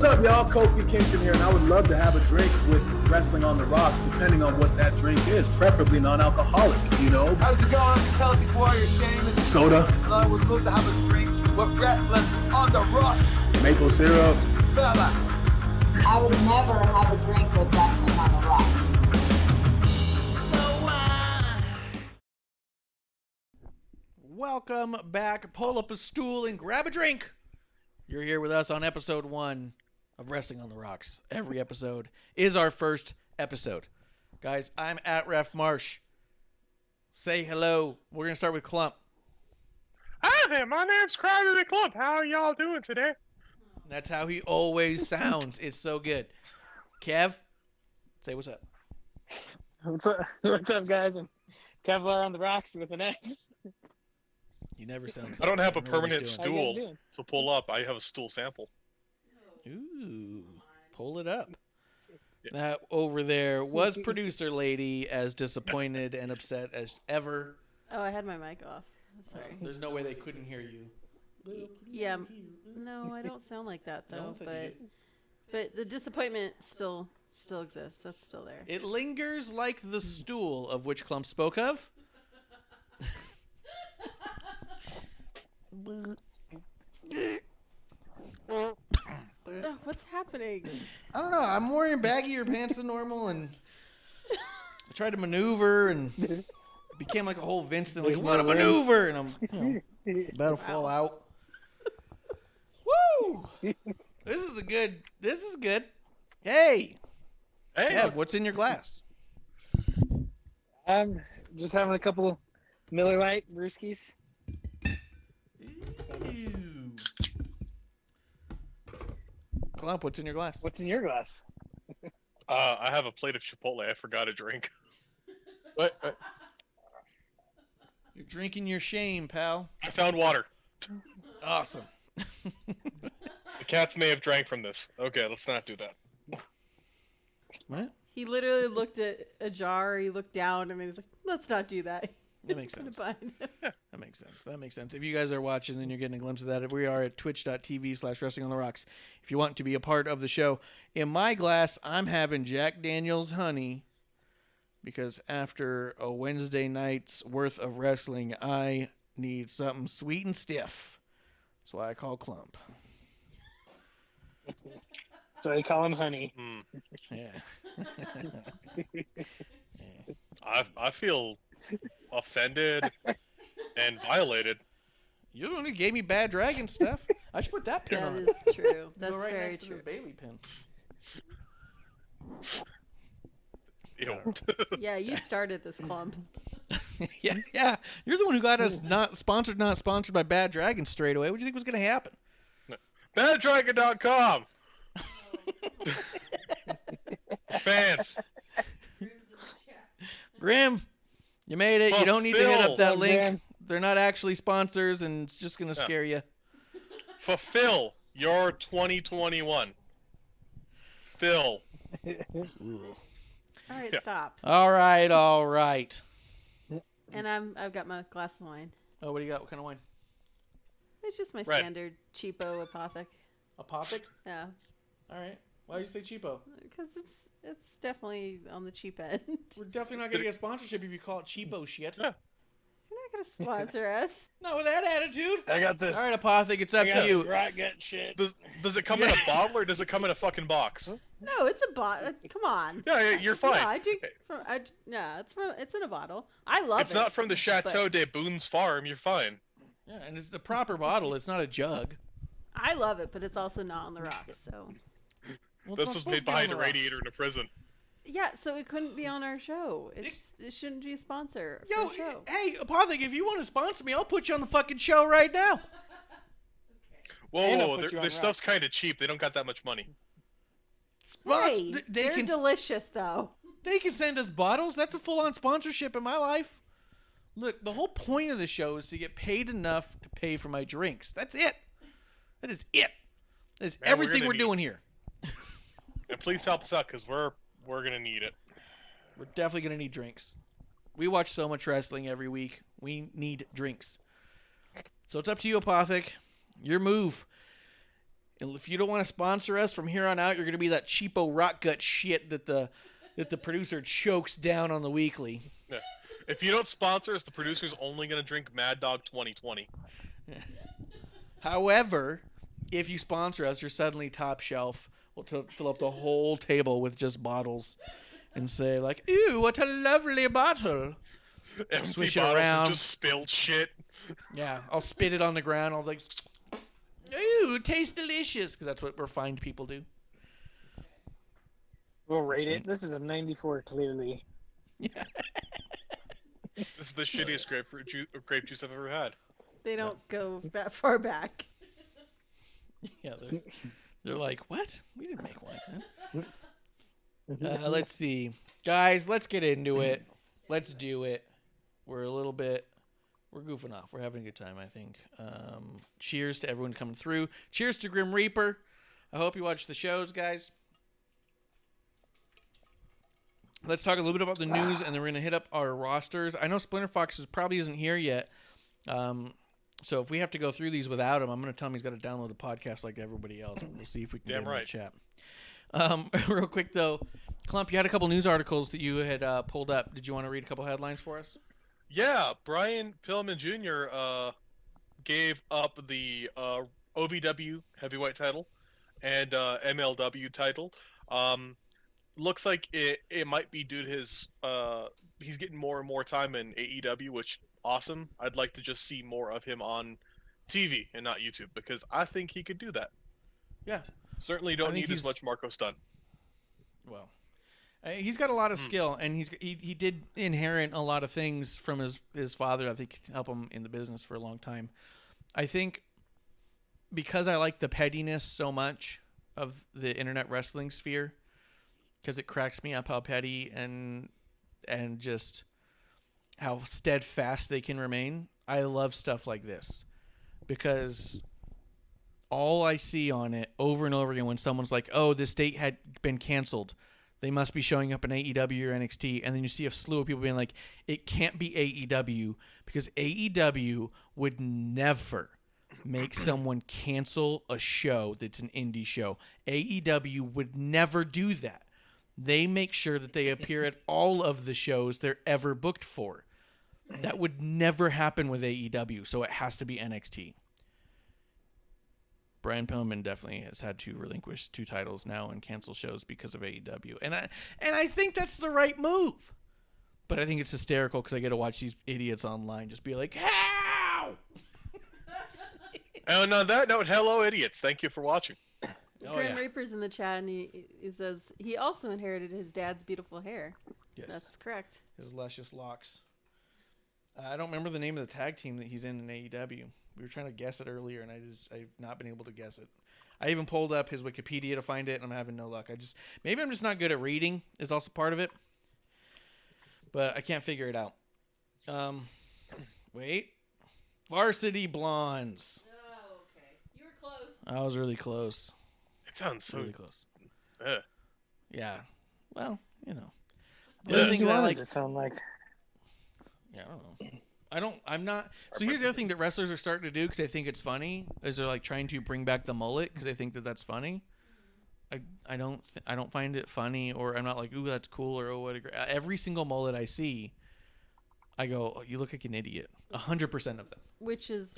up, y'all? Kofi Kingston here, and I would love to have a drink with Wrestling on the Rocks, depending on what that drink is, preferably non-alcoholic, you know? How's it going, Celtic Warrior Shaman? Soda. I would love to have a drink with Wrestling on the Rocks. Maple syrup. Fella. I would never have a drink with Wrestling on the Rocks. Welcome back. Pull up a stool and grab a drink. You're here with us on episode 1 of Wrestling on the Rocks. Every episode is our first episode. Guys, I'm at Ref Marsh. Say hello. We're going to start with Klump. Hi there, my name's Crowder the Klump. How are y'all doing today? That's how he always sounds. It's so good. Kev, say what's up. What's up, guys? I'm Kevlar on the rocks with an X. He never sounds. I don't have a know what he's permanent doing. How you guys stool, doing? so pull up. I have a stool sample. Ooh, pull it up. That over there was producer lady, as disappointed and upset as ever. Oh, I had my mic off. Sorry. There's no way they couldn't hear you. Yeah. No, I don't sound like that No though. one said you But the disappointment still exists. That's still there. It lingers like the stool of which Klump spoke of. Oh, what's happening? I don't know. I'm wearing baggier pants than normal, and I tried to maneuver, and it became like a whole Vince thing. Like, what a maneuver! And I'm about to fall out. Woo! This is good. Hey! Hey, Kev, what's in your glass? I'm just having a couple Miller Lite brewskis. Ew. Klump, what's in your glass? What's in your glass? I have a plate of Chipotle. I forgot a drink. What? You're drinking your shame, pal. I found water. Awesome. The cats may have drank from this. Okay, let's not do that. What? He literally looked at a jar. He looked down, and then he's like, "Let's not do that." That makes sense. Fine. That makes sense. If you guys are watching and you're getting a glimpse of that, we are at twitch.tv/Wrestling on the Rocks. If you want to be a part of the show, in my glass, I'm having Jack Daniel's honey because after a Wednesday night's worth of wrestling, I need something sweet and stiff. That's why I call Klump. So they call him Honey. Yeah. I feel offended and violated. You're the one who gave me Bad Dragon stuff. I should put that pin That on. is true. That's Go right very next to true. this Bailey pin. Ew. Yeah, you started this clump. Yeah. You're the one who got us not sponsored by Bad Dragon straight away. What do you think was going to happen? BadDragon.com. Fans. Grim, you made it. You don't need to hit up that Fulfill. link. Grim. They're not actually sponsors, and it's just going to scare you. Fulfill your 2021. Phil. All right, Yeah. stop. All right. And I've got my glass of wine. Oh, what do you got? What kind of wine? It's just my Red. standard cheapo apothic. Apothec? Yeah, All right. Why do you say cheapo? because it's definitely on the cheap end. We're definitely not going to get a sponsorship if you call it cheapo shit. Yeah. You're not gonna sponsor us. Not with that attitude. I got this. All right, Apothec, it's up I got to you. this right gut shit. Does it come in a bottle or does it come in a fucking box? No, it's a bottle. Come on. Yeah, you're fine. Yeah, I drink from. It's in a bottle. I love it. It's not from the Chateau but de Boone's farm. You're fine. Yeah, and it's the proper bottle. It's not a jug. I love it, but it's also not on the rocks. So Well, it's This not was supposed made to be on behind the a rocks. radiator in a prison. yeah, so it couldn't be on our show. It shouldn't be a sponsor for Yo, a show. hey, Apothec, if you want to sponsor me, I'll put you on the fucking show right now. Whoa, And I'll whoa, put their you on stuff's kind of cheap. They don't got that much money. Hey, They they're can delicious though. They can send us bottles. That's a full-on sponsorship in my life. Look, the whole point of the show is to get paid enough to pay for my drinks. That's it. That is it. That is Man, everything gonna we're need- doing here. And please help us out because we're gonna need it. We're definitely going to need drinks. We watch so much wrestling every week. We need drinks. So it's up to you, Apothec. Your move. And if you don't want to sponsor us from here on out, you're going to be that cheapo rock gut shit that the producer chokes down on the weekly. Yeah. If you don't sponsor us, the producer's only going to drink Mad Dog 2020. However, if you sponsor us, you're suddenly top shelf. We'll fill up the whole table with just bottles and say, like, "Ew, what a lovely bottle." Empty Swish it bottles around. and just spilled shit. Yeah, I'll spit it on the ground. I'll like, "Ooh, it tastes delicious," because that's what refined people do. We'll rate it. This is a 94, clearly. Yeah. This is the shittiest grape juice I've ever had. They don't go that far back. Yeah, they're like, "What? We didn't make wine." Huh? Let's see, guys. Let's get into it. Let's do it. We're goofing off. We're having a good time, I think. Cheers to everyone coming through. Cheers to Grim Reaper. I hope you watch the shows, guys. Let's talk a little bit about the news, and then we're going to hit up our rosters. I know Splinter Fox probably isn't here yet. So if we have to go through these without him, I'm going to tell him he's got to download the podcast like everybody else. We'll see if we can get him in the chat. Real quick, though, Klump, you had a couple news articles that you had pulled up. Did you want to read a couple headlines for us? Yeah, Brian Pillman Jr. Gave up the OVW heavyweight title and MLW title. Looks like it might be due to his he's getting more and more time in AEW, which awesome. I'd like to just see more of him on TV and not YouTube, because I think he could do that. Yeah. Certainly don't need as much Marco Stunt. Well, he's got a lot of skill, and he did inherit a lot of things from his father. I think can help him in the business for a long time. I think because I like the pettiness so much of the internet wrestling sphere, because it cracks me up how petty and just how steadfast they can remain. I love stuff like this, because all I see on it over and over again when someone's like, "Oh, this date had been canceled. They must be showing up in AEW or NXT." And then you see a slew of people being like, "It can't be AEW because AEW would never make someone cancel a show that's an indie show. AEW would never do that. They make sure that they appear at all of the shows they're ever booked for. That would never happen with AEW, so it has to be NXT." Brian Pillman definitely has had to relinquish 2 titles now and cancel shows because of AEW. And I think that's the right move. But I think it's hysterical because I get to watch these idiots online just be like, "How?" And on that note, hello, idiots. Thank you for watching. Grim Reaper's in the chat, and he says he also inherited his dad's beautiful hair. Yes. That's correct. His luscious locks. I don't remember the name of the tag team that he's in AEW. We were trying to guess it earlier, and I've not been able to guess it. I even pulled up his Wikipedia to find it, and I'm having no luck. Maybe I'm just not good at reading is also part of it, but I can't figure it out. Wait. Varsity Blondes. Oh, okay. You were close. I was really close. It sounds so Really close. Uh, Yeah. Well, you know. The What other did thing you that I want like. it to sound like? Yeah, I don't know. I'm not. So here's the other thing that wrestlers are starting to do, because they think it's funny, is they're like trying to bring back the mullet because they think that that's funny. I don't find it funny, or I'm not like, "Ooh, that's cool," or "Oh, what a great." Every single mullet I see, I go, "Oh, you look like an idiot." 100% of them. Which is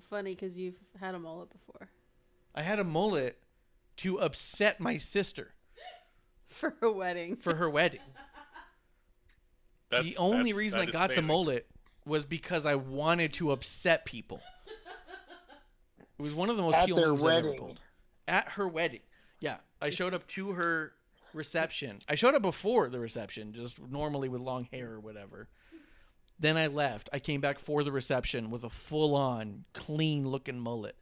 funny because you've had a mullet before. I had a mullet to upset my sister For a wedding. for her wedding. The only reason I got the mullet was because I wanted to upset people. It was one of the most At heel their moves I've ever wedding. pulled. At her wedding. Yeah. I showed up to her reception. I showed up before the reception, just normally with long hair or whatever. Then I left. I came back for the reception with a full-on, clean-looking mullet.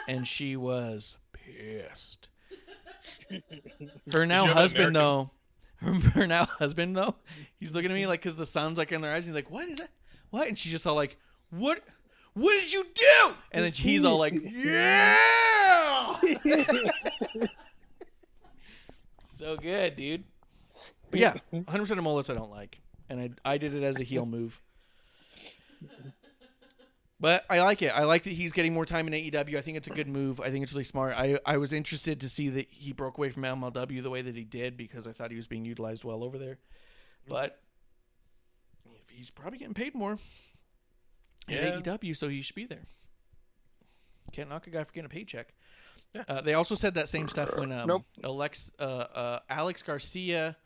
And she was pissed. Her now husband, though, he's looking at me like, because the sun's like in their eyes. He's like, "What is that? What?" And she's just all like, What did you do?" And then he's all like, "Yeah." So good, dude. But yeah, 100% of mullets I don't like. And I did it as a heel move. But I like it. I like that he's getting more time in AEW. I think it's a good move. I think it's really smart. I was interested to see that he broke away from MLW the way that he did because I thought he was being utilized well over there. But he's probably getting paid more at AEW, so he should be there. Can't knock a guy for getting a paycheck. Yeah. They also said that same stuff when Alex Garcia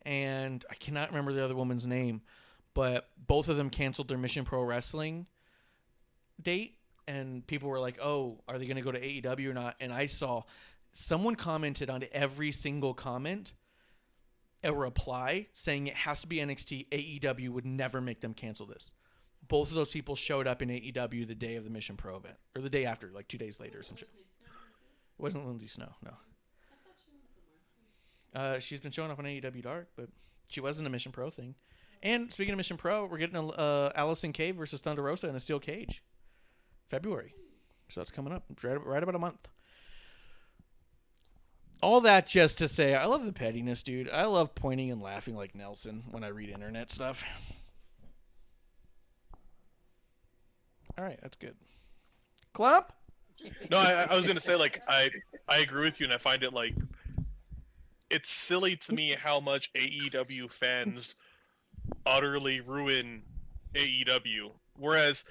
and I cannot remember the other woman's name, but both of them canceled their Mission Pro Wrestling date, and people were like, "Oh, are they going to go to AEW or not?" And I saw someone commented on every single comment a reply saying it has to be NXT. AEW would never make them cancel this. Both of those people showed up in AEW the day of the Mission Pro event, or the day after, like 2 days later or some shit. It wasn't Lindsay Snow, no. She's been showing up on AEW Dark, but she wasn't a Mission Pro thing. And speaking of Mission Pro, we're getting Allison Kay versus Thunder Rosa in a steel cage, February. So that's coming up right about a month. All that just to say, I love the pettiness, dude. I love pointing and laughing like Nelson when I read internet stuff. All right, that's good. Klump? No, I was gonna say, like, I agree with you, and I find it like it's silly to me how much AEW fans utterly ruin AEW, whereas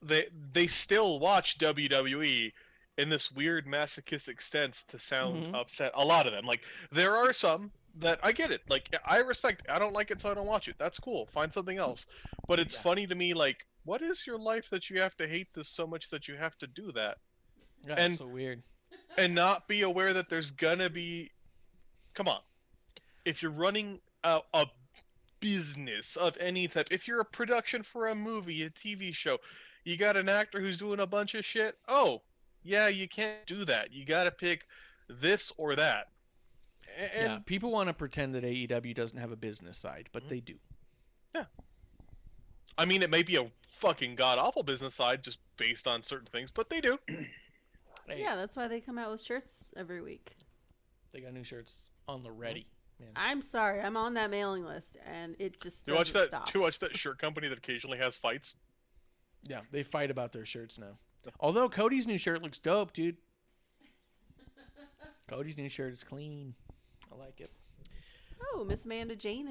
they still watch WWE in this weird masochistic sense to sound upset. A lot of them, like, there are some that I get it, like, I respect. I don't like it, so I don't watch it. That's cool. Find something else. But it's funny to me, like, what is your life that you have to hate this so much that you have to do that? Yeah, and so weird. And not be aware that there's gonna be. Come on, if you're running a business of any type, if you're a production for a movie, a TV show, you got an actor who's doing a bunch of shit. Oh, yeah, you can't do that. You got to pick this or that. And yeah, people want to pretend that AEW doesn't have a business side, but they do. Yeah. I mean, it may be a fucking god-awful business side just based on certain things, but they do. Yeah, that's why they come out with shirts every week. They got new shirts on the ready. Man. I'm sorry, I'm on that mailing list, and it just Do you doesn't stop. do you watch that shirt company that occasionally has fights? Yeah, they fight about their shirts now. Although Cody's new shirt looks dope, dude. Cody's new shirt is clean. I like it. Oh, Miss Amanda Jane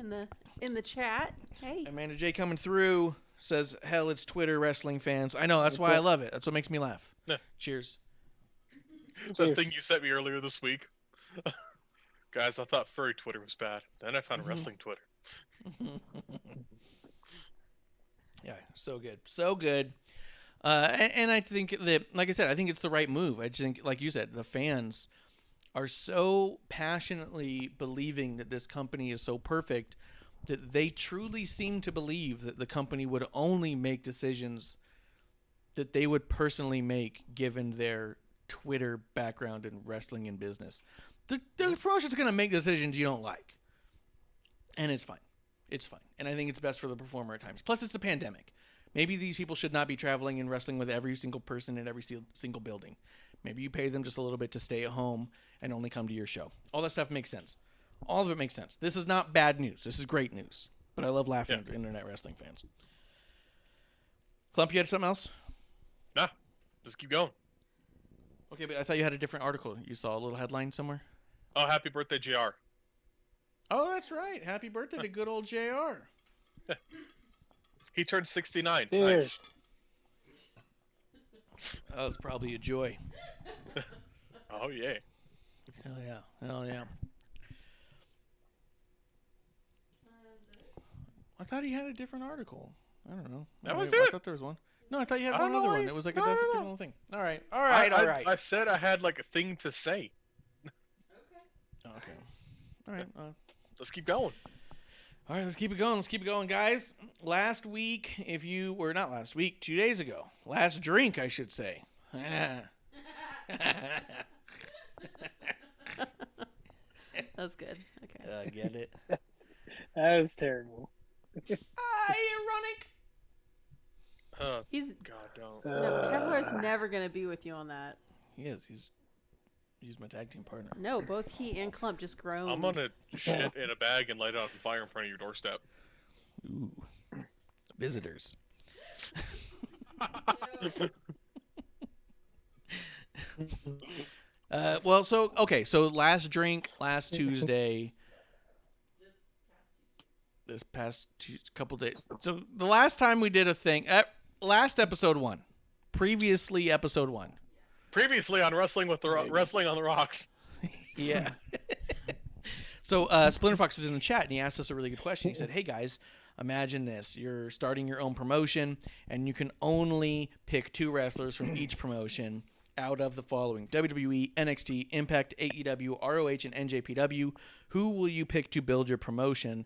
in the chat. Hey, Amanda J coming through says, "Hell, it's Twitter wrestling fans." I know, that's why I love it. That's what makes me laugh. Yeah. Cheers. That thing you sent me earlier this week. Guys, I thought furry Twitter was bad. Then I found wrestling Twitter. Yeah, so good. So good. And I think that, like I said, I think it's the right move. I just think, like you said, the fans are so passionately believing that this company is so perfect that they truly seem to believe that the company would only make decisions that they would personally make given their Twitter background in wrestling and business. The promotion's going to make decisions you don't like. And it's fine. It's fine. And I think it's best for the performer at times. Plus, it's a pandemic. Maybe these people should not be traveling and wrestling with every single person in every single building. Maybe you pay them just a little bit to stay at home and only come to your show. All that stuff makes sense. All of it makes sense. This is not bad news. This is great news. But I love laughing at the internet wrestling fans. Klump, you had something else? Nah, just keep going. Okay, but I thought you had a different article. You saw a little headline somewhere? Oh, happy birthday, JR. Oh, that's right. Happy birthday to good old JR. He turned 69. Cheers. Nice. That was probably a joy. Oh, yeah. Hell yeah. Hell yeah. I thought he had a different article. I don't know. That was I it. thought there was one. No, I thought you had I one don't other know. one. It was like No, a no, different no. little thing. All right. All right. All right. I said I had like a thing to say. Okay. All right. Let's keep going. All right, let's keep it going. Let's keep it going, guys. Last week, if you were not last week, 2 days ago, last drink, I should say. that's good. Okay. Get it? That was terrible. Ironic. He's God, don't. no Kevlar's never gonna be with you on that. He is. He's my tag team partner. No, both he and Klump just groaned. I'm gonna shit in a bag and light it on fire in front of your doorstep. Ooh. Visitors. So last drink last Tuesday. This past couple days. So the last time we did a thing, last episode 1, previously episode 1. Previously on Wrestling on the Rocks. Yeah. So Splinter Fox was in the chat and he asked us a really good question. He said, "Hey guys, imagine this: you're starting your own promotion and you can only pick 2 wrestlers from each promotion out of the following: WWE, NXT, Impact, AEW, ROH, and NJPW. Who will you pick to build your promotion?"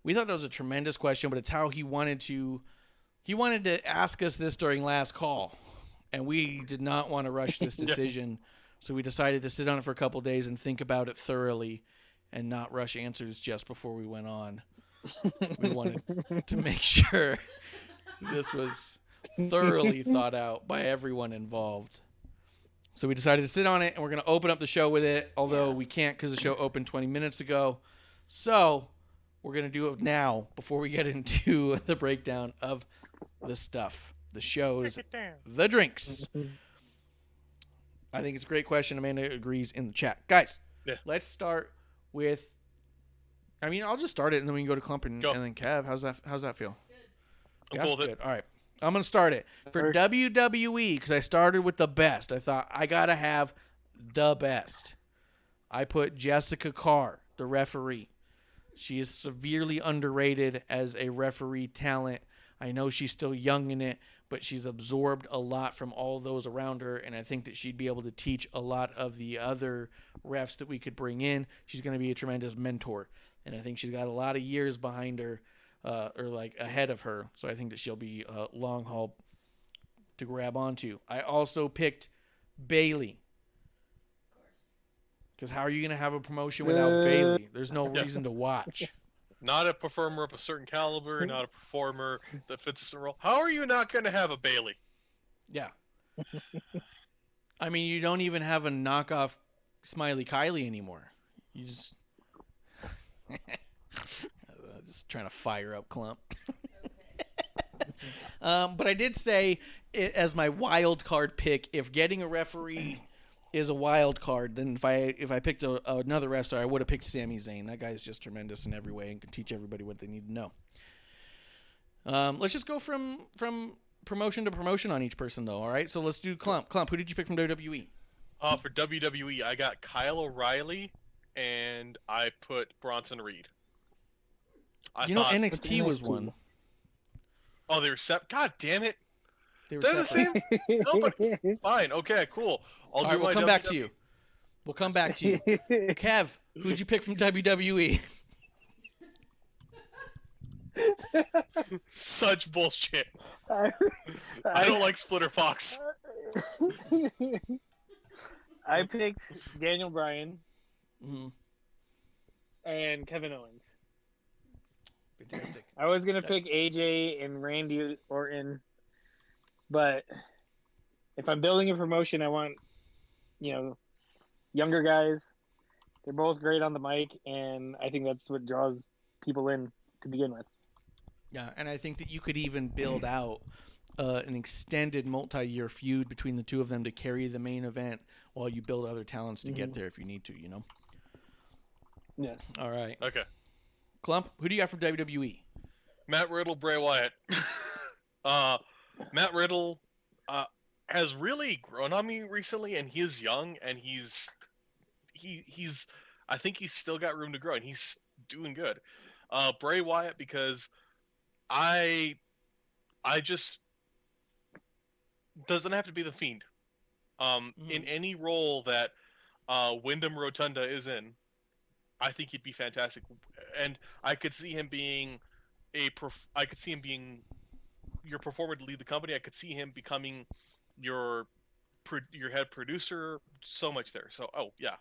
We thought that was a tremendous question, but it's how he wanted to ask us this during last call, and we did not want to rush this decision, so we decided to sit on it for a couple days and think about it thoroughly and not rush answers just before we went on. We wanted to make sure this was thoroughly thought out by everyone involved. So we decided to sit on it, and we're going to open up the show with it, although we can't because the show opened 20 minutes ago. So we're going to do it now before we get into the breakdown of the stuff, the shows, the drinks. I think it's a great question. Amanda agrees in the chat. Guys, let's start with, I'll just start it and then we can go to Klump and then Kev. How's that feel? Good. I'm cool with it. All right. I'm going to start it. For WWE, because I started with the best, I thought I got to have the best. I put Jessica Carr, the referee. She is severely underrated as a referee talent. I know she's still young in it, but she's absorbed a lot from all those around her, and I think that she'd be able to teach a lot of the other refs that we could bring in. She's going to be a tremendous mentor, and I think she's got a lot of years behind her, ahead of her, so I think that she'll be a long haul to grab onto. I also picked Bayley. Because how are you going to have a promotion without Bayley? There's no reason to watch. Not a performer of a certain caliber, not a performer that fits a certain role. How are you not going to have a Bayley? Yeah. You don't even have a knockoff Smiley Kylie anymore. You just... just trying to fire up Klump. But I did say, as my wild card pick, if getting a referee is a wild card, then if I picked another wrestler, I would have picked Sami Zayn. That guy is just tremendous in every way and can teach everybody what they need to know. Let's just go from promotion to promotion on each person, though. All right, so let's do Klump. Klump, who did you pick from WWE? For WWE, I got Kyle O'Reilly, and I put Bronson Reed. NXT was one. Oh, they were God damn it! They're the same. No, but fine. Okay, cool. We'll come back to you. We'll come back to you. Kev, who'd you pick from WWE? Such bullshit. I don't like Splitter Fox. I picked Daniel Bryan and Kevin Owens. Fantastic. I was going to pick AJ and Randy Orton, but if I'm building a promotion, I want, younger guys. They're both great on the mic, and I think that's what draws people in to begin with. Yeah, and I think that you could even build out an extended multi-year feud between the two of them to carry the main event while you build other talents to get there if you need to, Yes. All right. Okay. Klump, who do you got from WWE? Matt Riddle, Bray Wyatt. Matt Riddle has really grown on me recently, and he is young, and he's I think he's still got room to grow, and he's doing good. Bray Wyatt, because I just doesn't have to be the Fiend. In any role that Wyndham Rotunda is in, I think he'd be fantastic, and I could see him being your performer to lead the company. I could see him becoming your head producer. So much there. So, yeah,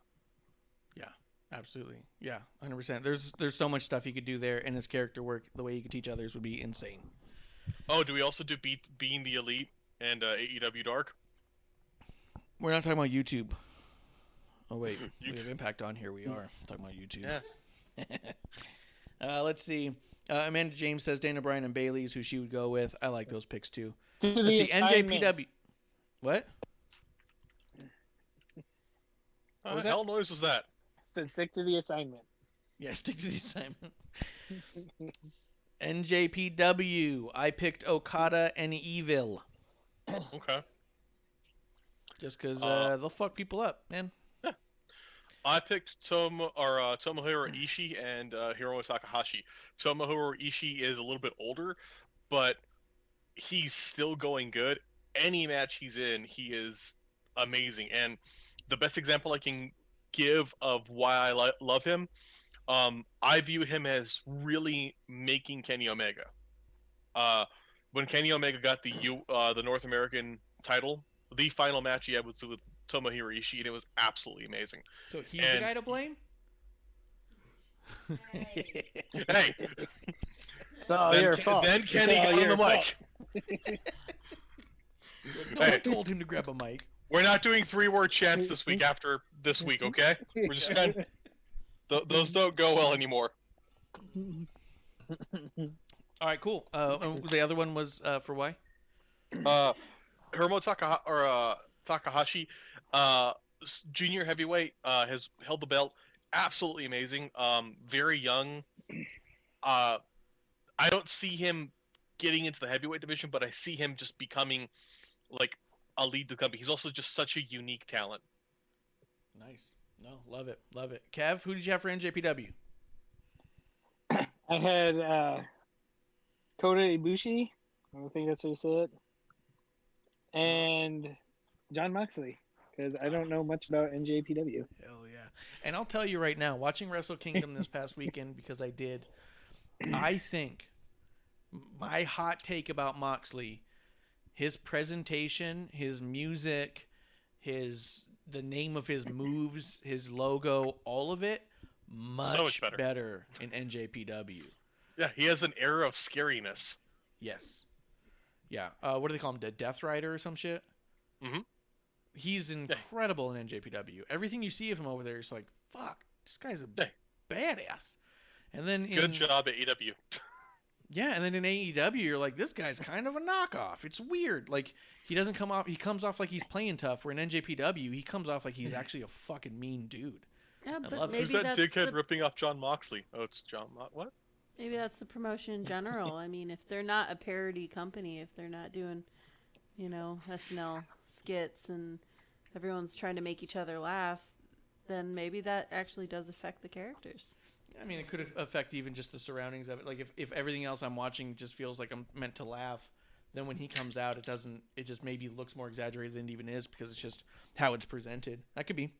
absolutely, yeah, 100%. There's so much stuff he could do there, and his character work, the way he could teach others, would be insane. Oh, do we also do Being the Elite and AEW Dark? We're not talking about YouTube. Oh wait, we have Impact on here. We are talking about YouTube. Yeah. Let's see. Amanda James says Dana Bryan and Bayley is who she would go with. I like those picks too. To the Let's see. assignment. NJPW. What? What was the hell noise was that? Said stick to the assignment. Yeah, stick to the assignment. NJPW. I picked Okada and Evil. Okay. Just because they'll fuck people up, man. I picked Tomohiro Ishii and Hiromu Takahashi. Tomohiro Ishii is a little bit older, but he's still going good. Any match he's in, he is amazing. And the best example I can give of why I love him, I view him as really making Kenny Omega. When Kenny Omega got the North American title, the final match he had was with Tomohiro Ishii, and it was absolutely amazing. So he's the guy to blame? Hey, It's all your fault. then Kenny It's all got on your the mic. No one told him to grab a mic. We're not doing 3-word chants this week after this week, okay? We're just gonna... Those don't go well anymore. All right, cool. The other one was for why? Hiromu Takahashi, junior heavyweight, has held the belt. Absolutely amazing. Very young. I don't see him getting into the heavyweight division, but I see him just becoming like a lead to the company. He's also just such a unique talent. Nice. No, love it. Love it. Kev, who did you have for NJPW? I had Kota Ibushi. I don't think that's how you say it. And John Moxley, because I don't know much about NJPW. Hell yeah. And I'll tell you right now, watching Wrestle Kingdom this past weekend, because I did, I think my hot take about Moxley, his presentation, his music, the name of his moves, his logo, all of it, much better in NJPW. Yeah, he has an air of scariness. Yes. Yeah. What do they call him? The Death Rider or some shit? Mm-hmm. He's incredible in NJPW. Everything you see of him over there is like, fuck, this guy's a badass. And then good job at AEW. Yeah, and then in AEW, you're like, this guy's kind of a knockoff. It's weird. Like, he comes off like he's playing tough, where in NJPW, he comes off like he's actually a fucking mean dude. Yeah, I but love it. maybe Who's that that's dickhead ripping off John Moxley? Oh, it's John what? maybe that's the promotion in general. I mean, if they're not a parody company, if they're not doing, SNL skits and everyone's trying to make each other laugh, then maybe that actually does affect the characters. I mean, it could affect even just the surroundings of it. Like, if everything else I'm watching just feels like I'm meant to laugh, then when he comes out, it doesn't. It just maybe looks more exaggerated than it even is because it's just how it's presented. That could be.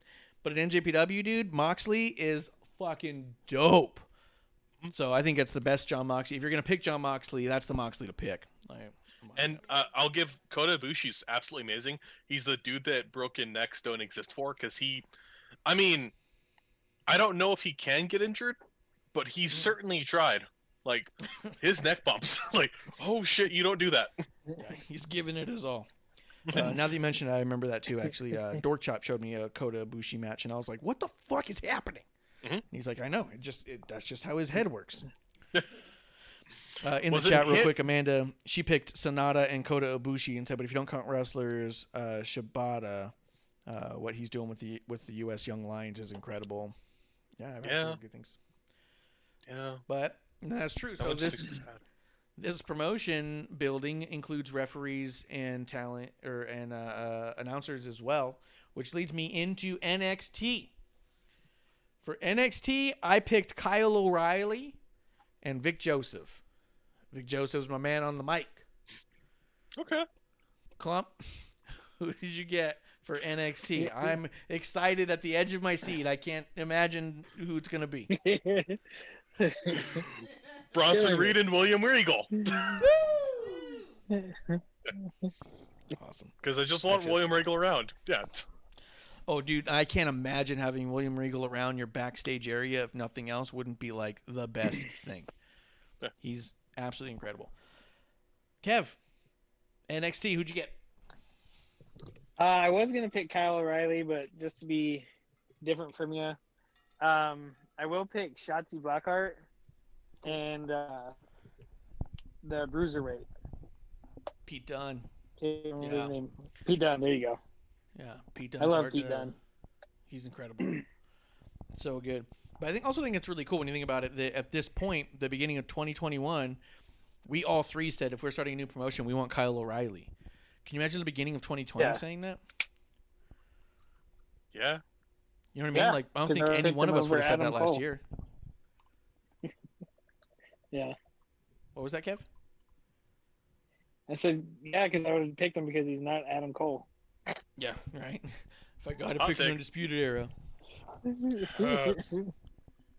But at NJPW, dude, Moxley is fucking dope. So I think it's the best John Moxley. If you're going to pick John Moxley, that's the Moxley to pick. And I'll give Kota Ibushi's absolutely amazing. He's the dude that broken necks don't exist for, because I don't know if he can get injured, but he's certainly tried. Like, his neck bumps. Like, oh shit, you don't do that. Yeah, he's giving it his all. Now that you mentioned it, I remember that too, actually. Dork Chop showed me a Kota Ibushi match, and I was like, what the fuck is happening? Mm-hmm. And he's like, I know. That's just how his head works. In the chat real quick, Amanda, she picked Sonata and Kota Ibushi and said, but if you don't count wrestlers, Shibata, what he's doing with the U.S. Young Lions is incredible. Yeah, I've heard good things. Yeah. But that's true. So this promotion building includes referees and talent and announcers as well, which leads me into NXT. For NXT, I picked Kyle O'Reilly and Vic Joseph. Vic Joseph's my man on the mic. Okay. Klump, who did you get for NXT? I'm excited at the edge of my seat. I can't imagine who it's going to be. Bronson Reed and William Regal. Awesome. Because I just want William Regal around. Yeah. Oh, dude, I can't imagine having William Regal around your backstage area, if nothing else, wouldn't be like the best thing. Yeah. He's absolutely incredible. Kev, NXT, who'd you get? I was going to pick Kyle O'Reilly, but just to be different from you, I will pick Shotzi Blackheart. and the bruiserweight. Pete Dunne. Can't remember Yeah. his name. Pete Dunne. There you go. Yeah, Pete Dunne's I love hard Pete to- Dunne. He's incredible. So good. But I think it's really cool when you think about it that at this point, the beginning of 2021, we all three said if we're starting a new promotion, we want Kyle O'Reilly. Can you imagine the beginning of 2020 Yeah. saying that? Yeah. You know what I mean? Yeah, Like, I don't 'cause think I any picked one him of us over would have said that Adam last Cole. year. Yeah. What was that, Kev? I said, yeah, because I would have picked him because he's not Adam Cole. Yeah, right. If I got to Hot pick an take. Undisputed Era.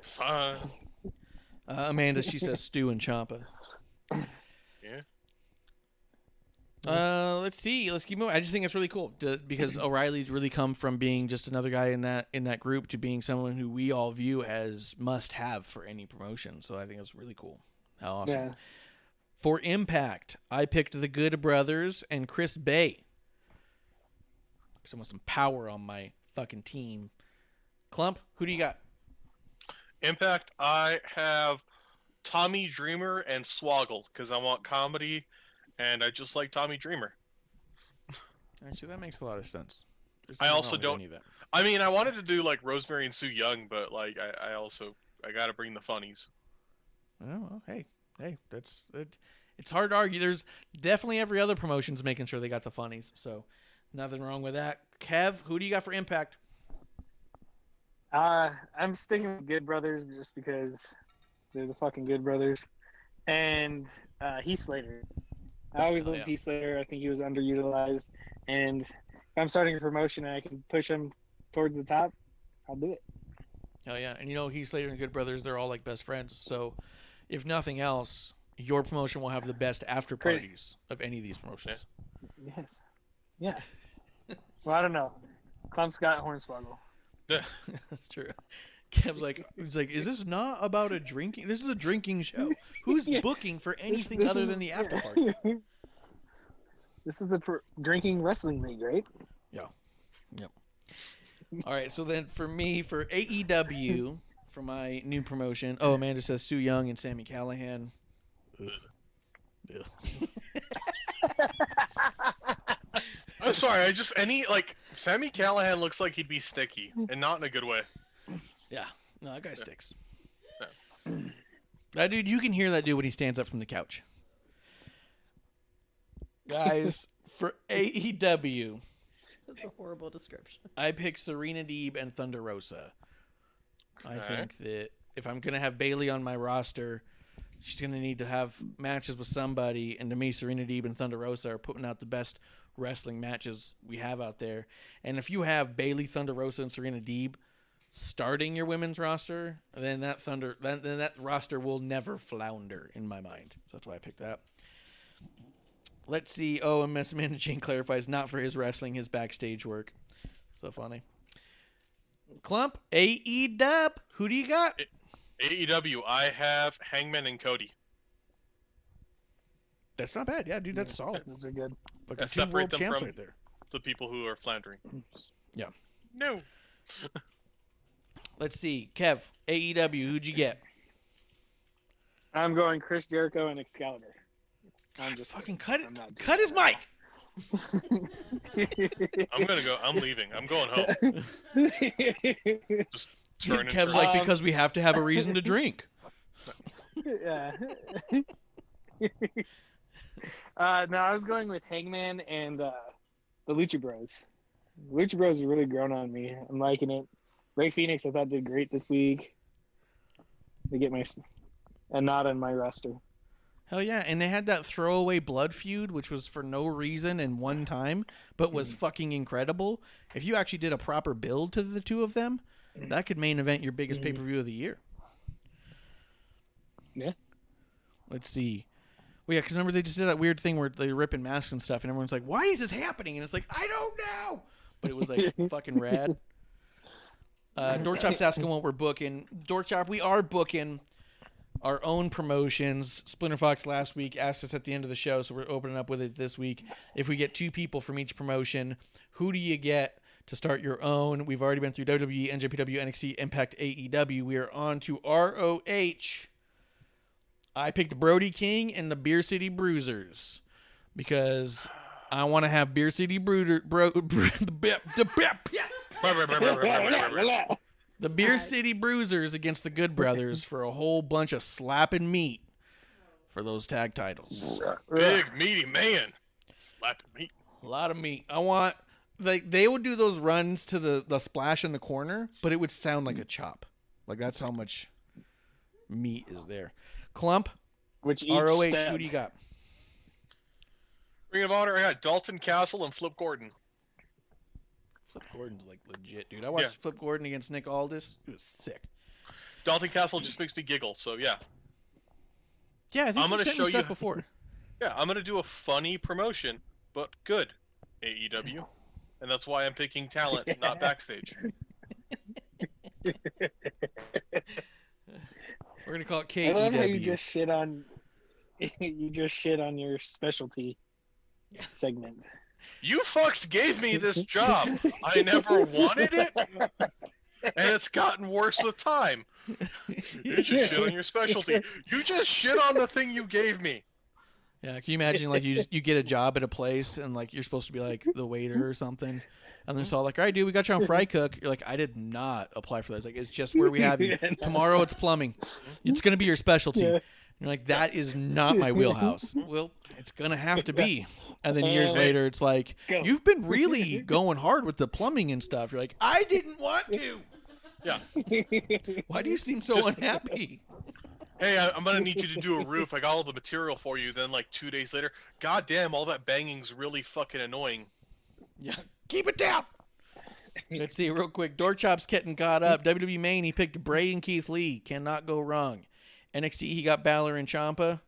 Fine. Amanda, she says Stu and Ciampa. Yeah. Let's see. Let's keep moving. I just think it's really cool because O'Reilly's really come from being just another guy in that group to being someone who we all view as must have for any promotion. So I think it's really cool. How awesome. Yeah. For Impact, I picked the Good Brothers and Chris Bay. Because I want some power on my fucking team. Klump, who do you got? Impact, I have Tommy Dreamer and Swoggle because I want comedy, and I just like Tommy Dreamer. Actually, that makes a lot of sense. There's I nothing also wrong with don't- any of that. I mean, I wanted to do like Rosemary and Sue Young, but like I gotta bring the funnies. Oh, well, hey, that's it. It's hard to argue. There's definitely every other promotion's making sure they got the funnies, so nothing wrong with that. Kev, who do you got for Impact? I'm sticking with Good Brothers just because they're the fucking Good Brothers. And Heath Slater. I always Oh, loved yeah. Heath Slater. I think he was underutilized. And if I'm starting a promotion and I can push him towards the top, I'll do it. Oh yeah, and you know Heath Slater and Good Brothers, they're all like best friends. So, if nothing else, your promotion will have the best after Great. parties of any of these promotions. Yes. Yeah. Well, I don't know. Klump's got Hornswoggle. That's true. Kev's like, he's like, is this not about a drinking? This is a drinking show. Who's Yeah. booking for anything This other is- than the after party? This is the drinking wrestling league, right? All right, so then for me, for AEW, for my new promotion, Amanda says Sue Young and Sami Callihan. Ugh. I'm sorry, Sammy Callahan looks like he'd be sticky, and not in a good way. Yeah, no, that guy sticks. That dude, you can hear that dude when he stands up from the couch. Guys, for AEW, That's a horrible description. I picked Serena Deeb and Thunder Rosa. I Okay. think that if I'm going to have Bayley on my roster, she's going to need to have matches with somebody. And to me, Serena Deeb and Thunder Rosa are putting out the best wrestling matches we have out there. And if you have Bayley, Thunder Rosa, and Serena Deeb starting your women's roster, then that roster will never flounder in my mind. So that's why I picked that. Let's see. And Miss Amanda Jane clarifies, not for his wrestling, his backstage work. So funny. Klump, AEW. Who do you got? AEW, I have Hangman and Cody. That's not bad. Yeah, dude, that's solid. Those are good. Like Yeah, two world separate them champs from- right there. The people who are floundering. Yeah. No. Let's see. Kev, AEW, who'd you get? I'm going Chris Jericho and Excalibur. I'm just Fucking cut it. I'm not Cut his mic. I'm leaving. I'm going home. Just turn and Kev's turn. like, because we have to have a reason to drink. Yeah. No, I was going with Hangman and the Lucha Bros. Lucha Bros have really grown on me. I'm liking it. Ray Phoenix, I thought did great this week. They get a nod on my roster. Hell yeah. And they had that throwaway blood feud, which was for no reason and one time, but was fucking incredible. If you actually did a proper build to the two of them, that could main event your biggest pay-per-view of the year. Yeah. Let's see. Well, yeah, because remember they just did that weird thing where they ripping masks and stuff, and everyone's like, why is this happening? And it's like, I don't know. But it was like fucking rad. Dorkchop's asking what we're booking. Dorkchop, we are booking our own promotions. Splinter Fox last week asked us at the end of the show, so we're opening up with it this week. If we get 2 people from each promotion, who do you get to start your own? We've already been through WWE, NJPW, NXT, Impact, AEW. We are on to ROH. I picked Brody King and the Beer City Bruisers because I want to have Beer City the Beer City Bruisers against the Good Brothers for a whole bunch of slapping meat for those tag titles. Big meaty man. Slapping meat. A lot of meat. I want they would do those runs to the splash in the corner, but it would sound like a chop. Like that's how much meat is there. Klump, Which each ROH, step. who do you got? Ring of Honor, I got Dalton Castle and Flip Gordon. Flip Gordon's like legit, dude. I watched Flip Gordon against Nick Aldis. It was sick. Dalton Castle just makes me giggle, so yeah. Yeah, I think I'm gonna sent show me stuff you- before. Yeah, I'm going to do a funny promotion, but good AEW. And that's why I'm picking talent, not backstage. We're gonna call it I love how you KEW. just shit on your specialty segment. You fucks gave me this job. I never wanted it, and it's gotten worse with time. You just shit on your specialty. You just shit on the thing you gave me. Yeah, can you imagine like you get a job at a place and like you're supposed to be like the waiter or something, and they're all like, "All right, dude, we got you on fry cook." You're like, "I did not apply for that." It's like it's just where we have you. Tomorrow it's plumbing. It's gonna be your specialty. Yeah. You're like, that is not my wheelhouse. Well, it's gonna have to be. And then years later, it's like, Go. you've been really going hard with the plumbing and stuff. You're like, I didn't want to. Yeah. Why do you seem so unhappy? Hey, I'm going to need you to do a roof. I got all the material for you. Then, like, 2 days later, God damn, all that banging's really fucking annoying. Yeah, keep it down. Let's see real quick. Doorchop's getting caught up. WWE main, he picked Bray and Keith Lee. Cannot go wrong. NXT, he got Balor and Ciampa.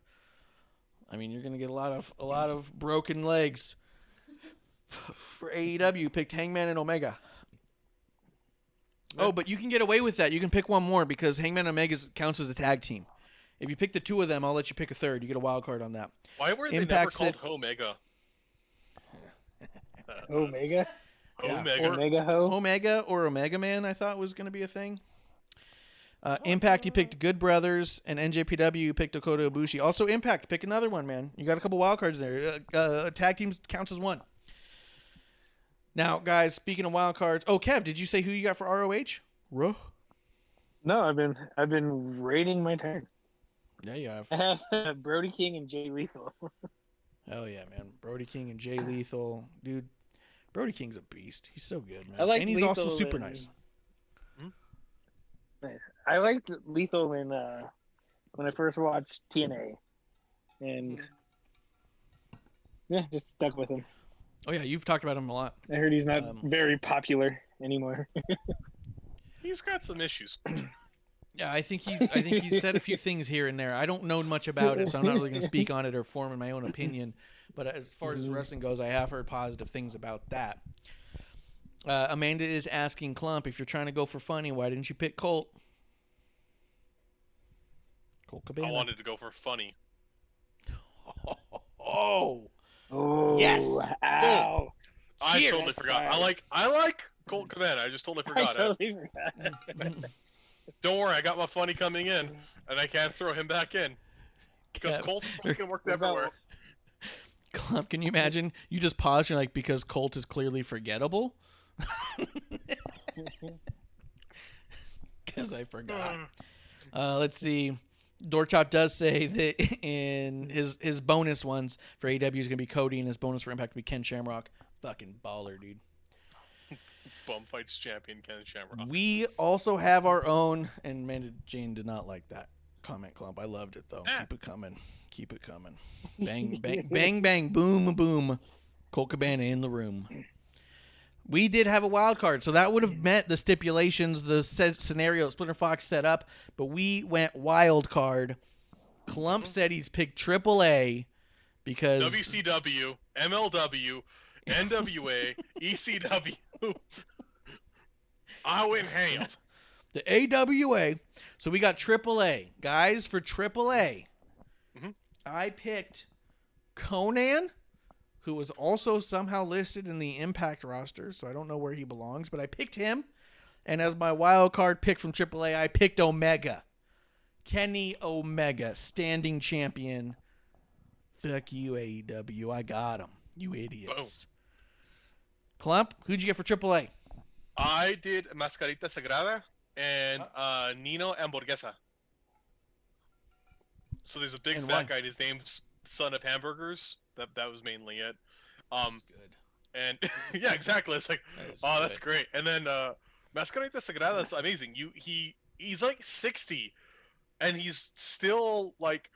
I mean, you're gonna get a lot of broken legs. For AEW, picked Hangman and Omega. Oh, but you can get away with that. You can pick one more because Hangman and Omega counts as a tag team. If you pick the two of them, I'll let you pick a third. You get a wild card on that. Why were they never Impact called said- Omega? Omega? Yeah, Omega. or- Omega Ho? Omega or Omega Man, I thought was going to be a thing. Impact, you picked Good Brothers, and NJPW, you picked Dakota Ibushi. Also, Impact, pick another one, man. You got a couple wild cards there. Tag teams counts as one. Now, guys, speaking of wild cards, Kev, did you say who you got for ROH? Ruh. No, I've been rating my turn. Yeah, you have. I have Brody King and Jay Lethal. Hell yeah, man. Brody King and Jay Lethal. Dude, Brody King's a beast. He's so good, man. I like and he's Lethal also super and- nice. Nice. I liked Lethal when I first watched TNA, and yeah, just stuck with him. Oh, yeah, you've talked about him a lot. I heard he's not very popular anymore. He's got some issues. Yeah, I think he's said a few things here and there. I don't know much about it, so I'm not really going to speak on it or form my own opinion. But as far as wrestling goes, I have heard positive things about that. Amanda is asking Klump, if you're trying to go for funny, why didn't you pick Colt? Colt Cabana. I wanted to go for funny. Oh, Yes. Yes! Ow. I Cheers. totally forgot. I like Colt Cabana. I just totally I forgot. totally forgot. Don't worry, I got my funny coming in, and I can't throw him back in because Kev. Colt's fucking worked What about- everywhere. Klump, can you imagine? You just pause, you're like, because Colt is clearly forgettable? Because I forgot. Let's see. Dorchop does say that in his bonus ones for AEW is going to be Cody, and his bonus for Impact will be Ken Shamrock. Fucking baller, dude. Bum fights champion Ken Shamrock. We also have our own, and Amanda Jane did not like that comment, Klump. I loved it, though. Keep it coming. Keep it coming. Bang, bang, bang, bang, boom, boom. Colt Cabana in the room. We did have a wild card, so that would have met the stipulations, the scenario Splinter Fox set up, but we went wild card. Klump said he's picked AAA because WCW, MLW, NWA, ECW. I went ham. the AWA. So we got AAA. Guys, for AAA, I picked Conan, who was also somehow listed in the Impact roster, so I don't know where he belongs, but I picked him. And as my wild card pick from AAA, I picked Omega. Kenny Omega, standing champion. Fuck you, AEW. I got him. You idiots. Klump, who'd you get for AAA? I did Mascarita Sagrada and Nino Hamburguesa. So there's a big And fat why? guy. His name's Son of Hamburgers. That was mainly it. Good. And yeah, exactly. It's like, That is oh, good. that's great. And then Mascarita Sagrada is amazing. He's like 60, and he's still like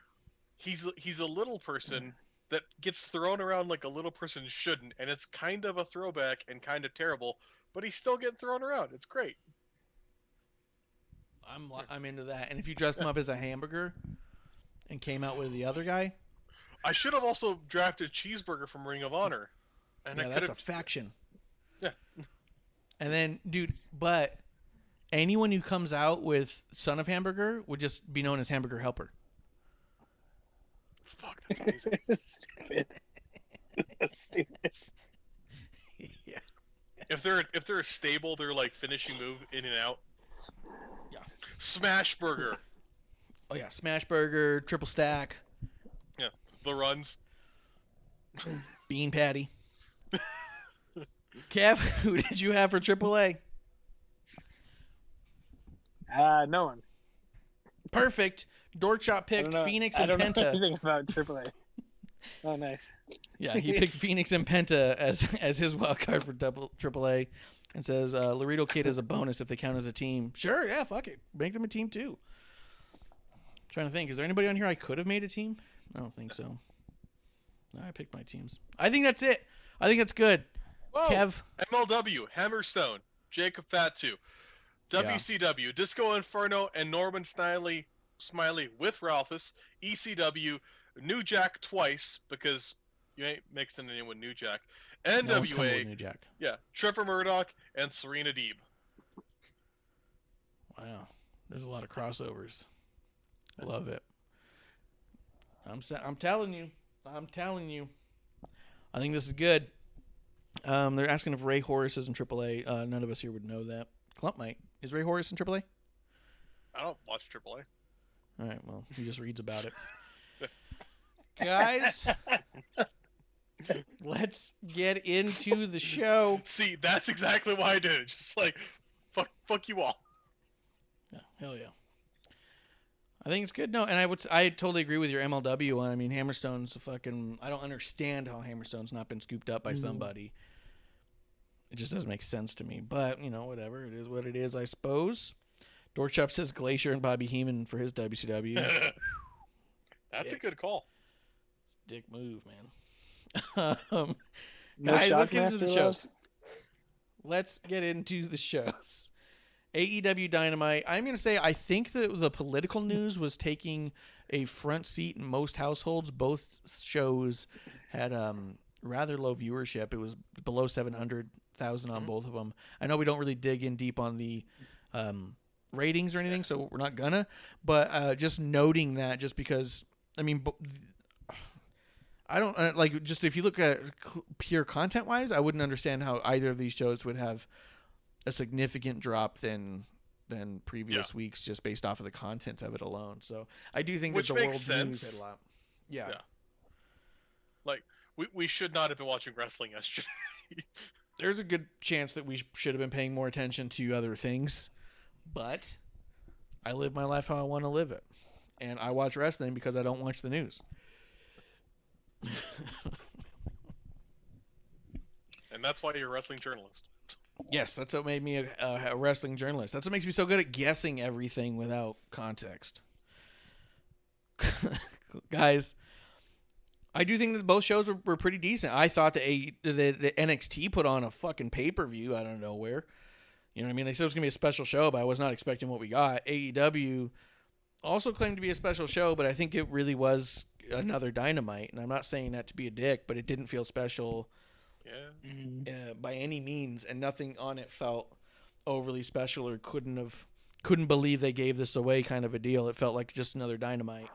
he's a little person that gets thrown around like a little person shouldn't, and it's kind of a throwback and kind of terrible, but he's still getting thrown around. It's great. I'm into that. And if you dressed him up as a hamburger and came out with the other guy, I should have also drafted Cheeseburger from Ring of Honor, and yeah, I that's could a have. faction. Yeah. And then, dude, but anyone who comes out with Son of Hamburger would just be known as Hamburger Helper. Fuck, that's amazing. Stupid. That's stupid. Yeah. If they're a stable, they're like finishing move in and out. Yeah. Smash Burger. Oh yeah, Smash Burger, Triple Stack, Yeah, the runs. Bean Patty. Kev, who did you have for AAA? No one. Perfect. Dorkshop I don't picked know- Phoenix I and don't know Penta. anything about AAA. Oh, nice. Yeah, he picked Phoenix and Penta as his wild card for AAA, and says Laredo Kid is a bonus if they count as a team. Sure, yeah, fuck it, make them a team too. Trying to think, is there anybody on here I could have mate a team? I don't think so. No, I picked my teams. I think that's it. I think that's good. Whoa! Kev, MLW, Hammerstone, Jacob Fatu, WCW, Disco Inferno, and Norman Smiley with Ralphus, ECW, New Jack twice, because you ain't mixing anyone with New Jack, no one's coming with NWA, New Jack. yeah, Trevor Murdoch, and Serena Deeb. Wow, there's a lot of crossovers. Love it. I'm telling you. I think this is good. They're asking if Ray Horace is in AAA. None of us here would know that. Klump might. Is Ray Horace in AAA? I don't watch AAA. All right, well, he just reads about it. Guys, let's get into the show. See, that's exactly why I did it. Just like, fuck you all. Yeah, hell yeah. I think it's good. No, and I totally agree with your MLW one. I mean, Hammerstone's a fucking. I don't understand how Hammerstone's not been scooped up by somebody. It just doesn't make sense to me. But whatever. It is what it is, I suppose. Dorkchop says Glacier and Bobby Heenan for his WCW. That's a good call. Dick move, man. No Guys, let's get into Shockmaster the love? shows. Let's get into the shows. AEW Dynamite. I'm going to say I think that the political news was taking a front seat in most households. Both shows had rather low viewership. It was below 700,000 on both of them. I know we don't really dig in deep on the ratings or anything, so we're not gonna. But just noting that, just because, I mean, I don't like, just if you look at pure content wise, I wouldn't understand how either of these shows would have a significant drop than previous weeks, just based off of the content of it alone. So I do think Which that the makes world news sense. had a lot. Yeah. Like, we should not have been watching wrestling yesterday. There's a good chance that we should have been paying more attention to other things, but I live my life how I want to live it, and I watch wrestling because I don't watch the news. And that's why you're a wrestling journalist. Yes, that's what made me a wrestling journalist. That's what makes me so good at guessing everything without context. Guys, I do think that both shows were pretty decent. I thought the NXT put on a fucking pay-per-view out of nowhere. You know what I mean? They said it was going to be a special show, but I was not expecting what we got. AEW also claimed to be a special show, but I think it really was another Dynamite. And I'm not saying that to be a dick, but it didn't feel special by any means, and nothing on it felt overly special or couldn't believe they gave this away kind of a deal. It felt like just another Dynamite.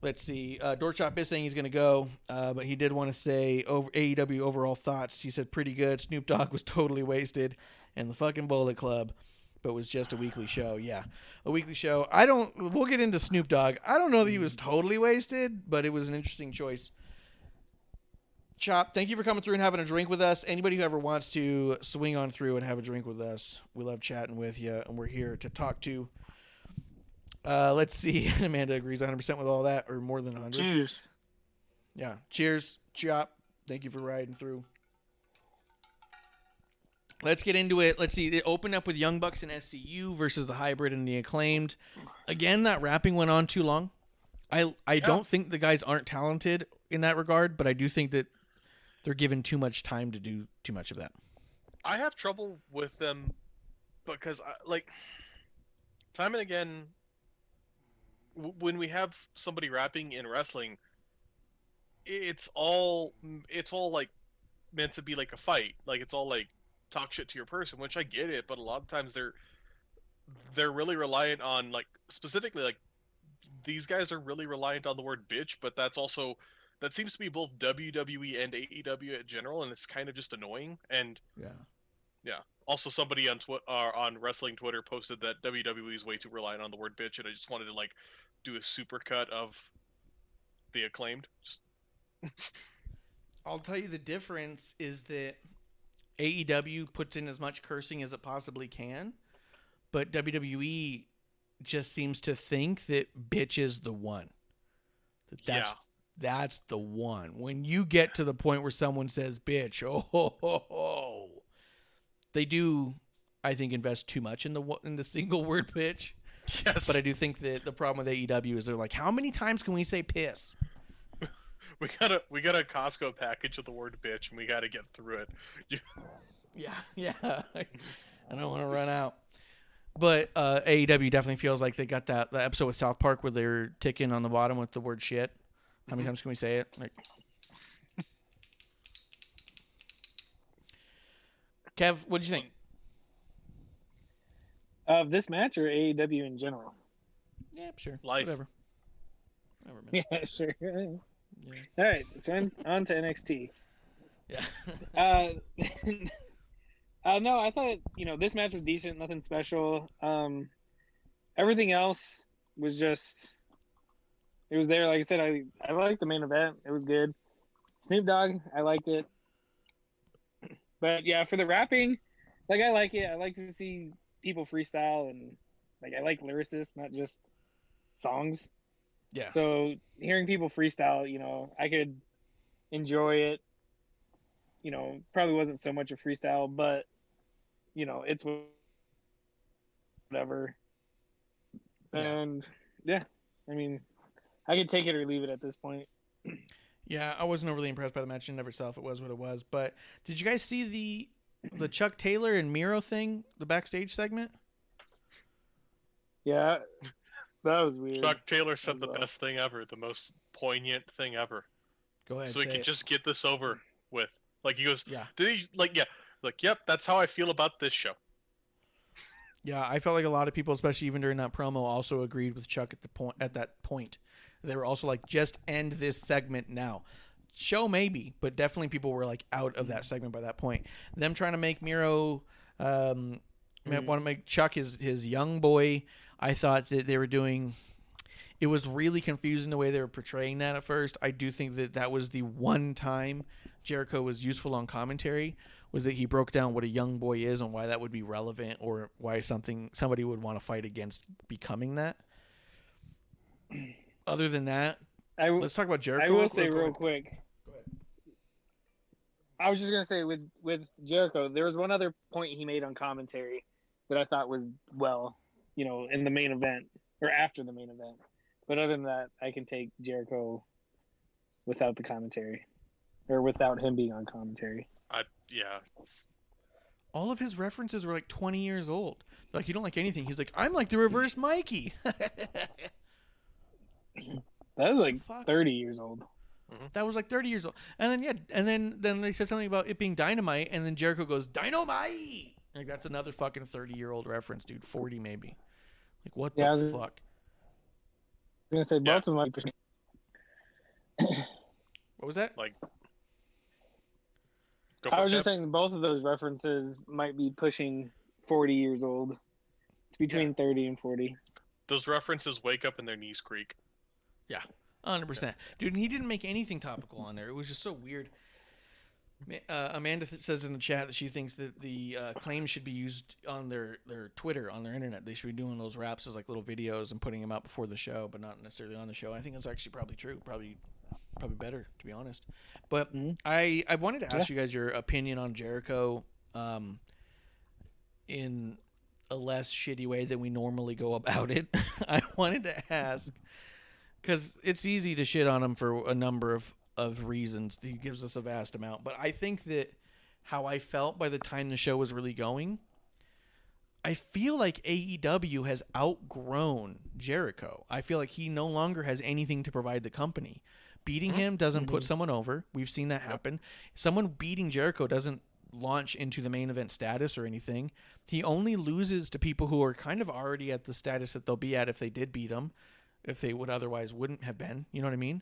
Let's see. Dorkchop is saying he's going to go, but he did want to say AEW overall thoughts. He said pretty good. Snoop Dogg was totally wasted, and the fucking Bullet Club. but was just a weekly show. Yeah, a weekly show. We'll get into Snoop Dogg. I don't know that he was totally wasted, but it was an interesting choice. Chop, thank you for coming through and having a drink with us. Anybody who ever wants to swing on through and have a drink with us, we love chatting with you, and we're here to talk to. Let's see. Amanda agrees 100% with all that, or more than 100. Cheers. Yeah. Cheers, Chop. Thank you for riding through. Let's get into it. Let's see. It opened up with Young Bucks and SCU versus the Hybrid and the Acclaimed. Again, that rapping went on too long. I don't think the guys aren't talented in that regard, but I do think that they're given too much time to do too much of that. I have trouble with them because, time and again, when we have somebody rapping in wrestling, it's all like meant to be like a fight. Like it's all like talk shit to your person, which I get it, but a lot of times they're really reliant on, like, specifically, like, these guys are really reliant on the word bitch, but that seems to be both WWE and AEW in general, and it's kind of just annoying. And yeah. Also, somebody on wrestling Twitter posted that WWE is way too reliant on the word bitch, and I just wanted to like do a supercut of the Acclaimed. I'll tell you the difference is that AEW puts in as much cursing as it possibly can, but WWE just seems to think that bitch is the one. That's the one. When you get to the point where someone says bitch, they do, I think, invest too much in the single word bitch. Yes. But I do think that the problem with AEW is they're like, how many times can we say piss? We got a Costco package of the word bitch, and we got to get through it. Yeah. I don't want to run out. But AEW definitely feels like they got the episode with South Park where they're ticking on the bottom with the word shit. How many times can we say it? Like, Kev, what'd you think? Of this match or AEW in general? Yeah, sure. Life. Whatever, man. Yeah, sure. Yeah. All right, so on to NXT. Yeah. No, I thought, this match was decent, nothing special. Everything else was just, it was there. Like I said, I liked the main event. It was good. Snoop Dogg, I liked it. But yeah, for the rapping, like, I like it. I like to see people freestyle, and like, I like lyricists, not just songs. Yeah. So hearing people freestyle, I could enjoy it. Probably wasn't so much a freestyle, but it's whatever. Yeah. And yeah, I mean, I could take it or leave it at this point. Yeah, I wasn't overly impressed by the match in and of itself. It was what it was. But did you guys see the Chuck Taylor and Miro thing, the backstage segment? Yeah, that was weird. Chuck Taylor said the best thing ever, the most poignant thing ever. Go ahead. So he could just get this over with. Like, he goes, Yeah. Did he, like, yeah. Like, yep, that's how I feel about this show. Yeah, I felt like a lot of people, especially even during that promo, also agreed with Chuck at that point. They were also like, just end this segment now. Show maybe, but definitely people were like out of that segment by that point. Them trying to make Miro want to make Chuck his young boy. I thought that they were doing. It was really confusing the way they were portraying that at first. I do think that was the one time Jericho was useful on commentary, was that he broke down what a young boy is and why that would be relevant, or why somebody would want to fight against becoming that. Other than that, let's talk about Jericho. I will say real quick. Go ahead. I was just gonna say with Jericho, there was one other point he made on commentary that I thought was in the main event or after the main event. But other than that, I can take Jericho without the commentary, or without him being on commentary. All of his references were like 20 years old. Like, you don't like anything. He's like, I'm like the reverse Mikey. That was like 30 years old. That was like 30 years old. And then then they said something about it being dynamite, and then Jericho goes, Dynamite! Like, that's another fucking 30-year-old reference, dude. 40 maybe. Like, what the fuck? I was going to say, both of them. What was that? Like, I was just saying both of those references might be pushing 40 years old. between 30 and 40. Those references wake up and their knees creak. Yeah, 100%. Dude, and he didn't make anything topical on there. It was just so weird. Amanda says in the chat that she thinks that the claims should be used on their Twitter, on their internet. They should be doing those raps as like little videos and putting them out before the show, but not necessarily on the show. I think that's actually probably true. Probably better, to be honest. But I wanted to ask you guys your opinion on Jericho in a less shitty way than we normally go about it. I wanted to ask, because it's easy to shit on him for a number of reasons. He gives us a vast amount. But I think that how I felt by the time the show was really going, I feel like AEW has outgrown Jericho. I feel like he no longer has anything to provide the company. Beating him doesn't put someone over. We've seen that happen. Someone beating Jericho doesn't launch into the main event status or anything. He only loses to people who are kind of already at the status that they'll be at if they did beat him, if they would otherwise wouldn't have been. You know what I mean?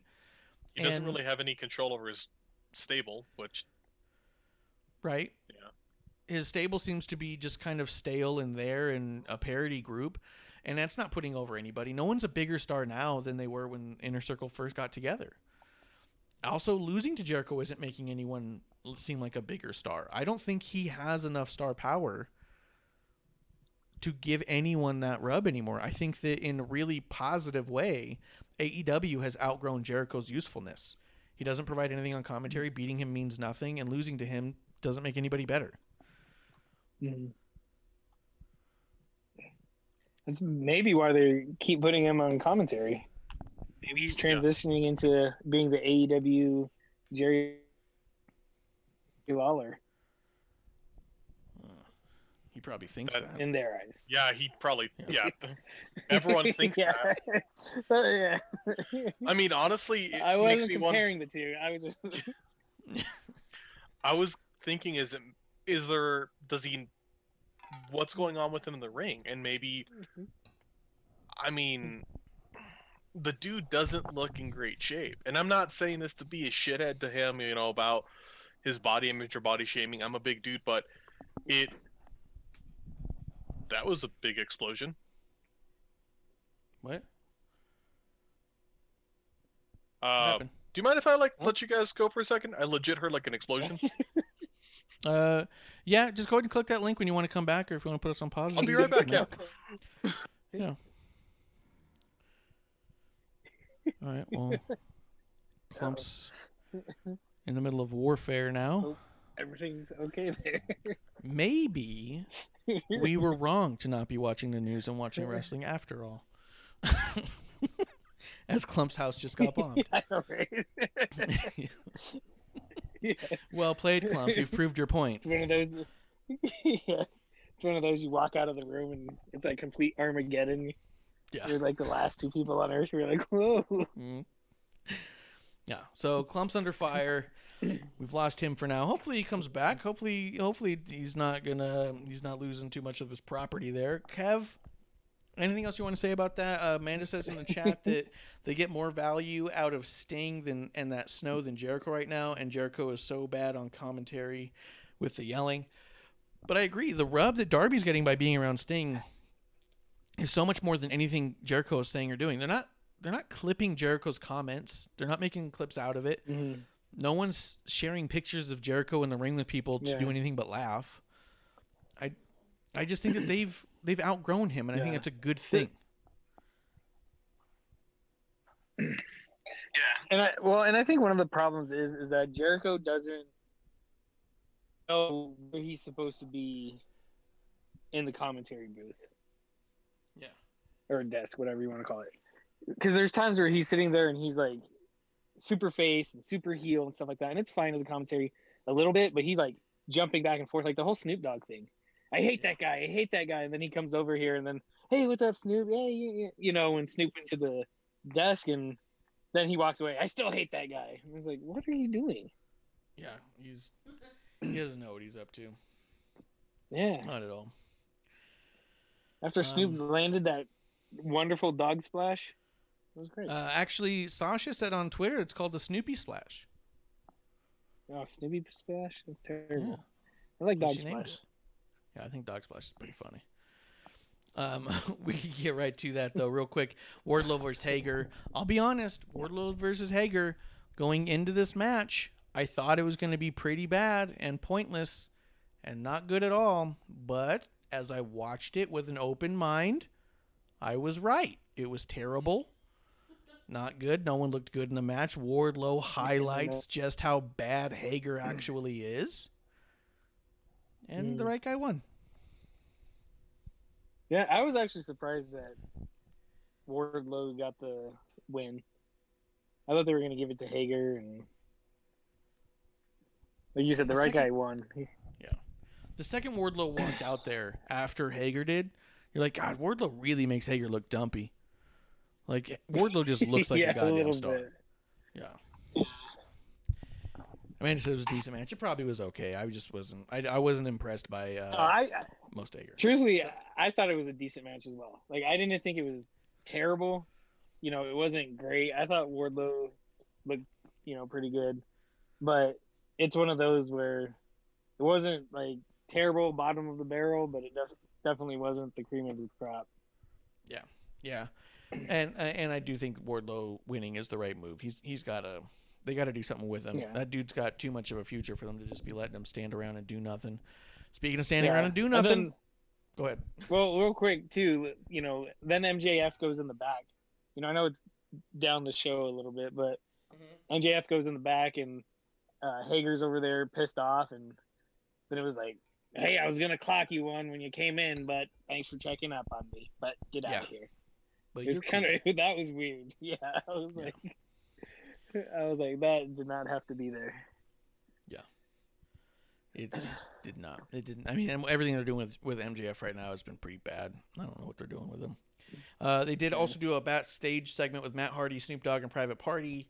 He doesn't really have any control over his stable, which... Right? Yeah. His stable seems to be just kind of stale in there in a parody group, and that's not putting over anybody. No one's a bigger star now than they were when Inner Circle first got together. Also, losing to Jericho isn't making anyone seem like a bigger star. I don't think he has enough star power to give anyone that rub anymore. I think that in a really positive way, AEW has outgrown Jericho's usefulness. He doesn't provide anything on commentary. Beating him means nothing, and losing to him doesn't make anybody better. That's maybe why they keep putting him on commentary. Maybe he's transitioning into being the AEW Jerry Lawler. He probably thinks that. In their eyes. Yeah, he probably... Yeah. Everyone thinks that. Yeah. I mean, honestly, it I makes wasn't me comparing the two. I was just... I was thinking, what's going on with him in the ring? And maybe, I mean, the dude doesn't look in great shape. And I'm not saying this to be a shithead to him, about his body image or body shaming. I'm a big dude, but that was a big explosion. What? What happened? Do you mind if I let you guys go for a second? I legit heard an explosion. Yeah, just go ahead and click that link when you want to come back, or if you want to put us on pause. I'll be right back. Yeah. Yeah. All right. Well, Klump's in the middle of warfare now. Everything's okay there. Maybe we were wrong to not be watching the news and watching wrestling after all. As Klump's house just got bombed. I know, right? Yeah. Well played, Klump. You've proved your point. It's one of those. Yeah, it's one of those you walk out of the room and it's like complete Armageddon. Yeah. You're like the last two people on Earth. You're like, whoa. Mm-hmm. Yeah. So Klump's under fire. We've lost him for now. Hopefully he comes back. Hopefully he's not losing too much of his property there. Kev, anything else you want to say about that? Amanda says in the chat that they get more value out of Sting and that Snow than Jericho right now, and Jericho is so bad on commentary with the yelling. But I agree. The rub that Darby's getting by being around Sting is so much more than anything Jericho is saying or doing. They're not clipping Jericho's comments. They're not making clips out of it. Mm-hmm. No one's sharing pictures of Jericho in the ring with people to do anything but laugh. I just think that they've outgrown him, and I think it's a good thing. Yeah, and I think one of the problems is that Jericho doesn't know where he's supposed to be in the commentary booth. Yeah. Or desk, whatever you want to call it. Because there's times where he's sitting there and he's like super face and super heel and stuff like that, and it's fine as a commentary a little bit, but he's like jumping back and forth, like the whole Snoop Dogg thing. I hate that guy, and then he comes over here and then, hey, what's up, Snoop? Hey, and Snoop went to the desk and then he walks away. I still hate that guy. I was like, what are you doing? Yeah, he doesn't know what he's up to. Yeah, Not at all. after Snoop landed that wonderful dog splash, it was great. Actually, Sasha said on Twitter it's called the Snoopy Splash. Oh, Snoopy splash? That's terrible. Yeah. I like dog She named splash. it. Yeah, I think Dog Splash is pretty funny. We can get right to that though, real quick. Wardlow versus Hager. I'll be honest, Wardlow versus Hager. Going into this match, I thought it was going to be pretty bad and pointless, and not good at all. But as I watched it with an open mind, I was right. It was terrible. Not good. No one looked good in the match. Wardlow highlights just how bad Hager actually is. And the right guy won. Yeah, I was actually surprised that Wardlow got the win. I thought they were going to give it to Hager, and like you said, the right guy won. Yeah. The second Wardlow walked out there after Hager did, you're like, God, Wardlow really makes Hager look dumpy. Like, Wardlow just looks like Yeah, a goddamn little star. bit. Yeah. I mean, it was a decent match. It probably was okay. I just wasn't. I wasn't impressed by most Hager. Truthfully, I thought it was a decent match as well. Like, I didn't think it was terrible. You know, it wasn't great. I thought Wardlow looked, pretty good. But it's one of those where it wasn't, like, terrible bottom of the barrel, but it definitely wasn't the cream of the crop. Yeah. Yeah. And I do think Wardlow winning is the right move. He's got to. They got to do something with him. Yeah. That dude's got too much of a future for them to just be letting him stand around and do nothing. Speaking of standing around and do nothing, then, go ahead. Well, real quick, too, then MJF goes in the back. I know it's down the show a little bit, but MJF goes in the back, and Hager's over there pissed off, and then it was like, hey, I was going to clock you one when you came in, but thanks for checking up on me, but get out of here. But it was that was weird. Yeah, I was like, that did not have to be there. Yeah. It did not. It didn't. I mean, everything they're doing with MJF right now has been pretty bad. I don't know what they're doing with him. They did also do a backstage segment with Matt Hardy, Snoop Dogg, and Private Party.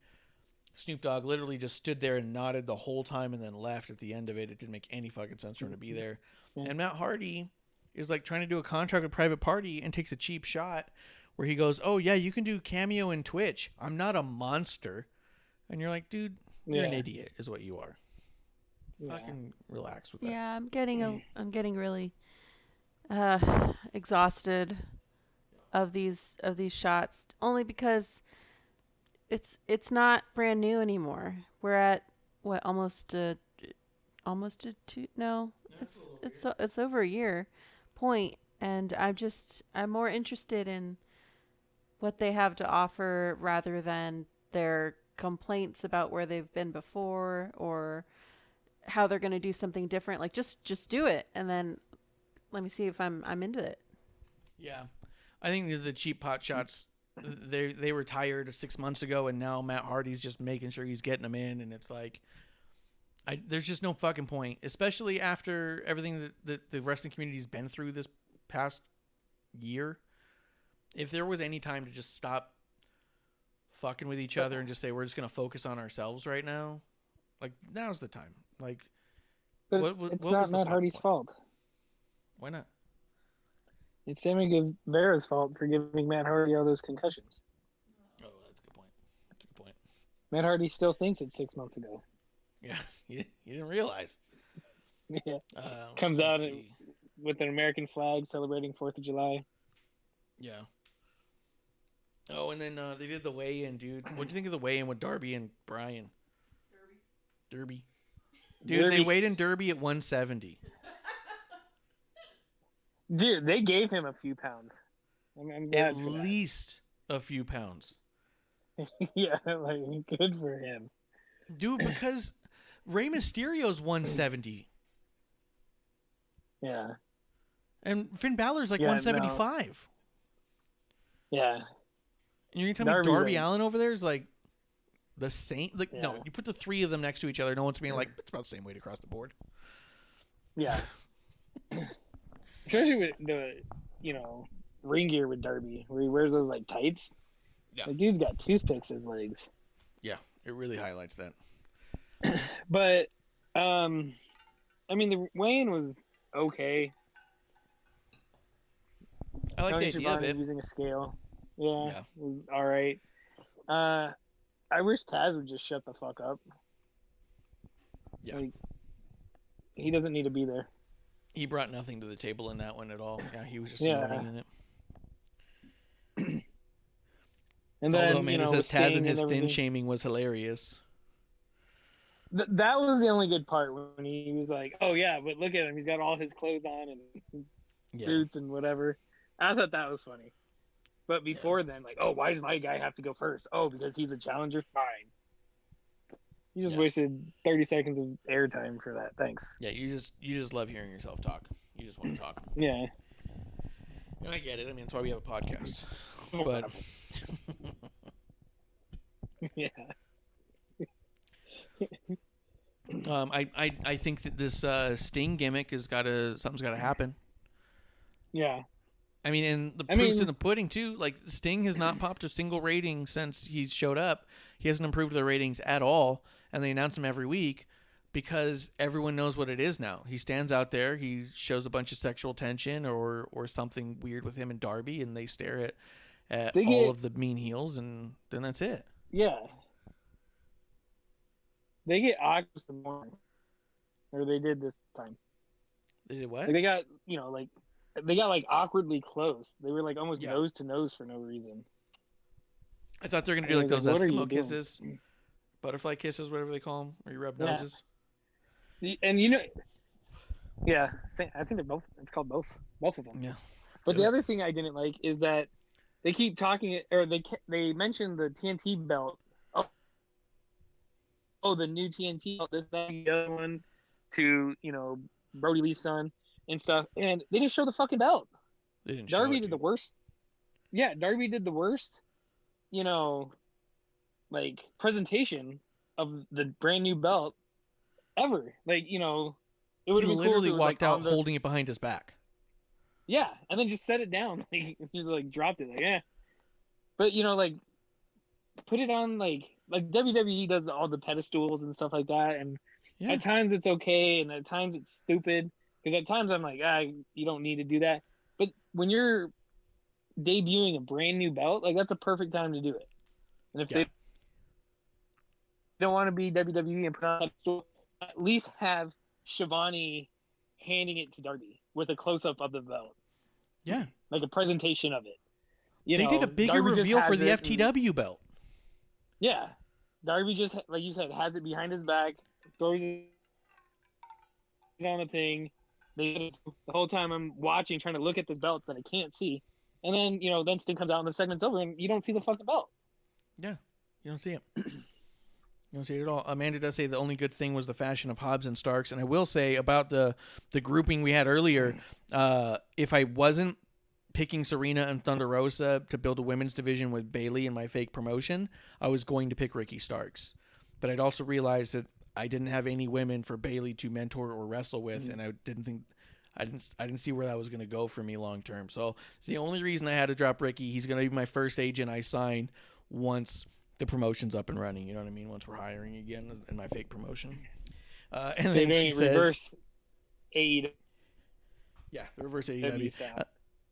Snoop Dogg literally just stood there and nodded the whole time and then left at the end of it. It didn't make any fucking sense for him to be there. Yeah. And Matt Hardy is like trying to do a contract with Private Party and takes a cheap shot where he goes, oh, yeah, you can do cameo in Twitch. I'm not a monster. And you're like, dude, you're an idiot is what you are. Yeah. Fucking relax with that. Yeah, I'm getting really exhausted of these shots, only because it's not brand new anymore. We're at what almost a 2 no, it's over a year point, and I'm more interested in what they have to offer rather than their complaints about where they've been before or how they're going to do something different. Like just do it, and then let me see if I'm into it. Yeah, I think the cheap pot shots, they were tired 6 months ago, and now Matt Hardy's just making sure he's getting them in, and it's like, there's just no fucking point, especially after everything that the wrestling community's been through this past year. If there was any time to just stop fucking with each other and just say we're just gonna focus on ourselves right now, like now's the time. Like, but it's not Matt Hardy's fault. Why not? It's Sammy Guevara's fault for giving Matt Hardy all those concussions. Oh, that's a good point. That's a good point. Matt Hardy still thinks it's 6 months ago. Yeah, you didn't realize. Yeah, comes out with an American flag celebrating 4th of July. Yeah. Oh, and then they did the weigh-in, dude. What'd you think of the weigh-in with Darby and Bryan? Derby. Dude, Derby. They weighed in Derby at 170. Dude, they gave him a few pounds. I'm glad at least a few pounds. Yeah, like, good for him. Dude, because Rey Mysterio's 170. Yeah. And Finn Balor's like 175. No. Yeah. And you're going to tell me Darby Allin over there is like the same? Like, no, you put the three of them next to each other, no one's being like, it's about the same weight across the board. Yeah. Especially with the, ring gear with Darby, where he wears those, like, tights. Yeah. The dude's got toothpicks as legs. Yeah, it really highlights that. But, I mean, the weigh-in was okay. I like the idea of it. Using a scale. Yeah, it was all right. I wish Taz would just shut the fuck up. Yeah. Like, he doesn't need to be there. He brought nothing to the table in that one at all. Yeah, he was just Yeah. annoying in it. And then, Although Amanda says with Taz Sting and his thin everything. shaming was hilarious. That was the only good part when he was like, "Oh yeah, but look at him. He's got all his clothes on and Yeah. boots and whatever." I thought that was funny. But before then, like, "Oh, why does my guy have to go first? Oh, because he's a challenger. Fine." You just wasted 30 seconds of airtime for that. Thanks. Yeah, you just love hearing yourself talk. You just want to talk. Yeah. And I get it. I mean, that's why we have a podcast. But Yeah. I think that this Sting gimmick something's got to happen. Yeah. I mean, and the proof's in the pudding too. Like, Sting has not popped a single rating since he's showed up. He hasn't improved the ratings at all, and they announce him every week because everyone knows what it is now. He stands out there, he shows a bunch of sexual tension or something weird with him and Darby, and they stare at all of the mean heels, and then that's it. Yeah. They get awkward some more, or they did this time. They did what? Like they got, they got like awkwardly close. They were like almost nose to nose for no reason. I thought they were gonna do like those what are you Eskimo kisses, butterfly kisses, whatever they call them, where you rub noses. And yeah, I think they're both. It's called both of them. Yeah. But the other thing I didn't like is that they keep talking, or they mentioned the TNT belt. Oh, the new TNT belt. This, that, the other one, to Brody Lee's son and stuff, and they didn't show the fucking belt. They didn't. Darby did the worst. Yeah, Darby did the worst. Like presentation of the brand new belt ever. Like, it would have been literally cool if it was, walked like, out holding it behind his back. Yeah, and then just set it down, like just like dropped it, like But like put it on like WWE does all the pedestals and stuff like that, and at times it's okay, and at times it's stupid. Because at times I'm like, you don't need to do that. But when you're debuting a brand new belt, like that's a perfect time to do it. And if they don't want to be WWE and put on a pedestal, at least have Shivani handing it to Darby with a close-up of the belt. Yeah. Like a presentation of it. They did a bigger Darby reveal for the FTW belt. Yeah. Darby just, like you said, has it behind his back, throws it on the thing. The whole time I'm watching, trying to look at this belt that I can't see. And then, then Sting comes out and the segment's over and you don't see the fucking belt. Yeah. You don't see it. You don't see it at all. Amanda does say the only good thing was the fashion of Hobbs and Starks. And I will say about the grouping we had earlier, if I wasn't picking Serena and Thunder Rosa to build a women's division with Bayley in my fake promotion, I was going to pick Ricky Starks. But I'd also realized that I didn't have any women for Bayley to mentor or wrestle with, and I didn't see where that was going to go for me long term. So it's the only reason I had to drop Ricky. He's going to be my first agent I sign once the promotion's up and running. You know what I mean? Once we're hiring again in my fake promotion. And then she says, reverse AEW. Yeah, the reverse AEW.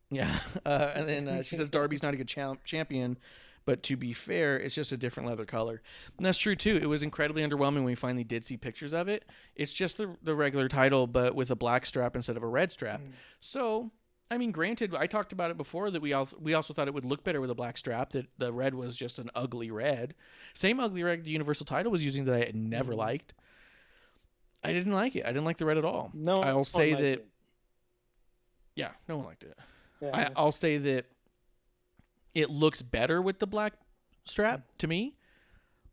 Yeah, and then she says Darby's not a good champion, but to be fair, it's just a different leather color. And that's true, too. It was incredibly underwhelming when we finally did see pictures of it. It's just the regular title, but with a black strap instead of a red strap. So, I mean, granted, I talked about it before that we also thought it would look better with a black strap, that the red was just an ugly red. Same ugly red the Universal title was using that I had never liked. I didn't like it. I didn't like the red at all. No, I'll say that... it. Yeah, no one liked it. Yeah. I'll say that it looks better with the black strap to me,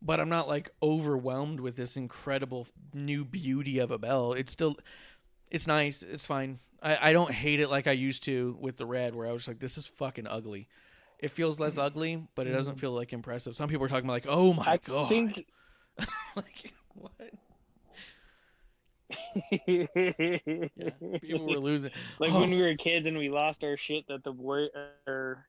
but I'm not like overwhelmed with this incredible new beauty of a belt. It's nice. It's fine. I don't hate it like I used to with the red, where I was like, this is fucking ugly. It feels less ugly, but it doesn't feel like impressive. Some people are talking about like, oh my God. Think... like, what? Yeah, people were losing. Like when we were kids and we lost our shit that the Warrior.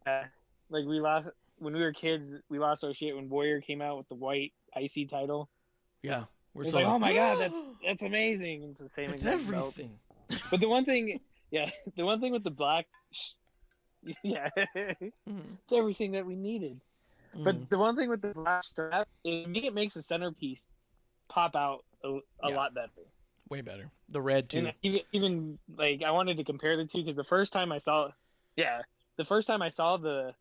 Like when we were kids, we lost our shit when Warrior came out with the white IC title. Yeah, it's like, oh my God, that's amazing. It's the same. It's everything. But the one thing with the black, it's everything that we needed. But the one thing with the black strap is it makes the centerpiece pop out a lot better. Way better. The red too. And even like I wanted to compare the two because the first time I saw the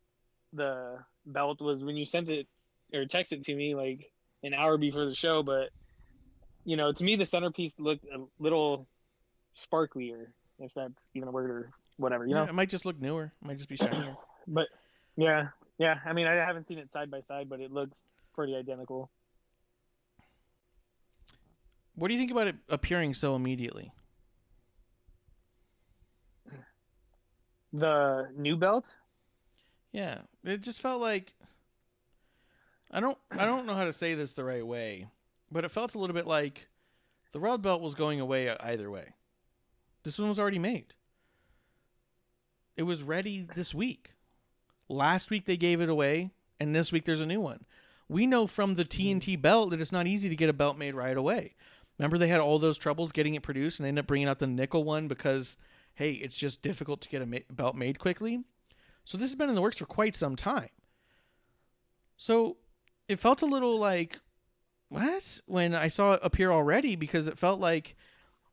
belt was when you sent it or texted it to me like an hour before the show. But to me the centerpiece looked a little sparklier, if that's even a word or whatever. Yeah, it might just look newer. It might just be shinier. But yeah. I mean, I haven't seen it side by side, but it looks pretty identical. What do you think about it appearing so immediately? The new belt? Yeah, it just felt like I don't know how to say this the right way, but it felt a little bit like the red belt was going away either way. This one was already made. It was ready this week. Last week they gave it away, and this week there's a new one. We know from the TNT belt that it's not easy to get a belt made right away. Remember they had all those troubles getting it produced, and they ended up bringing out the nickel one because, hey, it's just difficult to get a belt made quickly. So this has been in the works for quite some time. So it felt a little like, what? When I saw it appear already, because it felt like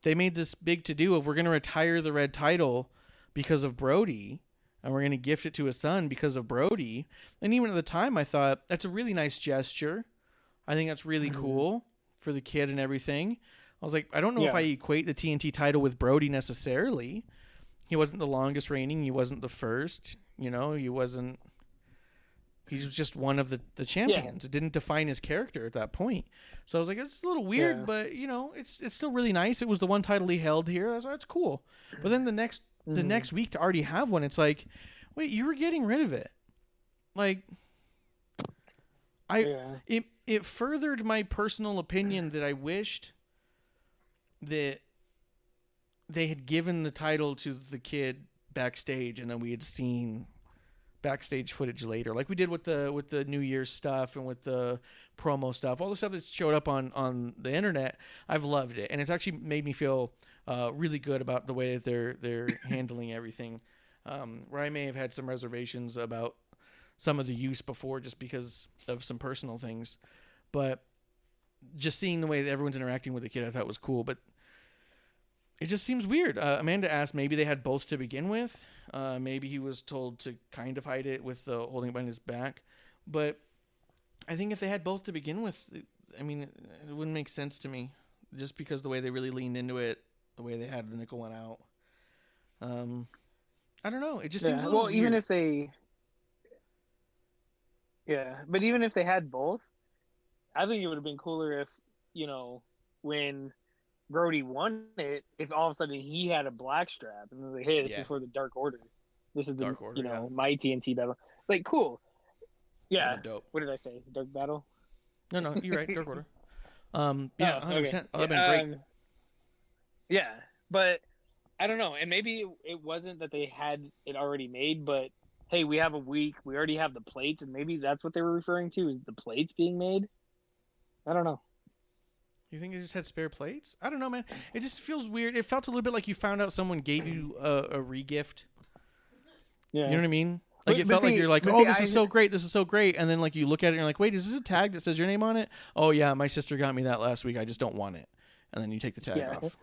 they made this big to-do of we're going to retire the red title because of Brody, and we're going to gift it to his son because of Brody. And even at the time, I thought, that's a really nice gesture. I think that's really cool for the kid and everything. I was like, I don't know if I equate the TNT title with Brody necessarily. He wasn't the longest reigning. He wasn't the first. He wasn't... He was just one of the champions. It didn't define his character at that point. So I was like, it's a little weird, but, it's still really nice. It was the one title he held here. I was like, that's cool. But then the next week to already have one, it's like, wait, you were getting rid of it. Like, it furthered my personal opinion that I wished that they had given the title to the kid backstage, and then we had seen backstage footage later, like we did with the New Year's stuff and with the promo stuff, all the stuff that's showed up on the internet. I've loved it, and it's actually made me feel really good about the way that they're handling everything. Where I may have had some reservations about some of the use before, just because of some personal things, but just seeing the way that everyone's interacting with the kid, I thought was cool. But it just seems weird. Amanda asked, maybe they had both to begin with. Maybe he was told to kind of hide it with holding it behind his back. But I think if they had both to begin with, I mean, it wouldn't make sense to me, just because the way they really leaned into it, the way they had the nickel one out. I don't know. It just seems a little weird. Even if they... Yeah, but even if they had both, I think it would have been cooler if, when Brody won it, if all of a sudden he had a black strap and was like, hey, this is for the Dark Order. This is Dark Order, my TNT battle. Like, cool. Yeah. Dope. What did I say? Dark battle? No, you're right. Dark Order. 100%. Okay. Oh, that'd been great. Yeah, but I don't know. And maybe it wasn't that they had it already made, but hey, we have a week. We already have the plates, and maybe that's what they were referring to, is the plates being made. I don't know. You think it just had spare plates? I don't know, man. It just feels weird. It felt a little bit like you found out someone gave you a re-gift. Yeah. You know what I mean? Like, it felt like you're like, oh, this is so great. This is so great. And then, like, you look at it and you're like, wait, is this a tag that says your name on it? Oh, yeah, my sister got me that last week. I just don't want it. And then you take the tag off.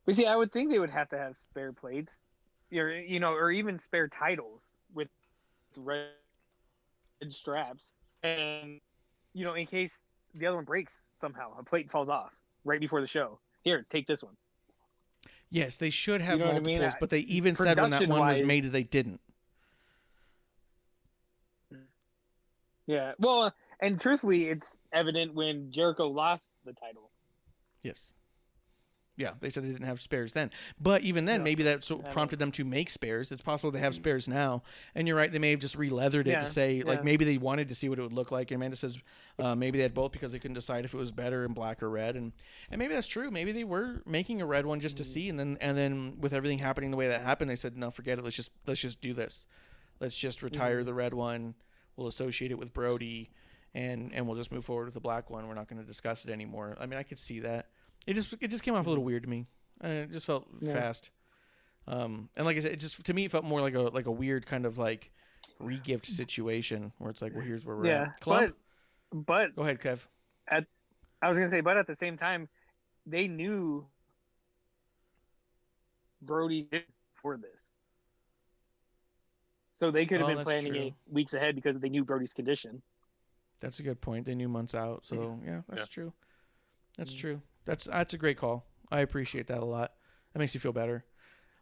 But see, I would think they would have to have spare plates, or even spare titles with red straps. And, in case the other one breaks somehow, a plate falls off right before the show. Here, take this one. Yes, they should have multiples, I mean? but they even said when that one was made that they didn't. Yeah, well, and truthfully, it's evident when Jericho lost the title. Yes. Yeah, they said they didn't have spares then. But even then, maybe that prompted them to make spares. It's possible they have spares now. And you're right, they may have just re-leathered it to say, like, maybe they wanted to see what it would look like. And Amanda says maybe they had both because they couldn't decide if it was better in black or red. And maybe that's true. Maybe they were making a red one just to see. And then with everything happening the way that happened, they said, no, forget it. Let's just do this. Let's just retire the red one. We'll associate it with Brody, and we'll just move forward with the black one. We're not going to discuss it anymore. I mean, I could see that. It just came off a little weird to me. It just felt fast. And like I said, to me it felt more like a weird kind of like re-gift situation where it's like, well, here's where we're at. Klump? But go ahead, Kev. I was gonna say, but at the same time, they knew Brody did for this. So they could have been that's planning true. it weeks ahead because they knew Brody's condition. That's a good point. They knew months out, so yeah, that's true. That's true. That's a great call. I appreciate that a lot. That makes you feel better.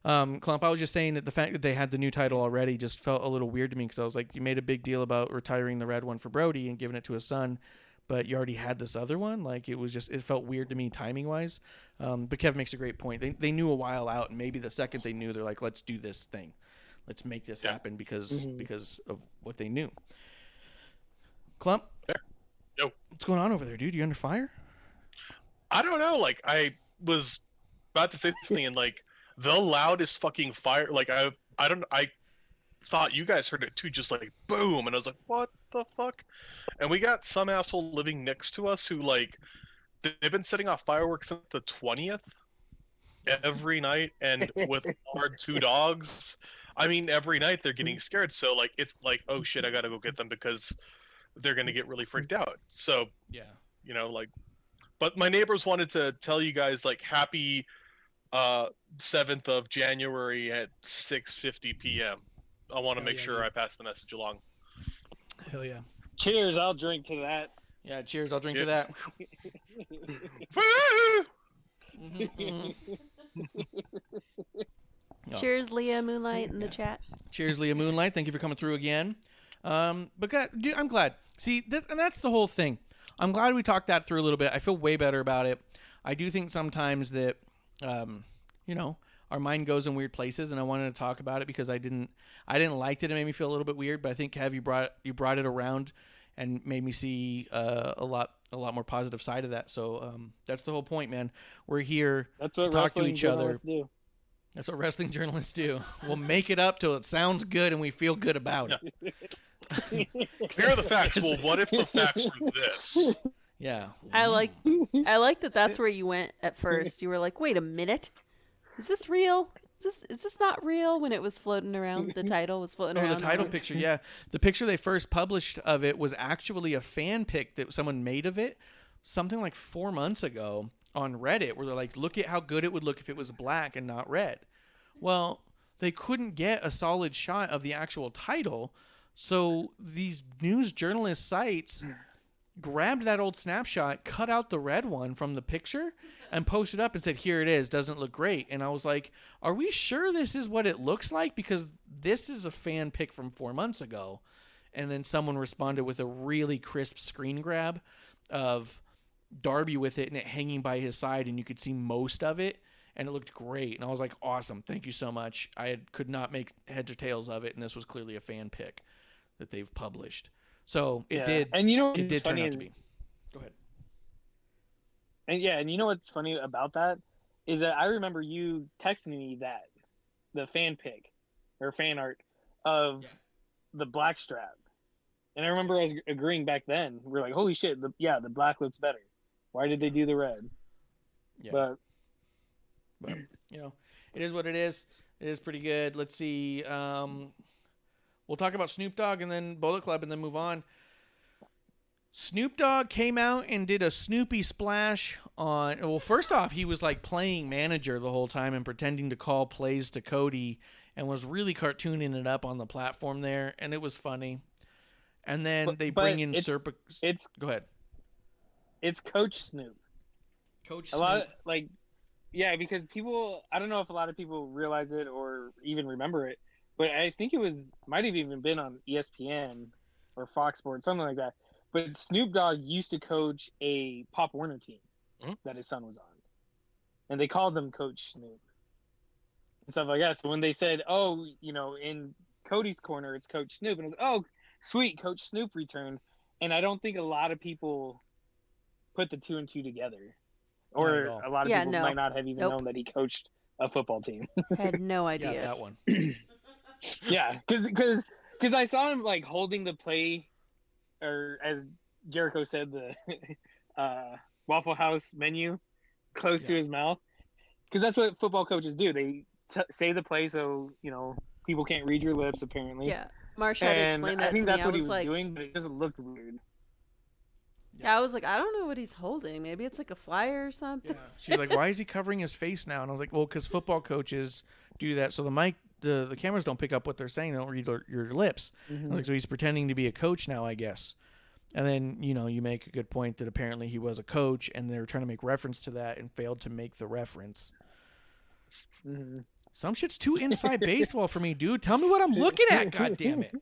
Klump, I was just saying that the fact that they had the new title already just felt a little weird to me because I was like, you made a big deal about retiring the red one for Brody and giving it to his son, but you already had this other one. Like it felt weird to me timing wise. But Kev makes a great point. They knew a while out, and maybe the second they knew, they're like, let's do this thing. Let's make this happen because of what they knew. Klump? Yo. What's going on over there, dude? You under fire? I don't know. Like, I was about to say something, and like the loudest fucking fire. Like, I thought you guys heard it too, just like boom, and I was like, what the fuck? And we got some asshole living next to us who like they've been setting off fireworks since the 20th every night, and with our 2 dogs. I mean, every night they're getting scared. So like, it's like, oh shit, I gotta go get them because they're gonna get really freaked out. So Yeah. you know, like, but my neighbors wanted to tell you guys like happy 7th of January at 6:50 p.m. I want to make sure I pass the message along. Hell yeah. Cheers! I'll drink to that. Yeah, cheers. I'll drink to that. Cheers, Leah Moonlight in the chat. Cheers, Leah Moonlight. Thank you for coming through again. But God, dude, I'm glad. See, and that's the whole thing. I'm glad we talked that through a little bit. I feel way better about it. I do think sometimes that, our mind goes in weird places, and I wanted to talk about it because I didn't like that. It made me feel a little bit weird, but I think Kev, you brought it around and made me see a lot more positive side of that. So that's the whole point, man. We're here to talk to each other. Do. That's what wrestling journalists do. We'll make it up till it sounds good and we feel good about it. Here are the facts. Well, what if the facts were this? Yeah. I like that. That's where you went at first. You were like, "Wait a minute, is this real? Is this not real?" When it was floating around, the title was floating around. Oh, the title picture. Yeah, the picture they first published of it was actually a fan pic that someone made of it, something like 4 months ago on Reddit, where they're like, "Look at how good it would look if it was black and not red." Well, they couldn't get a solid shot of the actual title, so these news journalist sites grabbed that old snapshot, cut out the red one from the picture, and posted up and said, "Here it is. Doesn't look great." And I was like, "Are we sure this is what it looks like? Because this is a fan pic from 4 months ago." And then someone responded with a really crisp screen grab of Darby with it and it hanging by his side, and you could see most of it, and it looked great. And I was like, "Awesome, thank you so much." Could not make heads or tails of it, and this was clearly a fan pic that they've published. So it did, and you know it did turn out to is, be. Go ahead. And you know what's funny about that is that I remember you texting me the fan pic or fan art of the black strap, and I remember I was agreeing back then. We're like, "Holy shit, the black looks better. Why did they do the red?" Yeah. But it is what it is. It is pretty good. Let's see. We'll talk about Snoop Dogg and then Bullet Club and then move on. Snoop Dogg came out and did a Snoopy splash on... Well, first off, he was like playing manager the whole time and pretending to call plays to Cody and was really cartooning it up on the platform there, and it was funny. And then they bring in Serpa... Go ahead. It's Coach Snoop. Coach Snoop. Because people... I don't know if a lot of people realize it or even remember it, but I think might have even been on ESPN or Fox Sports, something like that. But Snoop Dogg used to coach a Pop Warner team that his son was on. And they called him Coach Snoop. And stuff like that. So when they said, in Cody's corner, it's Coach Snoop. And I was like, oh, sweet, Coach Snoop returned. And I don't think a lot of people put the 2 and 2 together. Or a lot of people might not have even known that he coached a football team. Had no idea. Yeah, that one. Yeah, because I saw him like holding the play, or as Jericho said, the Waffle House menu close to his mouth, because that's what football coaches do. They say the play so people can't read your lips apparently. Yeah, Marsh had to explain that I think to me. that's what he was like, doing, but it just looked weird. Yeah, I was like, I don't know what he's holding. Maybe it's like a flyer or something. Yeah. She's like, why is he covering his face now? And I was like, well, because football coaches do that. So the cameras don't pick up what they're saying. They don't read your lips. I was like, so he's pretending to be a coach now, I guess. And then, you make a good point that apparently he was a coach, and they were trying to make reference to that and failed to make the reference. Mm-hmm. Some shit's too inside baseball for me, dude. Tell me what I'm looking at, God damn it.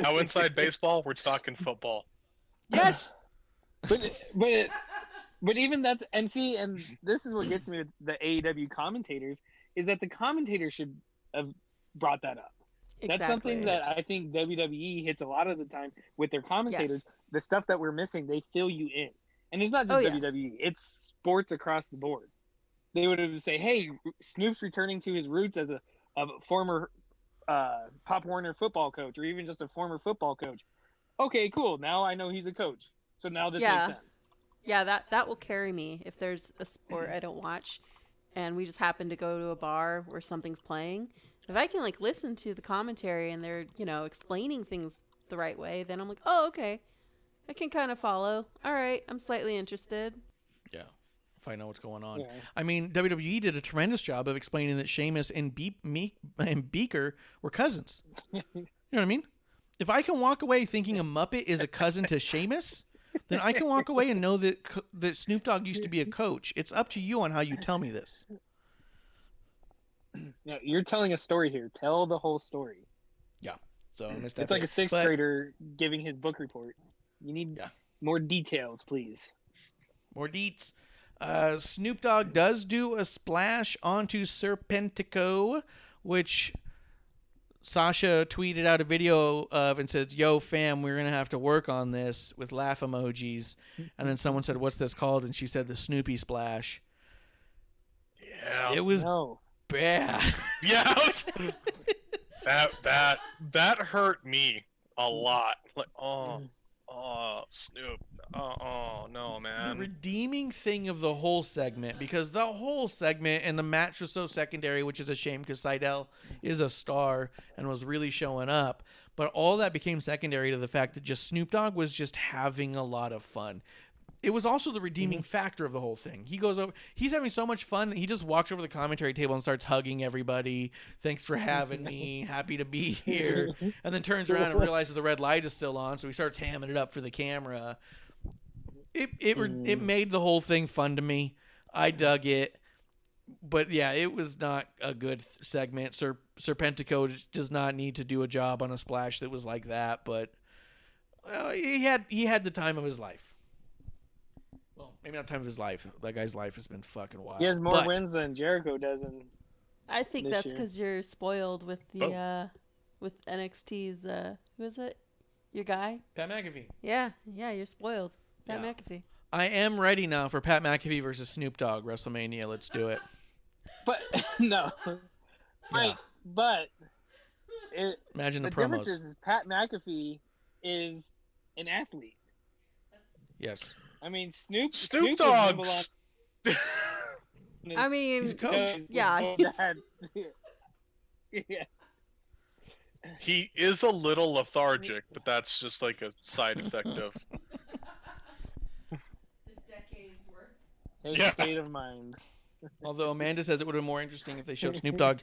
How inside baseball? We're talking football. Yes. But even that's and this is what gets me with the AEW commentators is that the commentators should have brought that up. Exactly. That's something that I think WWE hits a lot of the time with their commentators. Yes. The stuff that we're missing, they fill you in, and it's not just WWE; it's sports across the board. They would have say, "Hey, Snoop's returning to his roots as a former Pop Warner football coach, or even just a former football coach." Okay, cool. Now I know he's a coach, so now this makes sense. Yeah, that will carry me if there's a sport I don't watch, and we just happen to go to a bar where something's playing. If I can listen to the commentary and they're explaining things the right way, then I'm like, oh, okay, I can kind of follow. All right, I'm slightly interested. Yeah, if I know what's going on. Yeah. I mean, WWE did a tremendous job of explaining that Sheamus and Beaker were cousins. You know what I mean? If I can walk away thinking a Muppet is a cousin to Sheamus, then I can walk away and know that Snoop Dogg used to be a coach. It's up to you on how you tell me this. No, you're telling a story here. Tell the whole story. Yeah. So I missed that. It's like a sixth grader giving his book report. You need more details, please. More deets. Snoop Dogg does do a splash onto Serpentico, which Sasha tweeted out a video of and says, "Yo, fam, we're going to have to work on this," with laugh emojis. And then someone said, "What's this called?" And she said, "The Snoopy Splash." Yeah. It was bad. Yeah. That hurt me a lot. Like, Snoop. Oh, no, man. The redeeming thing of the whole segment, because the whole segment and the match was so secondary, which is a shame because Seidel is a star and was really showing up. But all that became secondary to the fact that just Snoop Dogg was just having a lot of fun. It was also the redeeming factor of the whole thing. He goes over, he's having so much fun that he just walks over the commentary table and starts hugging everybody. Thanks for having me. Happy to be here. And then turns around and realizes the red light is still on, so he starts hamming it up for the camera. It made the whole thing fun to me. I dug it. But yeah, it was not a good segment. Serpentico does not need to do a job on a splash that was like that, but he had the time of his life. Well, maybe not time of his life. That guy's life has been fucking wild. He has more wins than Jericho does. I think that's because you're spoiled with the with NXT's who is it? Your guy? Pat McAfee. Yeah, you're spoiled. Pat McAfee. I am ready now for Pat McAfee versus Snoop Dogg WrestleMania. Let's do it. But no, right? But imagine the promos. difference is Pat McAfee is an athlete. Yes. I mean, Snoop Dogg. I mean, he's a coach. Yeah. Yeah. He is a little lethargic, but that's just like a side effect of the decades worth. State of mind. Although Amanda says it would have been more interesting if they showed Snoop Dogg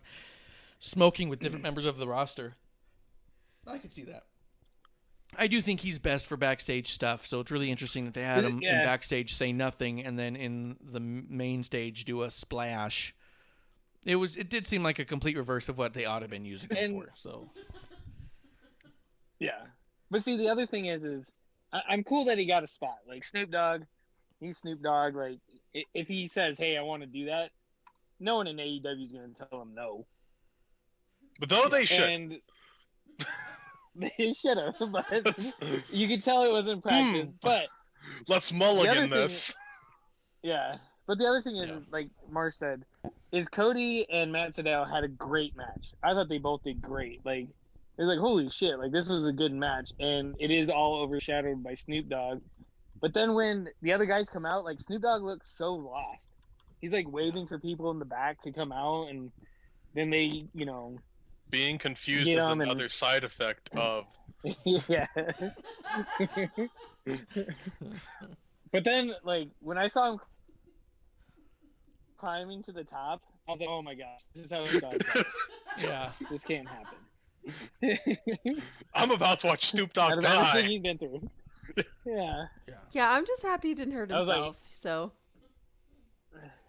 smoking with different members of the roster. I could see that. I do think he's best for backstage stuff, so it's really interesting that they had him in backstage say nothing and then in the main stage do a splash. It did seem like a complete reverse of what they ought to have been using it for. So yeah, but see, the other thing is I'm cool that he got a spot. Like Snoop Dogg, he's Snoop Dogg. Like if he says, "Hey, I want to do that," no one in AEW is going to tell him no. But though they should. And they should have, but you could tell it wasn't practice. But let's mulligan this. But the other thing is, like Marsh said, is Cody and Matt Sydal had a great match. I thought they both did great. Like it was like, holy shit, like this was a good match, and it is all overshadowed by Snoop Dogg. But then when the other guys come out, like Snoop Dogg looks so lost. He's like waving for people in the back to come out, and then they, being confused is another side effect of. Yeah. But then, like, when I saw him climbing to the top, I was like, oh my gosh, this is how he does it. Yeah. This can't happen. I'm about to watch Snoop Dogg Out of everything die. he's been through. Yeah. Yeah, I'm just happy he didn't hurt I was like- himself. So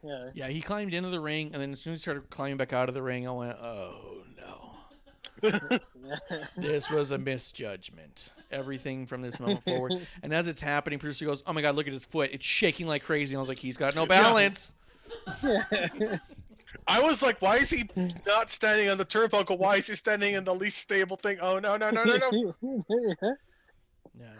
Yeah. Yeah, he climbed into the ring, and then as soon as he started climbing back out of the ring, I went, oh, no. This was a misjudgment. Everything from this moment forward. And as it's happening, producer goes, oh, my God, look at his foot. It's shaking like crazy. And I was like, he's got no balance. I was like, why is he not standing on the turnbuckle? Why is he standing in the least stable thing? Oh, no. Yeah.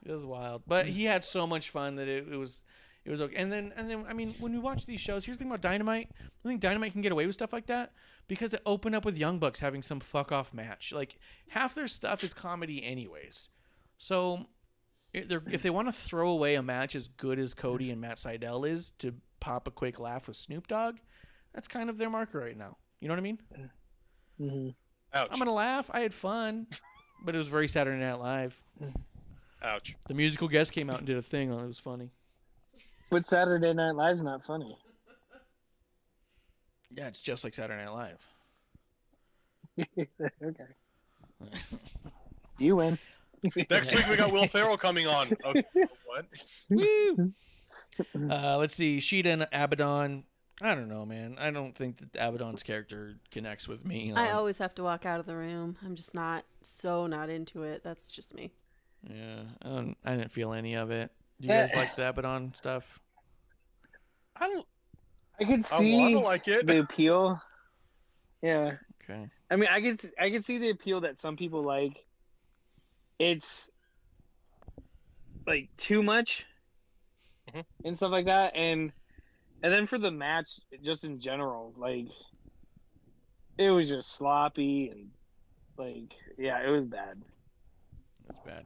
It was wild. But he had so much fun that it was okay. And then I mean, when we watch these shows, here's the thing about Dynamite. I think Dynamite can get away with stuff like that because it opened up with Young Bucks having some fuck off match. Like half their stuff is comedy anyways. So if they want to throw away a match as good as Cody and Matt Sydal is to pop a quick laugh with Snoop Dogg, that's kind of their marker right now. You know what I mean? Mm-hmm. Ouch. I'm gonna laugh. I had fun, but it was very Saturday Night Live. Ouch. The musical guest came out and did a thing. It was funny. But Saturday Night Live's not funny. Yeah, it's just like Saturday Night Live. Okay. You win. Next week we got Will Ferrell coming on. Okay, what? Woo! Let's see. Sheeta and Abaddon. I don't know, man. I don't think that Abaddon's character connects with me. I always have to walk out of the room. I'm just not into it. That's just me. Yeah, I didn't feel any of it. Do you guys like the Abaddon stuff? I don't. I could I see want to like it. the appeal. Yeah. Okay. I mean, I could see the appeal that some people like. It's like too much Mhm. and stuff like that, and then for the match, just in general, like it was just sloppy and like it was bad. It's bad.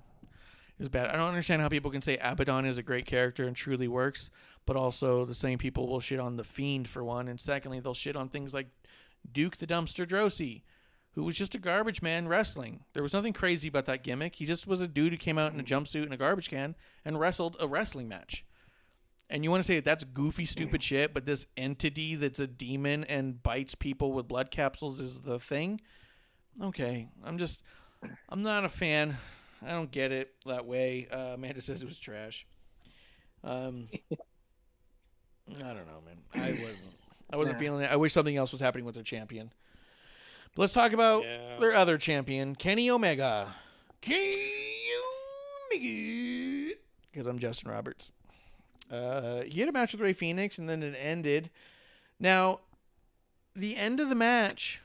It's bad. I don't understand how people can say Abaddon is a great character and truly works, but also the same people will shit on The Fiend for one, and secondly, they'll shit on things like Duke the Dumpster Drosy, who was just a garbage man wrestling. There was nothing crazy about that gimmick. He just was a dude who came out in a jumpsuit and a garbage can and wrestled a wrestling match. And you want to say that's goofy, stupid shit, but this entity that's a demon and bites people with blood capsules is the thing? Okay, I'm not a fan. I don't get it that way. Amanda says it was trash. I don't know, man. I wasn't feeling it. I wish something else was happening with their champion. But let's talk about their other champion, Kenny Omega. Kenny Omega. Because I'm Justin Roberts. He had a match with Rey Fenix, and then it ended. Now, the end of the match,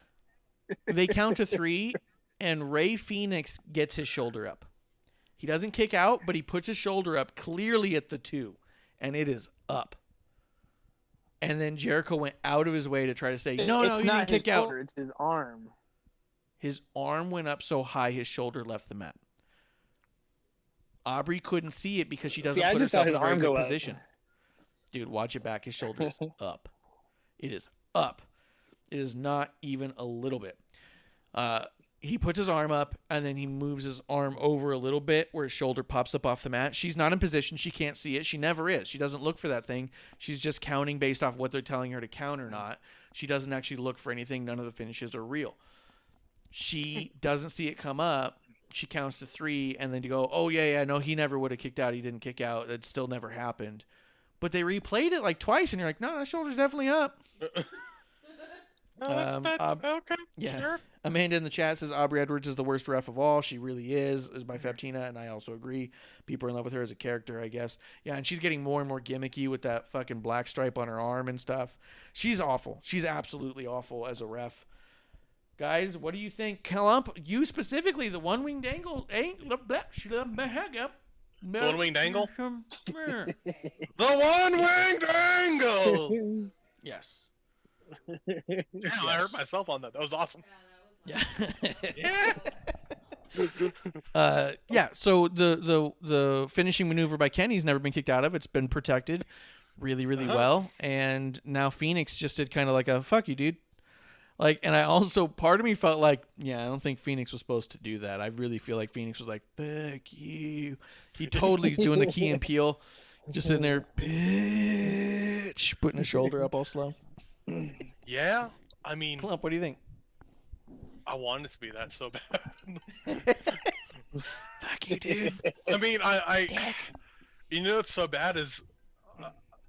they count to 3, and Rey Fenix gets his shoulder up. He doesn't kick out, but he puts his shoulder up clearly at the 2, and it is up. And then Jericho went out of his way to try to say, no, It's he not didn't kick his out. shoulder, it's his arm. His arm went up so high his shoulder left the mat. Aubrey couldn't see it because she doesn't I put just saw herself in his a very arm good go up. position. Dude, watch it back. His shoulder is up. It is up. It is not even a little bit. He puts his arm up, and then he moves his arm over a little bit where his shoulder pops up off the mat. She's not in position. She can't see it. She never is. She doesn't look for that thing. She's just counting based off what they're telling her to count or not. She doesn't actually look for anything. None of the finishes are real. She doesn't see it come up. She counts to 3, and then to go, oh, yeah, no, he never would have kicked out. He didn't kick out. That still never happened. But they replayed it like twice, and you're like, no, that shoulder's definitely up. Okay. Yeah. Sure. Amanda in the chat says Aubrey Edwards is the worst ref of all. She really is my Fabtina, and I also agree. People are in love with her as a character, I guess. Yeah, and she's getting more and more gimmicky with that fucking black stripe on her arm and stuff. She's awful. She's absolutely awful as a ref. Guys, what do you think? Klump, you specifically, the one-winged angle. The one-winged angle? The one-winged angle! Yes. Damn, I hurt myself on that. That was awesome. Yeah. Yeah. Yeah, so the finishing maneuver by Kenny's never been kicked out of. It's been protected really, really well. And now Phoenix just did kind of like a, fuck you, dude. Like, and I also, part of me felt like, yeah, I don't think Phoenix was supposed to do that. I really feel like Phoenix was like, fuck you. He totally doing the Key and Peele, just sitting there, bitch, putting his shoulder up all slow. Yeah, I mean, Klump, what do you think? I wanted it to be that so bad. Fuck you, dude. I mean, you know what's so bad is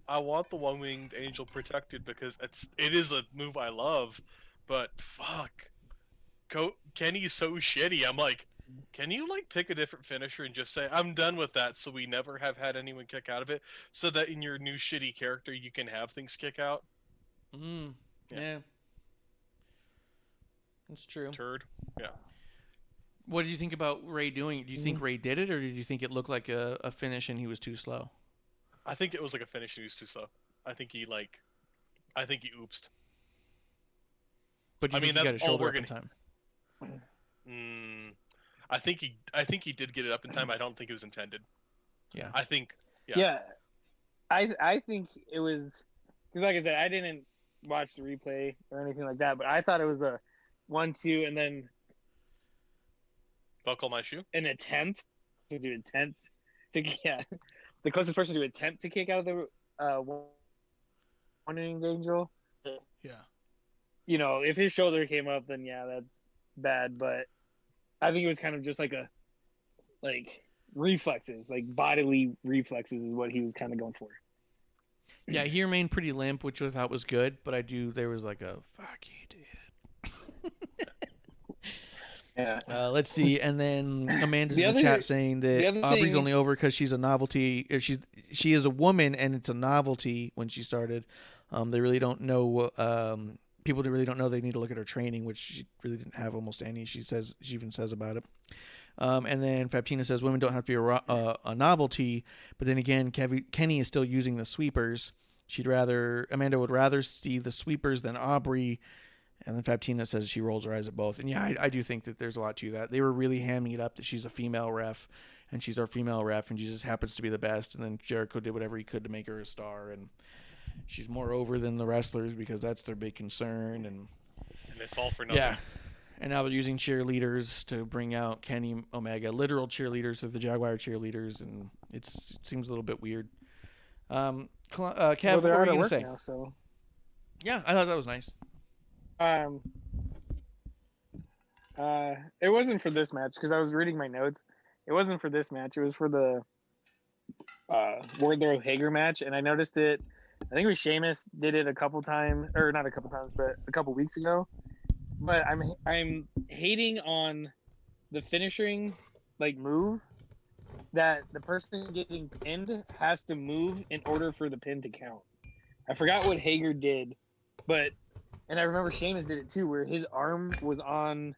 I want the one-winged angel protected because it is a move I love, but fuck, Kenny's so shitty. I'm like, can you like pick a different finisher and just say I'm done with that, so we never have had anyone kick out of it, so that in your new shitty character you can have things kick out. Yeah. That's true. Turd. Yeah. What did you think about Ray doing it? Do you think Ray did it, or did you think it looked like a finish and he was too slow? I think it was like a finish and he was too slow. I think he oopsed. But do you think he got his shoulder up in time? I think he did get it up in time. I don't think it was intended. Yeah. I think. Yeah. I think it was because, like I said, I didn't watch the replay or anything like that, but I thought it was a 1-2 and then Buckle my shoe. an attempt to the closest person to attempt to kick out of the one-winged angel. Yeah. You know, if his shoulder came up, then yeah, that's bad. But I think it was kind of just like reflexes, like bodily reflexes, is what he was kind of going for. Yeah, he remained pretty limp, which I thought was good. But there was like a fuck you, dude. Yeah. Let's see, and then Amanda's in the other- chat saying that other Aubrey's thing- only over because she's a novelty. Or she is a woman, and it's a novelty when she started. They really don't know. People really don't know. They need to look at her training, which she really didn't have almost any. She even says about it. And then Fabtina says women don't have to be a novelty, but then again, Kenny is still using the sweepers. Amanda would rather see the sweepers than Aubrey. And then Fabtina says she rolls her eyes at both. And yeah, I do think that there's a lot to that. They were really hamming it up that she's a female ref, and she's our female ref, and she just happens to be the best. And then Jericho did whatever he could to make her a star, and she's more over than the wrestlers because that's their big concern. And it's all for nothing. yeah. And now they're using cheerleaders to bring out Kenny Omega, literal cheerleaders of the Jaguar cheerleaders, and it seems a little bit weird. Kev, what were you going to say? Now, so. Yeah, I thought that was nice. It wasn't for this match because I was reading my notes. It wasn't for this match. It was for the Wardlow Hager match, and I noticed it. I think it was Sheamus did it a couple times, or not a couple times, but a couple weeks ago. But I'm hating on the finishing move that the person getting pinned has to move in order for the pin to count. I forgot what Hager did, and I remember Sheamus did it too, where his arm was on,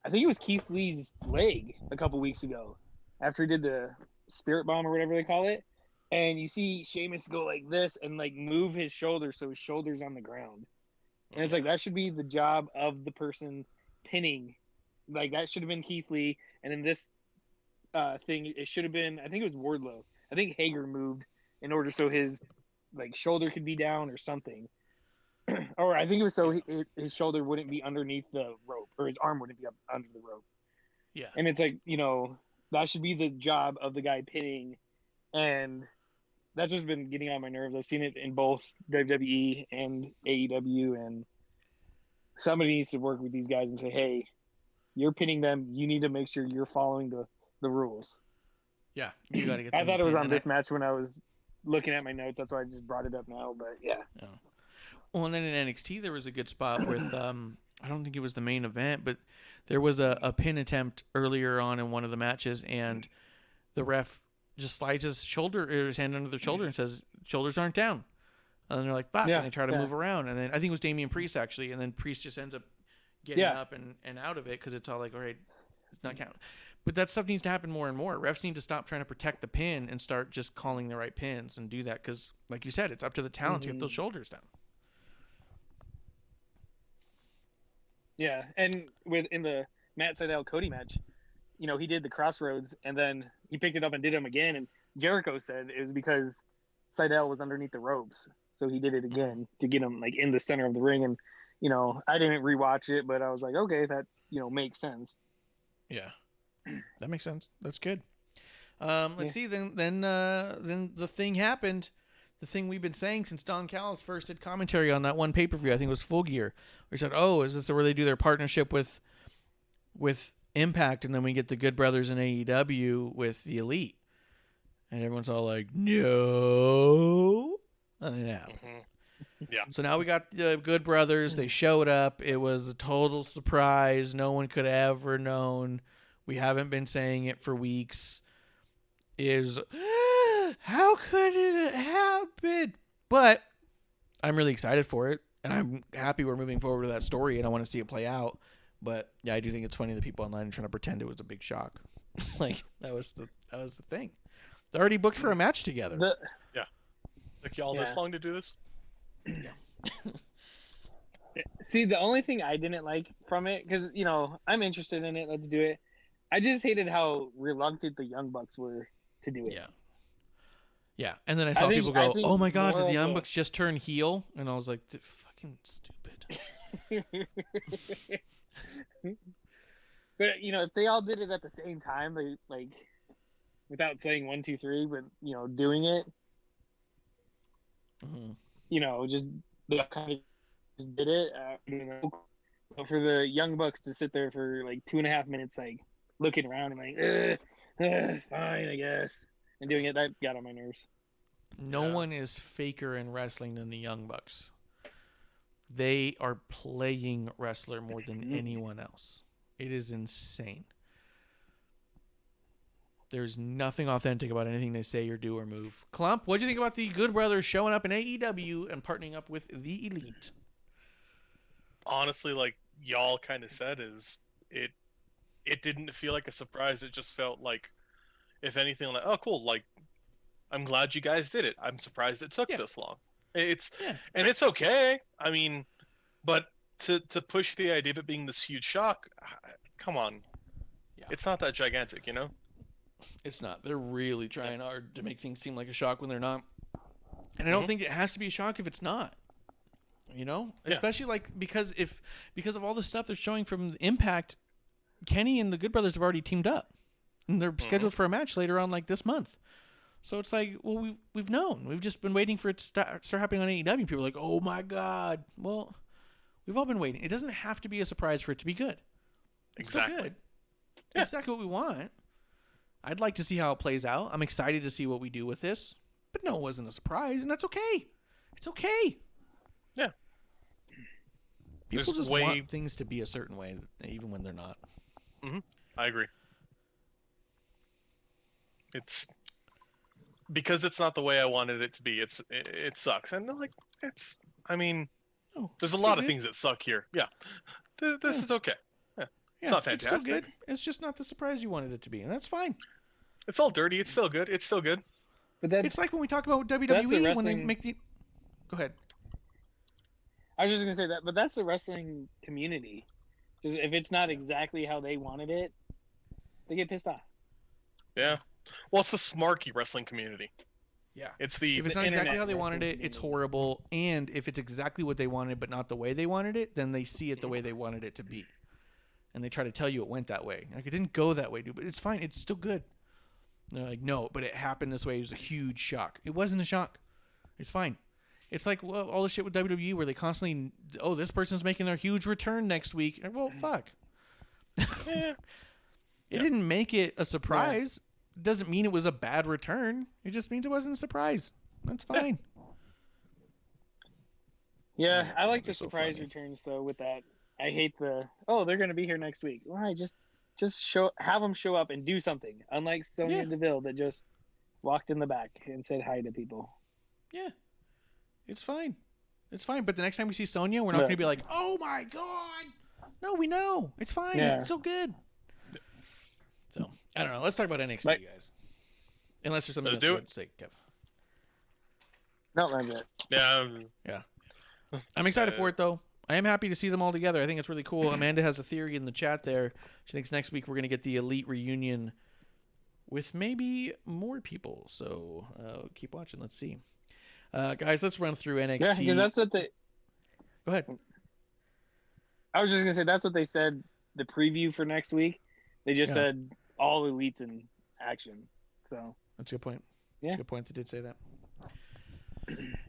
I think it was Keith Lee's leg a couple weeks ago after he did the spirit bomb or whatever they call it. And you see Sheamus go like this and move his shoulder so his shoulder's on the ground. And it's that should be the job of the person pinning. That should have been Keith Lee. And in this thing, it should have been, I think it was Wardlow. I think Hager moved in order so his shoulder could be down or something. Or I think it was so his shoulder wouldn't be underneath the rope, or his arm wouldn't be up under the rope. Yeah. And it's that should be the job of the guy pinning. And that's just been getting on my nerves. I've seen it in both WWE and AEW, and somebody needs to work with these guys and say, hey, you're pinning them. You need to make sure you're following the rules. Yeah, you got to get. I thought it was on this match when I was looking at my notes. That's why I just brought it up now. But yeah. Well, and then in NXT there was a good spot with I don't think it was the main event, but there was a pin attempt earlier on in one of the matches, and the ref just slides his hand under their shoulder and says shoulders aren't down. And then they're like, fuck, and they try to move around. And then I think it was Damian Priest actually, and then Priest just ends up getting up and out of it because it's all all right, it's not counting. But that stuff needs to happen more and more. Refs need to stop trying to protect the pin and start just calling the right pins and do that because, like you said, it's up to the talent to get those shoulders down. Yeah, and in the Matt Sydal Cody match, he did the crossroads and then he picked it up and did them again. And Jericho said it was because Sydal was underneath the ropes, so he did it again to get him in the center of the ring. And I didn't rewatch it, but I was like, okay, that makes sense. Yeah, that makes sense. That's good. Let's see. Then the thing happened. The thing we've been saying since Don Callis first did commentary on that one pay-per-view, I think it was Full Gear, where he said, "Oh, is this where they do their partnership with Impact, and then we get the Good Brothers in AEW with the Elite?" And everyone's all like, "No," nothing happened. Yeah. So now we got the Good Brothers. They showed up. It was a total surprise. No one could have ever known. We haven't been saying it for weeks. How could it happen? But I'm really excited for it, and I'm happy we're moving forward with that story, and I want to see it play out. But yeah, I do think it's funny that people online are trying to pretend it was a big shock. Like that was the thing. They're already booked for a match together. Took y'all this long to do this? See, the only thing I didn't like from it, because I'm interested in it, let's do it. I just hated how reluctant the Young Bucks were to do it. Yeah. And then I saw people go, "Oh my God, did the Young Bucks just turn heel?" And I was like, "Fucking stupid." But if they all did it at the same time, they like, without saying 1, 2, 3, but doing it, just they kind of just did it. But for the Young Bucks to sit there for like 2.5 minutes, like looking around and like, fine, I guess, and doing it, that got on my nerves. No one is faker in wrestling than the Young Bucks. They are playing wrestler more than anyone else. It is insane. There's nothing authentic about anything they say or do or move. Klump, what do you think about the Good Brothers showing up in AEW and partnering up with the Elite? Honestly, like y'all kind of said, it didn't feel like a surprise. It just felt like, if anything, like, oh, cool. Like, I'm glad you guys did it. I'm surprised it took this long. And it's okay. I mean, but to push the idea of it being this huge shock, come on. Yeah. It's not that gigantic, It's not. They're really trying hard to make things seem like a shock when they're not. And I don't think it has to be a shock if it's not. Especially like because of all the stuff they're showing from Impact, Kenny and the Good Brothers have already teamed up, and they're scheduled for a match later on, like this month. So it's like, well, we've known. We've just been waiting for it to start happening on AEW. People are like, oh my God. Well, we've all been waiting. It doesn't have to be a surprise for it to be good. It's exactly. Still good. Yeah. It's exactly what we want. I'd like to see how it plays out. I'm excited to see what we do with this. But no, it wasn't a surprise, and that's okay. It's okay. Yeah. People just want things to be a certain way, even when they're not. Mm-hmm. I agree. It's because it's not the way I wanted it to be. It sucks, and like there's a lot of things that suck here. Yeah, this is okay. Yeah, it's not fantastic. It's still good. It's just not the surprise you wanted it to be, and that's fine. It's all dirty. It's still good. It's still good. But it's like when we talk about WWE when they make the. Go ahead. I was just gonna say that, but that's the wrestling community. Just if it's not exactly how they wanted it, they get pissed off. Yeah. Well, it's the smarky wrestling community. Yeah. If it's not exactly how they wanted it, it's horrible. And if it's exactly what they wanted but not the way they wanted it, then they see it the way they wanted it to be. And they try to tell you it went that way. Like, it didn't go that way, dude, but it's fine. It's still good. And they're like, no, but it happened this way. It was a huge shock. It wasn't a shock. It's fine. It's like all the shit with WWE where they constantly, this person's making their huge return next week. And, well, fuck. It didn't make it a surprise. It doesn't mean it was a bad return. It just means it wasn't a surprise. That's fine. Yeah, I like the surprise returns though. With that, I hate they're going to be here next week. Why just have them show up and do something. Unlike Sonya Deville that just walked in the back and said hi to people. Yeah, it's fine. It's fine. But the next time we see Sonya, we're not going to be like, oh my God. No, we know. It's fine. Yeah. It's still good. So, I don't know. Let's talk about NXT, guys. Unless there's something to say, Kev. No, that's it. Yeah. I'm excited for it, though. I am happy to see them all together. I think it's really cool. Amanda has a theory in the chat there. She thinks next week we're going to get the Elite reunion with maybe more people. So, keep watching. Let's see. Guys, let's run through NXT. Yeah, because that's what Go ahead. I was just gonna say that's what they said. The preview for next week, they just said all elites in action. So That's a good point. Yeah. That's a good point. They did say that.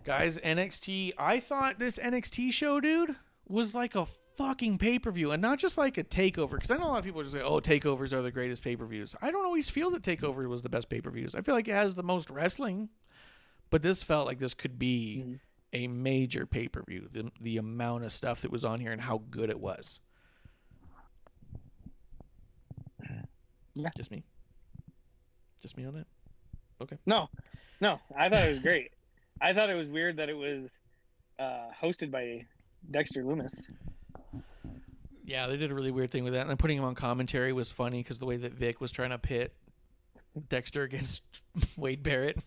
Guys, NXT. I thought this NXT show, dude, was like a fucking pay-per-view, and not just like a takeover. Because I know a lot of people just say, "Oh, takeovers are the greatest pay-per-views." I don't always feel that takeover was the best pay-per-views. I feel like it has the most wrestling, but this felt like this could be a major pay-per-view. The amount of stuff that was on here and how good it was. Yeah. Just me on that. Okay. No, I thought it was great. I thought it was weird that it was hosted by Dexter Loomis. Yeah, they did a really weird thing with that. And then putting him on commentary was funny because the way that Vic was trying to pit Dexter against Wade Barrett.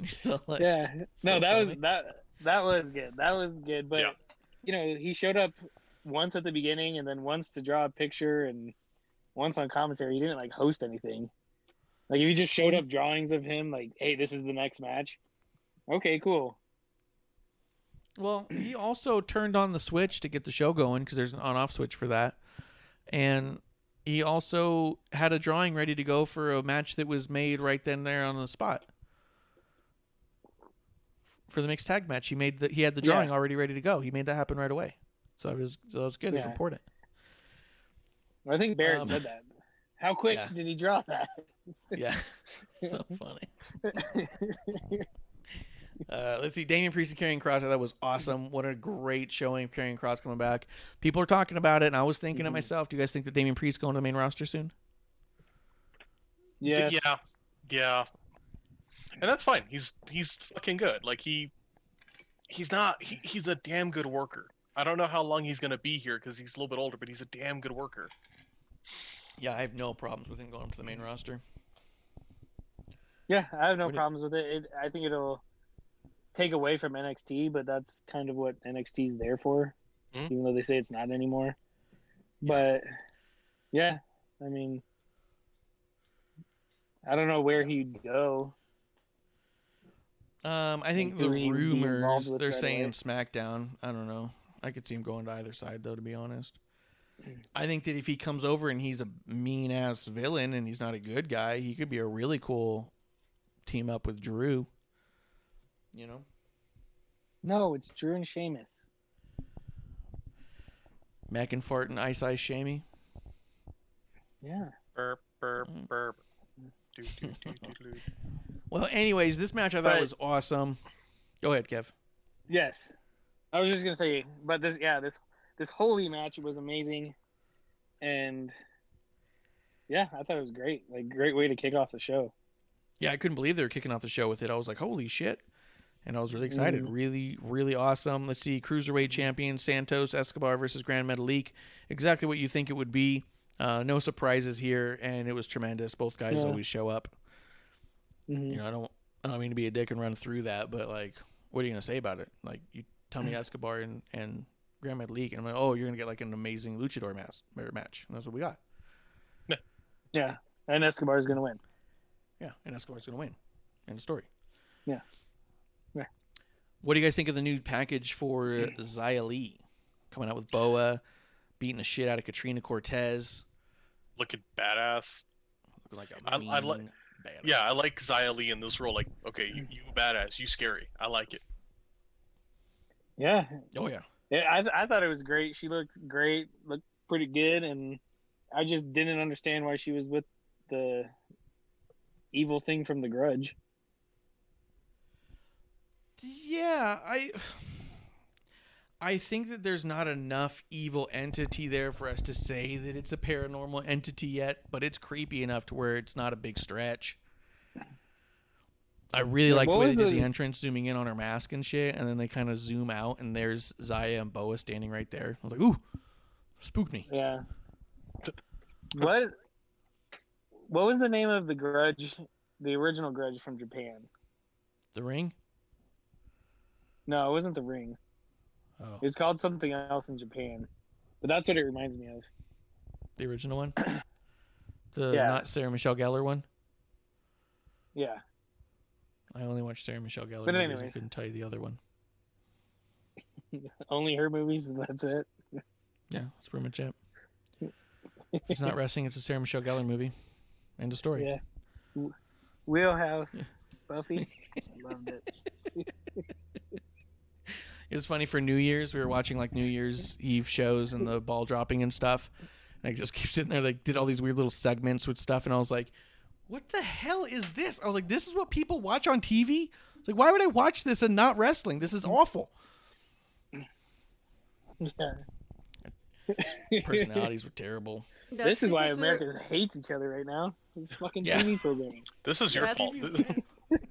So, like, Yeah. so No, that funny. that was good. That was good. But he showed up once at the beginning and then once to draw a picture and once on commentary. He didn't like host anything. Like if you just showed up drawings of him, like, hey, this is the next match. Okay, cool. Well, he also turned on the switch to get the show going because there's an on-off switch for that. And he also had a drawing ready to go for a match that was made right then there on the spot. For the mixed tag match, he had the drawing already ready to go. He made that happen right away. So it was good. It was important. I think Barrett said that. How quick did he draw that? Yeah. So funny. Let's see. Damian Priest and Karrion Kross. That was awesome. What a great showing of Karrion Kross coming back. People are talking about it, and I was thinking to myself, do you guys think that Damian Priest going to the main roster soon? Yeah. Yeah. And that's fine. He's fucking good. Like he's a damn good worker. I don't know how long he's gonna be here because he's a little bit older, but he's a damn good worker. Yeah, I have no problems with him going to the main roster. Yeah, I have no problems with it. I think it'll take away from NXT, but that's kind of what NXT is there for, even though they say it's not anymore. But yeah, I mean, I don't know where he'd go. I think the rumors they're saying SmackDown. I don't know. I could see him going to either side though, to be honest. I think that if he comes over and he's a mean ass villain and he's not a good guy, he could be a really cool team up with Drew. You know? No, it's Drew and Sheamus. McInfart and Ice Shamey. Yeah. Burp, burp, burp. Well, anyways, this match I thought was awesome. Go ahead, Kev. Yes. I was just gonna say, but this holy match was amazing, and yeah, I thought it was great. Like, great way to kick off the show. Yeah, I couldn't believe they were kicking off the show with it. I was like, holy shit. And I was really excited. Really, really awesome. Let's see. Cruiserweight champion Santos Escobar versus Grand Metalik. Exactly what you think it would be. No surprises here, and it was tremendous. Both guys always show up. You know, I don't mean to be a dick and run through that, but like, what are you gonna say about it? Like, you tell me Escobar and Grand Metalik, and I'm like, oh, you're gonna get like an amazing luchador match, and that's what we got. Yeah, and Escobar's gonna win. Yeah, and Escobar's gonna win. End of story. Yeah. What do you guys think of the new package for Xia Li? Coming out with Boa, beating the shit out of Katrina Cortez. Looking badass. Looking like a mean badass. Yeah, I like Xia Li in this role. Like, okay, you badass, you scary. I like it. Yeah. Oh yeah. I thought it was great. She looked great, looked pretty good, and I just didn't understand why she was with the evil thing from The Grudge. Yeah, I think that there's not enough evil entity there for us to say that it's a paranormal entity yet, but it's creepy enough to where it's not a big stretch. I really like the way they did the entrance, zooming in on her mask and shit, and then they kind of zoom out, and there's Xia and Boa standing right there. I was like, ooh, spooked me. Yeah. What was the name of the Grudge, the original Grudge from Japan? The Ring? No, it wasn't The Ring. Oh. It was called something else in Japan. But that's what it reminds me of. The original one? Not Sarah Michelle Gellar one? Yeah. I only watched Sarah Michelle Gellar But movies. I anyways. couldn't tell you the other one. Only her movies and that's it? Yeah, that's pretty much it. If it's not wrestling, it's a Sarah Michelle Gellar movie. End of story. Yeah. Wheelhouse. Buffy. Loved it. It was funny for New Year's. We were watching like New Year's Eve shows and the ball dropping and stuff. And I just keep sitting there, like, did all these weird little segments with stuff. And I was like, what the hell is this? I was like, this is what people watch on TV? It's like, why would I watch this and not wrestling? This is awful. Yeah. Personalities were terrible. This is why America hates each other right now. This fucking TV programming. This is your fault.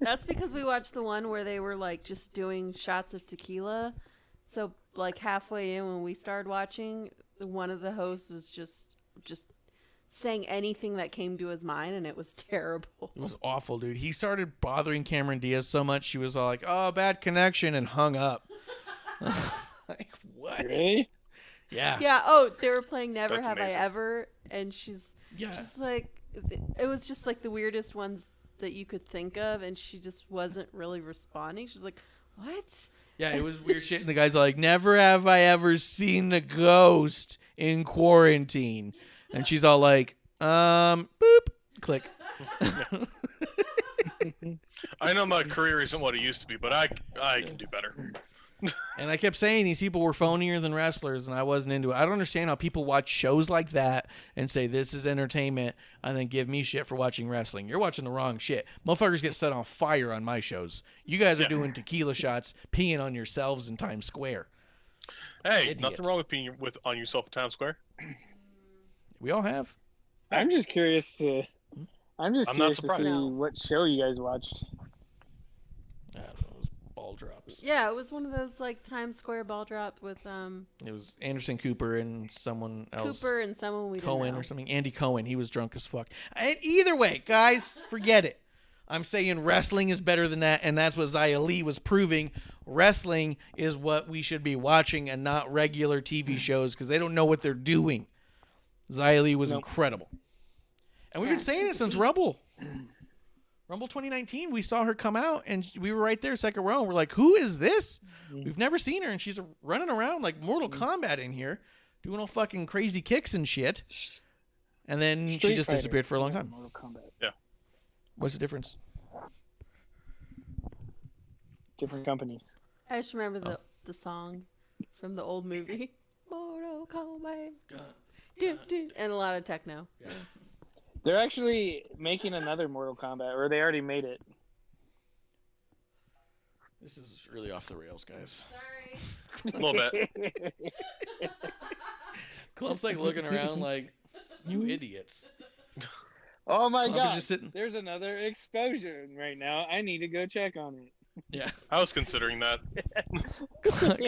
That's because we watched the one where they were like just doing shots of tequila. So like halfway in when we started watching, one of the hosts was just saying anything that came to his mind, and it was terrible. It was awful, dude. He started bothering Cameron Diaz so much, she was all like, oh, bad connection, and hung up. Like, what? Really? Yeah. Yeah. Oh, they were playing Never That's Have amazing. I Ever, and she's just like, it was just like the weirdest ones that you could think of, and she just wasn't really responding. She's like, what? Yeah, it was weird shit. And the guy's like, never have I ever seen a ghost in quarantine. And she's all like, boop, click. I know my career isn't what it used to be, but I can do better. And I kept saying these people were phonier than wrestlers, and I wasn't into it. I don't understand how people watch shows like that and say this is entertainment and then give me shit for watching wrestling. You're watching the wrong shit. Motherfuckers get set on fire on my shows. You guys are doing tequila shots, peeing on yourselves in Times Square. Hey, Idiots. nothing wrong with being on yourself in Times Square. We all have. I'm just curious to. I'm not curious to surprised. see what show you guys watched. I don't know. It was ball drops. Yeah, it was one of those like Times Square ball drop with It was Anderson Cooper and someone else. Cooper and someone we didn't Cohen know. or something. Andy Cohen. He was drunk as fuck. And either way, guys, forget it. I'm saying wrestling is better than that, and that's what Xia Li was proving. Wrestling is what we should be watching and not regular TV shows because they don't know what they're doing. Xia Li was incredible. And we've been saying it since Rumble. Rumble 2019, we saw her come out, and we were right there, second row, and we're like, who is this? We've never seen her, and she's running around like Mortal Kombat in here, doing all fucking crazy kicks and shit. And then she Street just Fighter, disappeared for a long time. Mortal Kombat. What's the difference? Different companies. I just remember the song from the old movie. Mortal Kombat. And a lot of techno. They're actually making another Mortal Kombat, or they already made it. This is really off the rails, guys. Sorry. A little bit. Clump's like looking around like, you idiots. Oh my Clump is god! just sitting. There's another exposure right now. I need to go check on it. Yeah. I was considering that.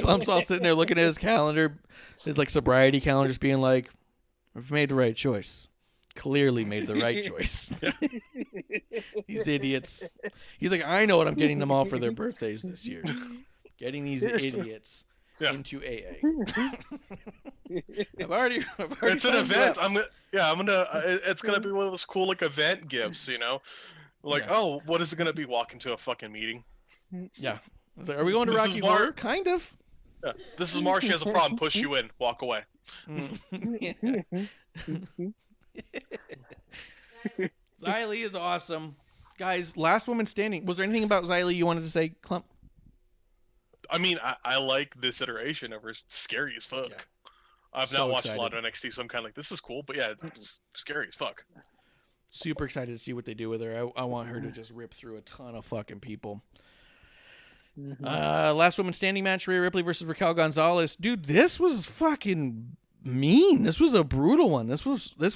Clump's all sitting there looking at his calendar, his like sobriety calendar, just being like, I've made the right choice. Clearly made the right choice. These idiots. He's like, I know what I'm getting them all for their birthdays this year. Getting these idiots into AA. I've already It's an signed event. up. It's gonna be one of those cool like event gifts, you know? Like, oh, what is it gonna be? Walk into a fucking meeting. Yeah. I was like, are we going to This Rocky is Mar- Horror? Kind of. Yeah. This is Marsh. He has a problem. Push you in. Walk away. Xia Li is awesome. Guys, last woman standing. Was there anything about Xia Li you wanted to say, Klump? I mean, I like this iteration of her. It's scary as fuck. Yeah. I've So not watched excited. a lot of NXT, so I'm kind of like, this is cool, but yeah, it's scary as fuck. Super excited to see what they do with her. I want her to just rip through a ton of fucking people. Last woman standing match, Rhea Ripley versus Raquel Gonzalez. Dude, this was fucking mean. This was a brutal one. This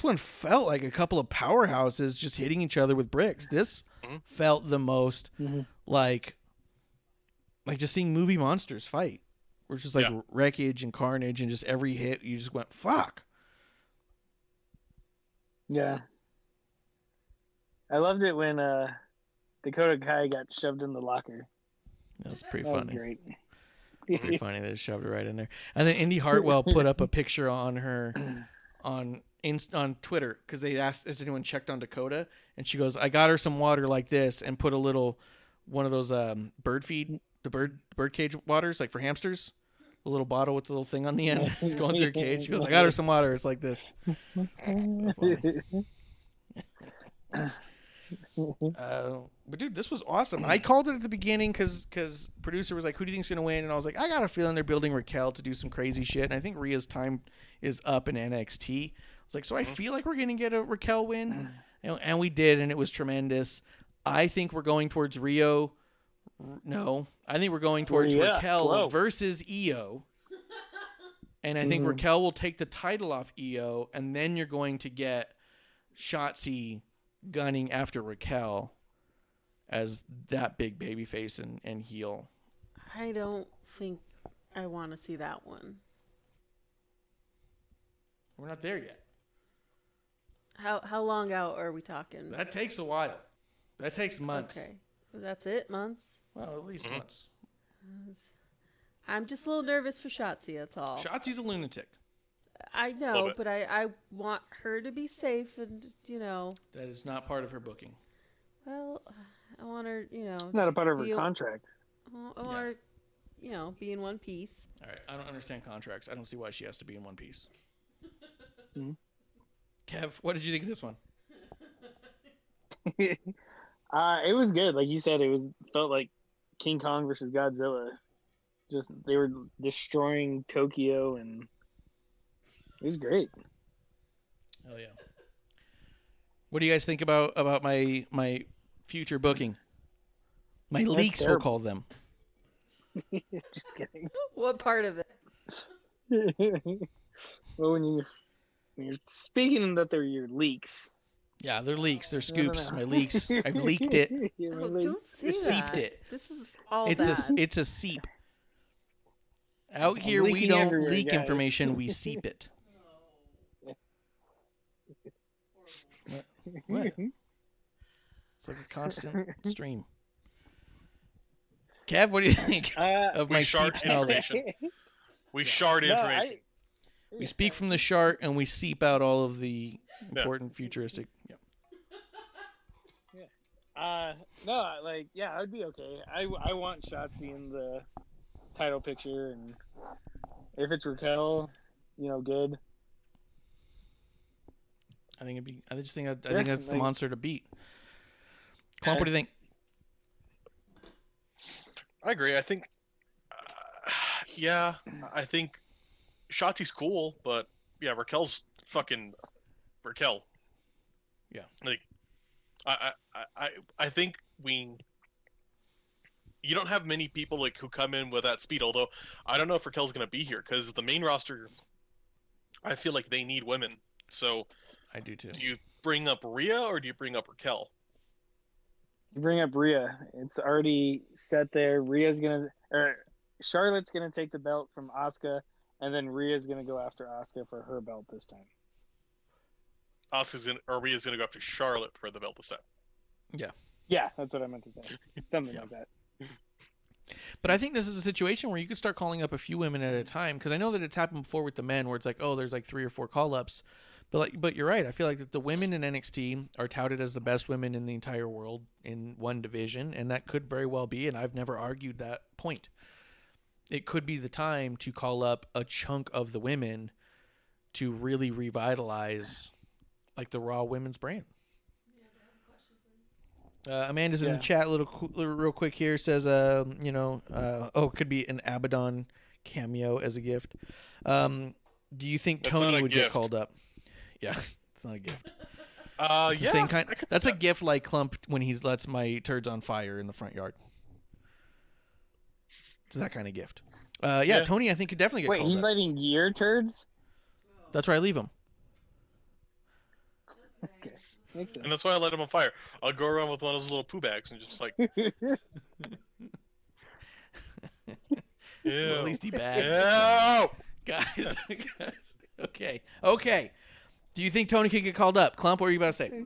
one felt like a couple of powerhouses just hitting each other with bricks. This felt the most like just seeing movie monsters fight. Where it's just like wreckage and carnage, and just every hit you just went fuck. Yeah. I loved it when Dakota Kai got shoved in the locker. That was pretty That was funny. great. Pretty funny. They just shoved it right in there. And then Indy Hartwell put up a picture on her on Twitter because they asked, has anyone checked on Dakota? And she goes, I got her some water like this and put a little one of those bird feed, the bird cage waters like for hamsters. A little bottle with the little thing on the end going through a cage. She goes, I got her some water. It's like this. So funny. But dude, this was awesome. I called it at the beginning because producer was like, who do you think's gonna win? And I was like, I got a feeling they're building Raquel to do some crazy shit. And I think Rhea's time is up in NXT. I was like, so I feel like we're gonna get a Raquel win, and we did, and it was tremendous. I think we're going towards Rio. No, I think we're going towards Raquel versus Io. And I think Raquel will take the title off Io, and then you're going to get Shotzi gunning after Raquel as that big babyface and heel. I don't think I want to see that one. We're not there yet. How long out are we talking? That takes a while. That takes months. Okay. That's it? Months? Well, at least months. I'm just a little nervous for Shotzi, that's all. Shotzi's a lunatic. I know, but I want her to be safe and, That is not part of her booking. Well, I want her, It's not a part of her contract. I want her, be in one piece. All right, I don't understand contracts. I don't see why she has to be in one piece. Kev, what did you think of this one? It was good. Like you said, felt like King Kong versus Godzilla. Just they were destroying Tokyo, and it was great. Hell yeah! What do you guys think about my future booking? My leaks, we'll call them. Just kidding. What part of it? Well, when you're speaking that they're your leaks. Yeah, they're leaks. They're scoops. My leaks. I've leaked it. Don't say that. Seeped it. This is all bad. bad. It's a seep. Out here, we don't leak information. We seep it. What? It's like a constant stream. Kev, what do you think of my seep information? We shard information. We speak from the shart and we seep out all of the important futuristic. Yeah. I'd be okay. I want Shotzi in the title picture, and if it's Raquel, good. I think that's the monster to beat. Klump, what do you think? I agree. I think, I think Shotzi's cool, but yeah, Raquel's fucking Raquel. Yeah. Like, I think you don't have many people who come in with that speed. Although I don't know if Raquel's gonna be here because the main roster, I feel like they need women. So I do too. Do you bring up Rhea or do you bring up Raquel? You bring up Rhea. It's already set there. Charlotte's gonna take the belt from Asuka, and then Rhea's gonna go after Asuka for her belt this time. Rhea's gonna go after Charlotte for the belt this time. Yeah, that's what I meant to say. Something like that. But I think this is a situation where you could start calling up a few women at a time, because I know that it's happened before with the men, where it's like, oh, there's like 3 or 4 call-ups. But you're right. I feel like that the women in NXT are touted as the best women in the entire world in one division, and that could very well be, and I've never argued that point. It could be the time to call up a chunk of the women to really revitalize like the Raw women's brand. Amanda's in the chat real quick here, says, it could be an Abaddon cameo as a gift. Do you think Tony would get called up? Yeah, it's not a gift. It's the same kind. That's a gift like Klump when he lets my turds on fire in the front yard. It's that kind of gift. Tony, I think could definitely get called up. Wait, he's lighting your turds? That's where I leave them. Okay. Makes sense. And that's why I let him on fire. I'll go around with one of those little poo bags and just like... Well, at least he bagged. Ew! Guys. Okay. Do you think Tony can get called up? Klump, what are you about to say?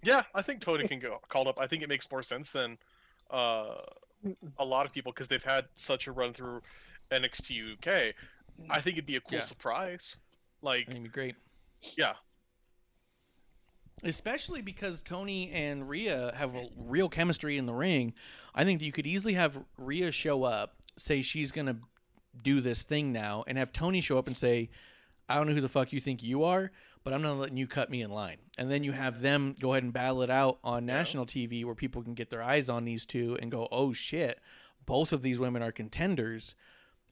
Yeah, I think Tony can get called up. I think it makes more sense than a lot of people because they've had such a run through NXT UK. I think it'd be a cool surprise. I think it'd be great. Yeah. Especially because Tony and Rhea have a real chemistry in the ring. I think that you could easily have Rhea show up, say she's going to do this thing now, and have Tony show up and say, I don't know who the fuck you think you are, but I'm not letting you cut me in line. And then you have them go ahead and battle it out on national TV where people can get their eyes on these two and go, oh shit, both of these women are contenders.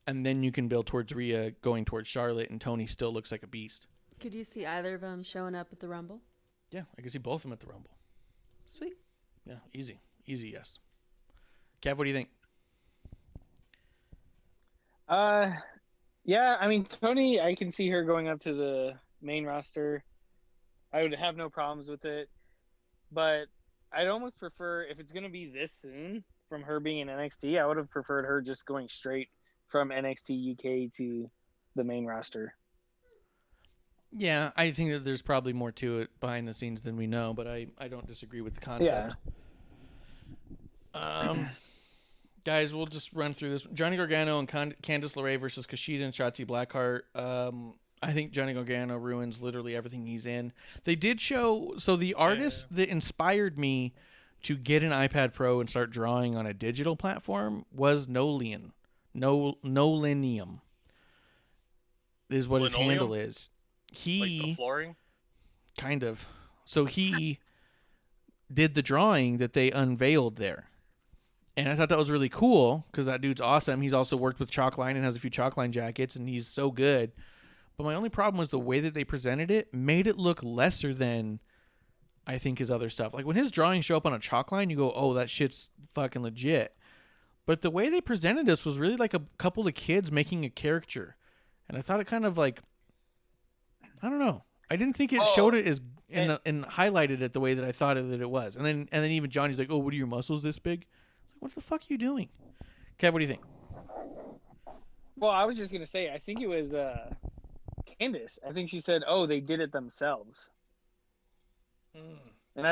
And then you can build towards Rhea going towards Charlotte, and Tony still looks like a beast. Could you see either of them showing up at the Rumble? Yeah, I can see both of them at the Rumble. Sweet. Yeah, easy. Easy, yes. Kev, what do you think? Yeah, I mean, Tony, I can see her going up to the main roster. I would have no problems with it. But I'd almost prefer, if it's going to be this soon from her being in NXT, I would have preferred her just going straight from NXT UK to the main roster. Yeah, I think that there's probably more to it behind the scenes than we know, but I don't disagree with the concept. Yeah. Guys, we'll just run through this. Johnny Gargano and Candice LeRae versus Kushida and Shotzi Blackheart. I think Johnny Gargano ruins literally everything he's in. They did show... So the artist that inspired me to get an iPad Pro and start drawing on a digital platform was Nolenium. Is what his handle is. He... Like the flooring? Kind of. So he did the drawing that they unveiled there. And I thought that was really cool because that dude's awesome. He's also worked with Chalkline and has a few Chalkline jackets, and he's so good. But my only problem was the way that they presented it made it look lesser than I think his other stuff. Like when his drawings show up on a Chalkline, you go, oh, that shit's fucking legit. But the way they presented this was really like a couple of kids making a caricature. And I thought it kind of like, I don't know. I didn't think it showed it as and highlighted it the way that I thought that it was. And then even Johnny's like, oh, what are your muscles this big? What the fuck are you doing? Kev, what do you think? Well, I was just going to say, I think it was Candice. I think she said, oh, they did it themselves. And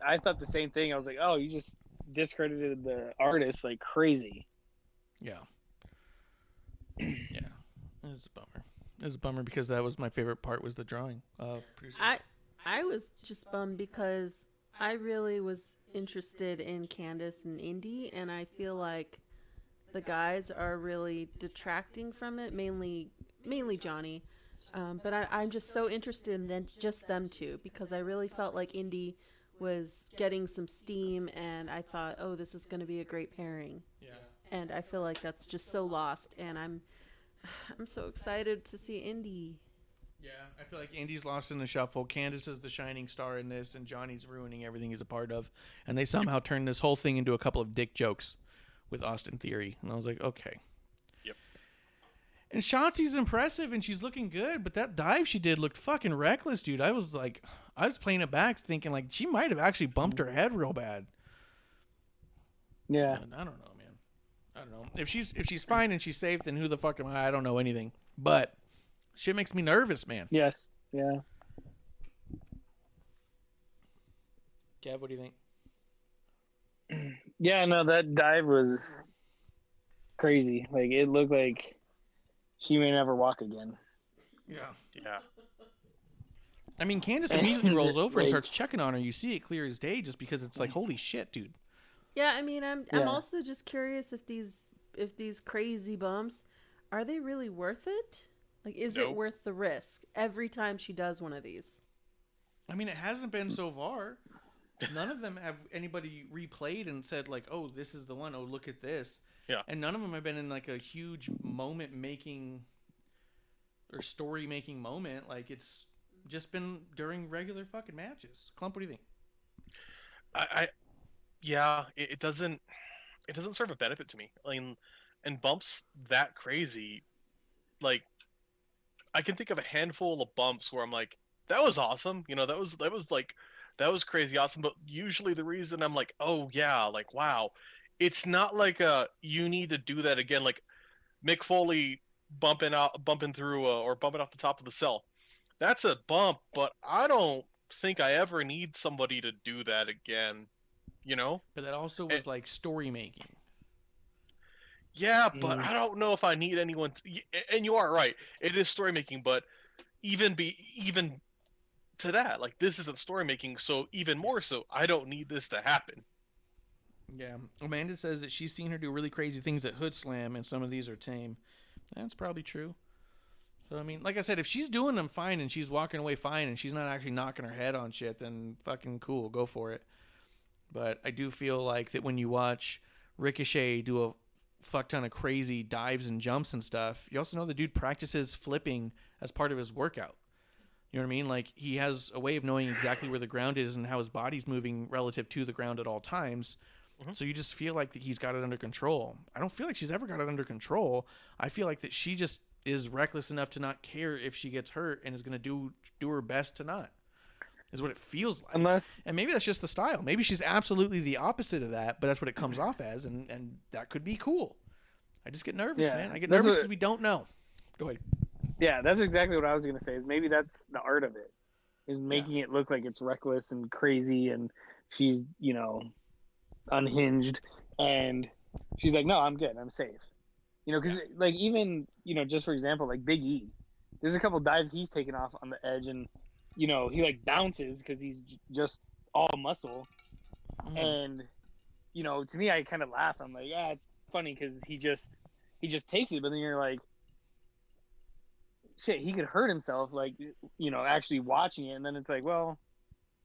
I thought the same thing. I was like, oh, you just discredited the artist like crazy. Yeah. Yeah. It was a bummer. It was a bummer because that was my favorite part was the drawing. I was just bummed because I really was interested in Candice and Indy, and I feel like the guys are really detracting from it, mainly Johnny. But I'm just so interested in just them two because I really felt like Indy was getting some steam, and I thought, oh, this is going to be a great pairing. Yeah. And I feel like that's just so lost, and I'm so excited to see Indy. Yeah, I feel like Indy's lost in the shuffle. Candice is the shining star in this, and Johnny's ruining everything he's a part of. And they somehow turned this whole thing into a couple of dick jokes with Austin Theory. And I was like, okay. Yep. And Shotzi's impressive, and she's looking good, but that dive she did looked fucking reckless, dude. I was playing it back thinking, like, she might have actually bumped her head real bad. Yeah. And I don't know, man. I don't know. If she's fine and she's safe, then who the fuck am I? I don't know anything. But... shit makes me nervous, man. Yes. Yeah. Kev, what do you think? Yeah, no, that dive was crazy. Like, it looked like she may never walk again. Yeah. Yeah. I mean, Candice immediately rolls over and starts checking on her. You see it clear as day just because it's like, holy shit, dude. Yeah, I mean, I'm also just curious if these crazy bumps, are they really worth it? Like, is it worth the risk every time she does one of these? I mean, it hasn't been so far. None of them have anybody replayed and said, like, oh, this is the one. Oh, look at this. Yeah. And none of them have been in, like, a huge moment-making or story-making moment. Like, it's just been during regular fucking matches. Klump, what do you think? It doesn't serve a benefit to me. I mean, and bumps that crazy, like, I can think of a handful of bumps where I'm like, that was awesome. You know, that was crazy awesome. But usually the reason I'm like, oh yeah, like, wow, it's not like you need to do that again. Like Mick Foley bumping through or bumping off the top of the cell. That's a bump, but I don't think I ever need somebody to do that again, you know? But that also was like story making. Yeah, but I don't know if I need anyone and you are right. It is story making, but even to that, like, this isn't story making, so even more so, I don't need this to happen. Yeah. Amanda says that she's seen her do really crazy things at Hood Slam, and some of these are tame. That's probably true. So, I mean, like I said, if she's doing them fine and she's walking away fine and she's not actually knocking her head on shit, then fucking cool, go for it. But I do feel like that when you watch Ricochet do a fuck ton of crazy dives and jumps and stuff, you also know the dude practices flipping as part of his workout. You know what I mean? Like, he has a way of knowing exactly where the ground is and how his body's moving relative to the ground at all times. Mm-hmm. So you just feel like that he's got it under control. I don't feel like she's ever got it under control. I feel like that she just is reckless enough to not care if she gets hurt and is going to do her best to not. Is what it feels like. And maybe that's just the style. Maybe she's absolutely the opposite of that, but that's what it comes off as, and that could be cool. I just get nervous, man. I get nervous because we don't know. Go ahead. Yeah, that's exactly what I was going to say. Is maybe that's the art of it, is making it look like it's reckless and crazy, and she's, you know, unhinged, and she's like, no, I'm good, I'm safe. You know, because like even, you know, just for example, like Big E, there's a couple dives he's taken off on the edge, and you know, he like bounces because he's just all muscle, and you know, to me, I kind of laugh. I'm like, yeah, it's funny because he just takes it, but then you're like, shit, he could hurt himself, like, you know, actually watching it, and then it's like, well,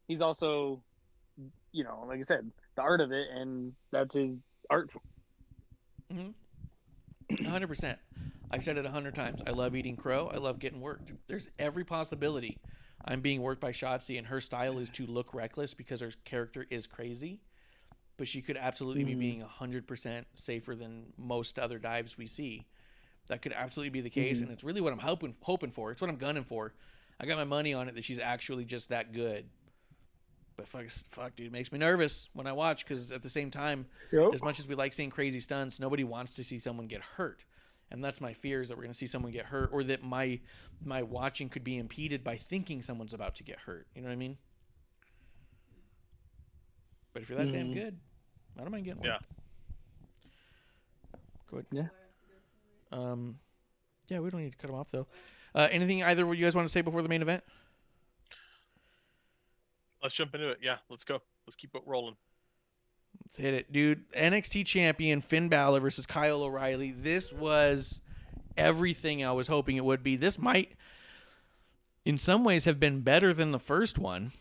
he's also, you know, like I said, the art of it, and that's his art. 100%. I've said it 100 times. I love eating crow. I love getting worked. There's every possibility I'm being worked by Shotzi, and her style is to look reckless because her character is crazy, but she could absolutely be being 100% safer than most other dives we see. That could absolutely be the case, and it's really what I'm hoping for. It's what I'm gunning for. I got my money on it that she's actually just that good. But fuck, dude, it makes me nervous when I watch because at the same time, as much as we like seeing crazy stunts, nobody wants to see someone get hurt. And that's my fear, is that we're going to see someone get hurt, or that my watching could be impeded by thinking someone's about to get hurt. You know what I mean? But if you're that damn good, I don't mind getting one. Yeah. Go ahead. Yeah. Yeah, we don't need to cut them off, though. Anything either you guys want to say before the main event? Let's jump into it. Yeah, let's go. Let's keep it rolling. Let's hit it, dude. NXT champion Finn Balor versus Kyle O'Reilly. This was everything I was hoping it would be. This might, in some ways, have been better than the first one.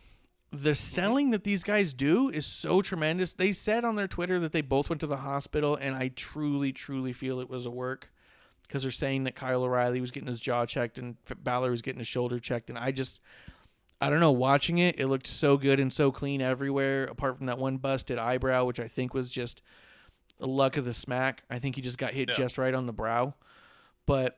The selling that these guys do is so tremendous. They said on their Twitter that they both went to the hospital, and I truly, truly feel it was a work, because they're saying that Kyle O'Reilly was getting his jaw checked and Balor was getting his shoulder checked, and I don't know, watching it, it looked so good and so clean everywhere, apart from that one busted eyebrow, which I think was just the luck of the smack. I think he just got hit just right on the brow. But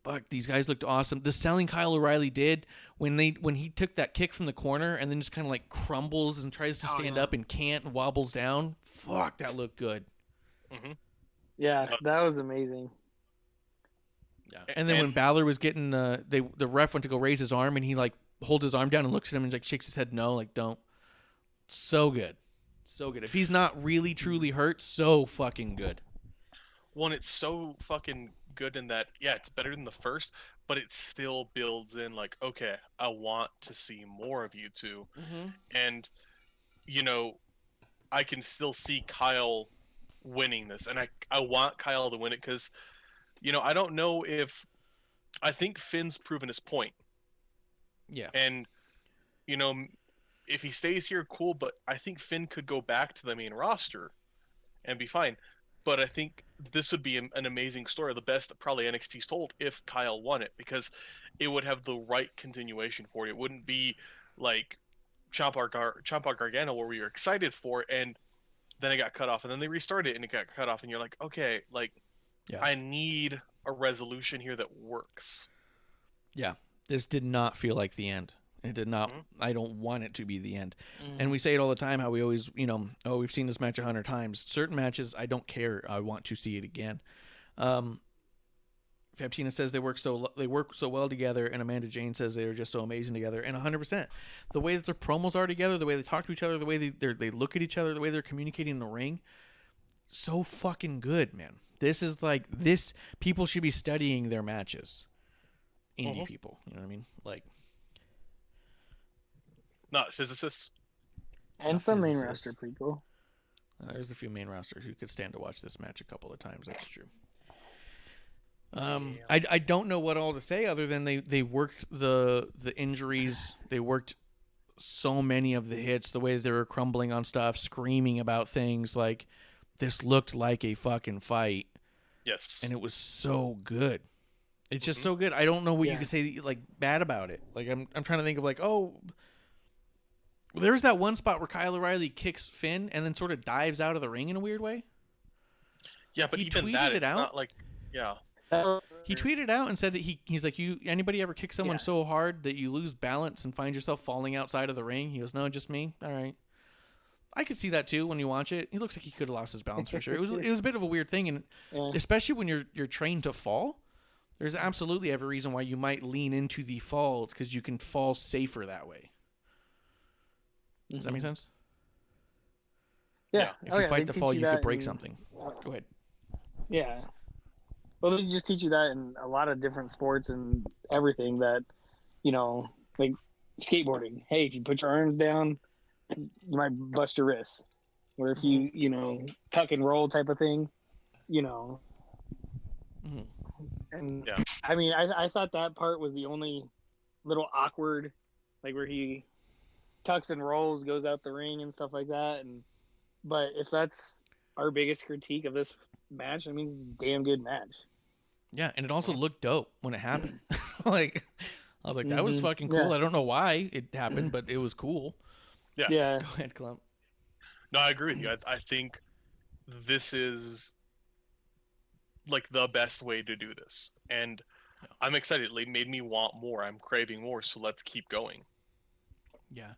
fuck, these guys looked awesome. The selling Kyle O'Reilly did when he took that kick from the corner and then just kind of like crumbles and tries to stand up and can't and wobbles down. Fuck, that looked good. Yeah, that was amazing. Yeah. And then when Balor was getting the ref went to go raise his arm, and he like holds his arm down and looks at him and like shakes his head no, like don't. So good. So good. If he's not really truly hurt, so fucking good. One, it's so fucking good in that, yeah, it's better than the first, but it still builds in like, okay, I want to see more of you two. And, you know, I can still see Kyle winning this, and I want Kyle to win it because, you know, I don't know if, I think Finn's proven his point. Yeah. And, you know, if he stays here, cool, but I think Finn could go back to the main roster and be fine. But I think this would be an amazing story, the best probably NXT's told, if Kyle won it, because it would have the right continuation for it. It wouldn't be like Ciampa Gargano, where we were excited for, and then it got cut off, and then they restarted it and it got cut off, and you're like, okay, like, I need a resolution here that works. Yeah, this did not feel like the end. It did not. I don't want it to be the end. And we say it all the time, how we always, you know, oh, we've seen this match 100 times. Certain matches, I don't care. I want to see it again. Fabtina says they work so well together, and Amanda Jane says they are just so amazing together. And 100%, the way that their promos are together, the way they talk to each other, the way they look at each other, the way they're communicating in the ring, so fucking good, man. This is like this. People should be studying their matches. Indie people, you know what I mean? Like, not physicists. And some main roster people. There's a few main rosters who could stand to watch this match a couple of times. That's true. I don't know what all to say other than they worked the injuries. They worked so many of the hits, the way that they were crumbling on stuff, screaming about things. Like, this looked like a fucking fight. Yes. And it was so good. It's just so good. I don't know what you could say like bad about it. Like, I'm trying to think of like, oh, there's that one spot where Kyle O'Reilly kicks Finn and then sort of dives out of the ring in a weird way. Yeah, but He even tweeted that, it it's out. not like, yeah. He tweeted out and said that he's like, anybody ever kick someone so hard that you lose balance and find yourself falling outside of the ring? He goes, no, just me. All right. I could see that too when you watch it. He looks like he could have lost his balance for sure. It was a bit of a weird thing, and especially when you're trained to fall, there's absolutely every reason why you might lean into the fall because you can fall safer that way. Does that make sense? Yeah. If you fight the fall, you could break something. Go ahead. Yeah. Well, they just teach you that in a lot of different sports and everything that, like skateboarding. Hey, if you put your arms down, you might bust your wrist. Or if you, tuck and roll type of thing, And I mean, I thought that part was the only little awkward, like where he tucks and rolls, goes out the ring and stuff like that. But if that's our biggest critique of this match, I mean, it's a damn good match. Yeah, and it also looked dope when it happened. Like, I was like, that was fucking cool. Yeah. I don't know why it happened, but it was cool. Yeah. Yeah. Go ahead, Klump. No, I agree with you. I think this is like the best way to do this. And I'm excited. It made me want more. I'm craving more, so let's keep going. Yeah.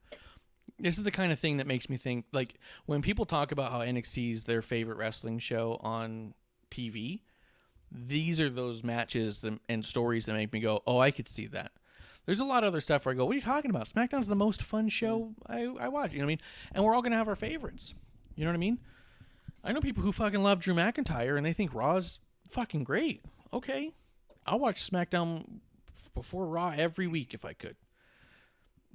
This is the kind of thing that makes me think, like, when people talk about how NXT is their favorite wrestling show on TV, these are those matches and stories that make me go, oh, I could see that. There's a lot of other stuff where I go, what are you talking about? SmackDown's the most fun show I watch. You know what I mean? And we're all going to have our favorites. You know what I mean? I know people who fucking love Drew McIntyre and they think Raw's fucking great. Okay. I'll watch SmackDown before Raw every week if I could.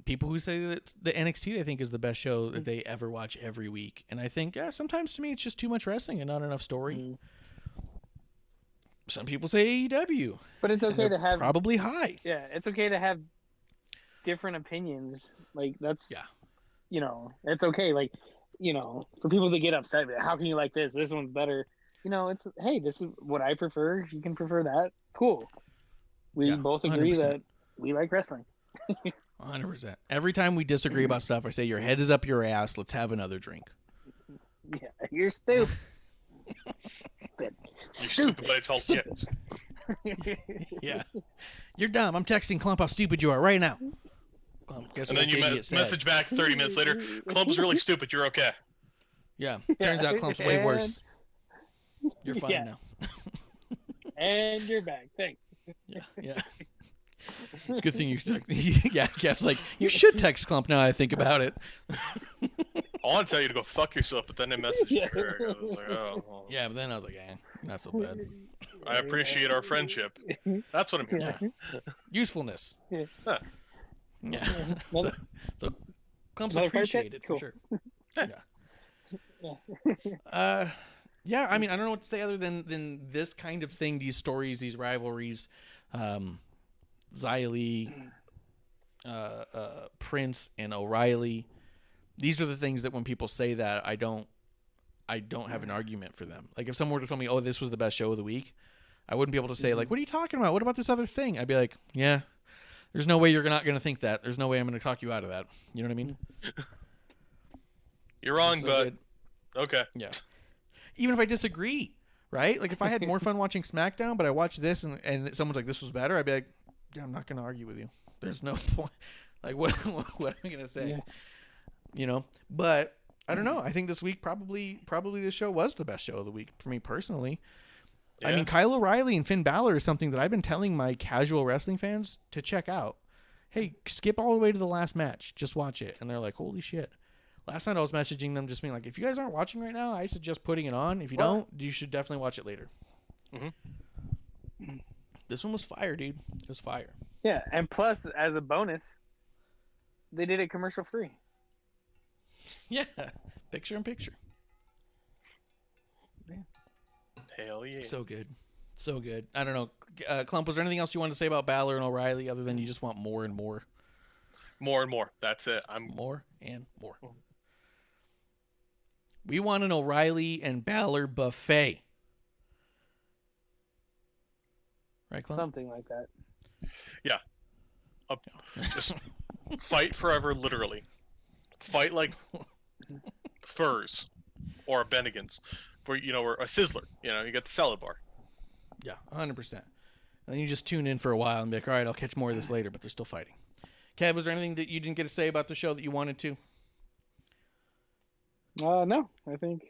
People who say that the NXT they think is the best show that they ever watch every week. And I think, sometimes to me it's just too much wrestling and not enough story. Some people say AEW. But it's okay to have probably high. Yeah, it's okay to have different opinions. Like that's it's okay. Like, for people to get upset, how can you like this? This one's better. It's hey, this is what I prefer. If you can prefer that, cool. We both agree 100%. that we like wrestling. 100%. Every time we disagree about stuff, I say your head is up your ass. Let's have another drink. Yeah, you're stupid. You're stupid, but it's all kids. Yeah. You're dumb. I'm texting Klump how stupid you are right now. Klump, guess And what then you message back 30 minutes later, Klump was really stupid, you're okay. Yeah. Turns out Klump's way worse. You're fine now. And you're back. Thanks. Yeah. It's a good thing you Kev's like, you should text Klump now I think about it. I want to tell you to go fuck yourself, but then I messaged her. I was like, oh. Well, yeah, but then I was like, not so bad. I appreciate our friendship. That's what I'm here for. Usefulness. Yeah. Huh. Yeah. So Klump's appreciated for sure. Yeah. I mean, I don't know what to say other than this kind of thing, these stories, these rivalries, Xia Li, Prince and O'Reilly. These are the things that when people say that, I don't have an argument for them. Like if someone were to tell me, oh, this was the best show of the week, I wouldn't be able to say like, what are you talking about? What about this other thing? I'd be like, yeah, there's no way you're not going to think that. There's no way I'm going to talk you out of that. You know what I mean? You're wrong, bud. Okay. Yeah. Even if I disagree, right? Like if I had more fun watching SmackDown, but I watched this and someone's like, this was better, I'd be like, yeah, I'm not going to argue with you. There's no point. Like what am I going to say? Yeah. But I don't know. I think this week probably this show was the best show of the week for me personally. Yeah. I mean, Kyle O'Reilly and Finn Balor is something that I've been telling my casual wrestling fans to check out. Hey, skip all the way to the last match. Just watch it. And they're like, holy shit. Last night I was messaging them just being like, if you guys aren't watching right now, I suggest putting it on. If you don't, you should definitely watch it later. Mm-hmm. This one was fire, dude. It was fire. Yeah, and plus, as a bonus, they did it commercial free. Yeah, picture in picture. Hell yeah. So good. So good. I don't know. Klump, was there anything else you wanted to say about Balor and O'Reilly other than you just want more and more? More and more. That's it. More and more. We want an O'Reilly and Balor buffet. Right, Klump? Something like that. Yeah. Just fight forever, literally. Fight like furs or Bennigan's, or a Sizzler. You get the salad bar. Yeah, 100%. And then you just tune in for a while and be like, all right, I'll catch more of this later, but they're still fighting. Kev, was there anything that you didn't get to say about the show that you wanted to? No, I think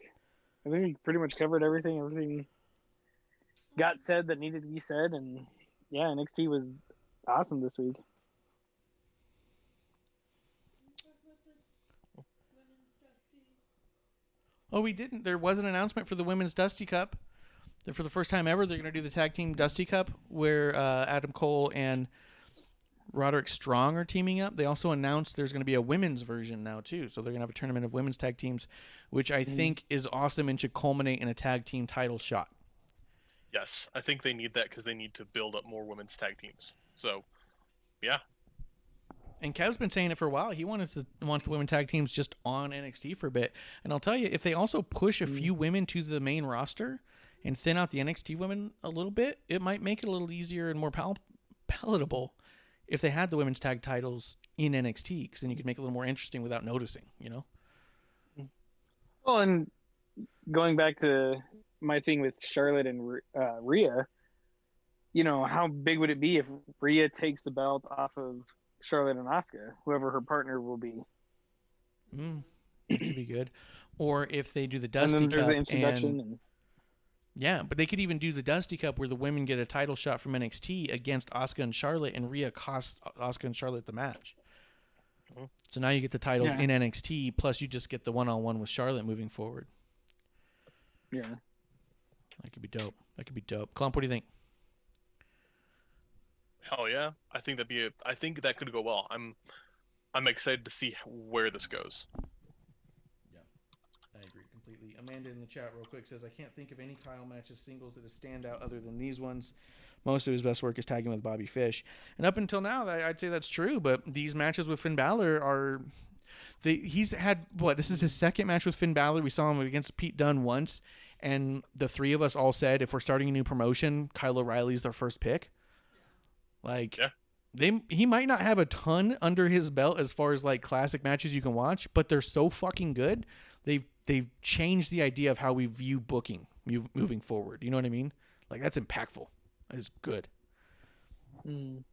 we pretty much covered everything. Everything got said that needed to be said, and yeah, NXT was awesome this week. Oh, we didn't. There was an announcement for the Women's Dusty Cup. For the first time ever, they're going to do the Tag Team Dusty Cup, where Adam Cole and Roderick Strong are teaming up. They also announced there's going to be a women's version now, too. So they're going to have a tournament of women's tag teams, which I think is awesome and should culminate in a tag team title shot. Yes, I think they need that because they need to build up more women's tag teams. So, yeah. And Kev's been saying it for a while. He wants the women tag teams just on NXT for a bit. And I'll tell you, if they also push a few women to the main roster and thin out the NXT women a little bit, it might make it a little easier and more palatable if they had the women's tag titles in NXT, because then you could make it a little more interesting without noticing, Well, and going back to my thing with Charlotte and Rhea, how big would it be if Rhea takes the belt off of Charlotte and Asuka, whoever her partner will be? That could be good. Or if they do the Dusty and then there's Cup the introduction. Yeah, but they could even do the Dusty Cup where the women get a title shot from NXT against Asuka and Charlotte, and Rhea costs Asuka and Charlotte the match. So now you get the titles in NXT, plus you just get the one-on-one with Charlotte moving forward. Yeah. That could be dope. Klump, what do you think? Hell yeah. I think that could go well. I'm excited to see where this goes. I agree completely. Amanda in the chat real quick says, I can't think of any Kyle matches singles that stand out other than these ones. Most of his best work is tagging with Bobby Fish. And up until now, I'd say that's true, but these matches with Finn Balor are... he's had, this is his second match with Finn Balor. We saw him against Pete Dunne once, and the three of us all said, if we're starting a new promotion, Kyle O'Reilly's their first pick. He might not have a ton under his belt as far as classic matches you can watch, but they're so fucking good. They've changed the idea of how we view booking moving forward. You know what I mean? That's impactful. It's good. I mean,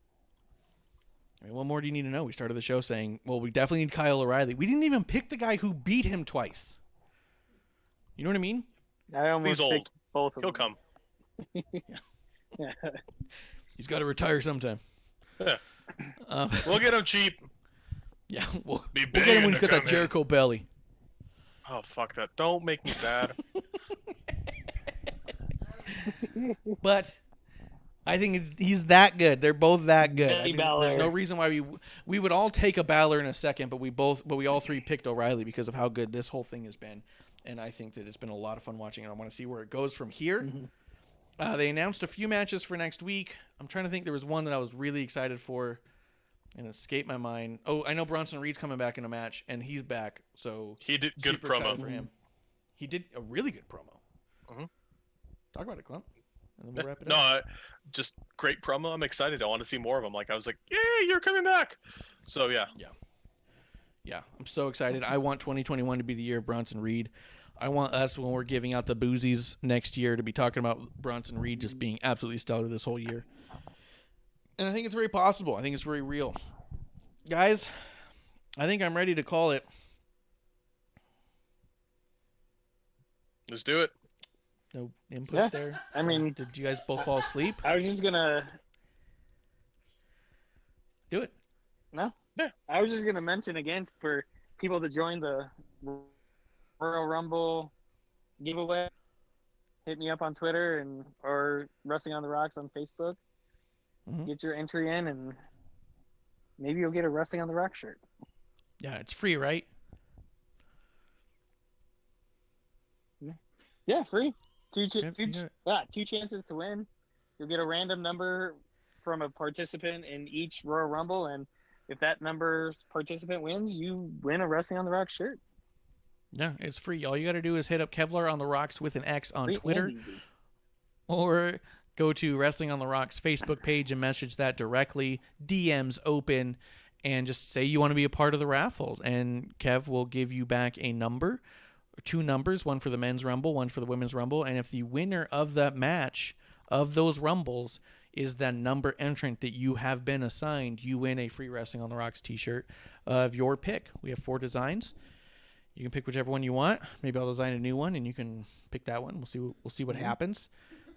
what more do you need to know? We started the show saying, well, we definitely need Kyle O'Reilly. We didn't even pick the guy who beat him twice. You know what I mean? I almost He's old. picked both of He'll them. come. Yeah. He's got to retire sometime. Yeah. We'll get him cheap. Yeah, we'll Be get him when he's begging to got that come in. Jericho belly. Oh, fuck that. Don't make me sad. But I think he's that good. They're both that good. Hey, There's no reason why we would all take a Balor in a second, but we all three picked O'Reilly because of how good this whole thing has been, and I think that it's been a lot of fun watching, and I want to see where it goes from here. They announced a few matches for next week. I'm trying to think. There was one that I was really excited for, and it escaped my mind. Oh, I know Bronson Reed's coming back in a match, and he's back, so He did good super excited promo. for him. He did a really good promo. Mhm. Talk about it, Klump, and then we'll wrap it No, up. just great promo. I'm excited. I want to see more of him. I was like, yay, you're coming back. So, yeah. Yeah, I'm so excited. I want 2021 to be the year of Bronson Reed. I want us, when we're giving out the boozies next year, to be talking about Bronson Reed just being absolutely stellar this whole year. And I think it's very possible. I think it's very real. Guys, I think I'm ready to call it. Let's do it. No input Yeah, there? I mean- Did you guys both fall asleep? I was just gonna Do it. I was just gonna mention again for people to join the Royal Rumble giveaway. Hit me up on Twitter or Wrestling on the Rocks on Facebook. Mhm. Get your entry in, and maybe you'll get a Wrestling on the Rock shirt. Yeah, it's free, right? Yeah, free. Two Yep, you got it. chances to win. You'll get a random number from a participant in each Royal Rumble, and if that number participant wins, you win a Wrestling on the Rocks shirt. Yeah, it's free. All you got to do is hit up Kevlar on the Rocks with an X on Free Twitter, and easy. or go to Wrestling on the Rocks Facebook page and message that directly. DMs open, and just say you want to be a part of the raffle, and Kev will give you back a number, 2 numbers, one for the men's Rumble, one for the women's Rumble, and if the winner of that match of those Rumbles is the number entrant that you have been assigned, you win a free Wrestling on the Rocks t-shirt of your pick. We have 4 designs. You can pick whichever one you want. Maybe I'll design a new one, and you can pick that one. We'll see what happens.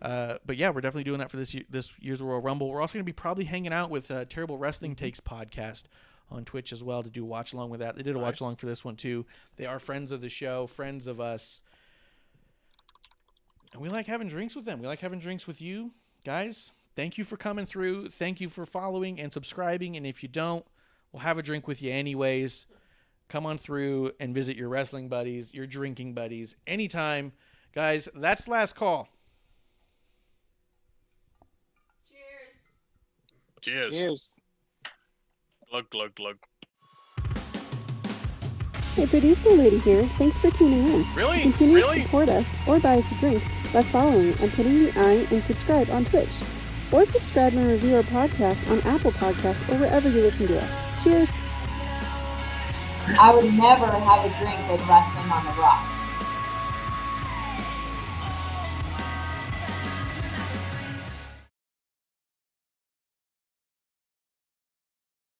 But yeah, we're definitely doing that for this year's Royal Rumble. We're also going to be probably hanging out with Terrible Wrestling Takes podcast on Twitch as well to do watch along with that. They did a watch along for this one too. They are friends of the show, friends of us, and we like having drinks with them. We like having drinks with you guys. Thank you for coming through. Thank you for following and subscribing. And if you don't, we'll have a drink with you anyways. Come on through and visit your wrestling buddies, your drinking buddies, anytime. Guys, that's last call. Cheers. Cheers. Glug, glug, glug. Hey, producer lady here. Thanks for tuning in. Really? Continue Really? to support us or buy us a drink by following and putting the I and subscribe on Twitch. Or subscribe and review our podcast on Apple Podcasts or wherever you listen to us. Cheers! I would never have a drink with Wrestling on the Rocks.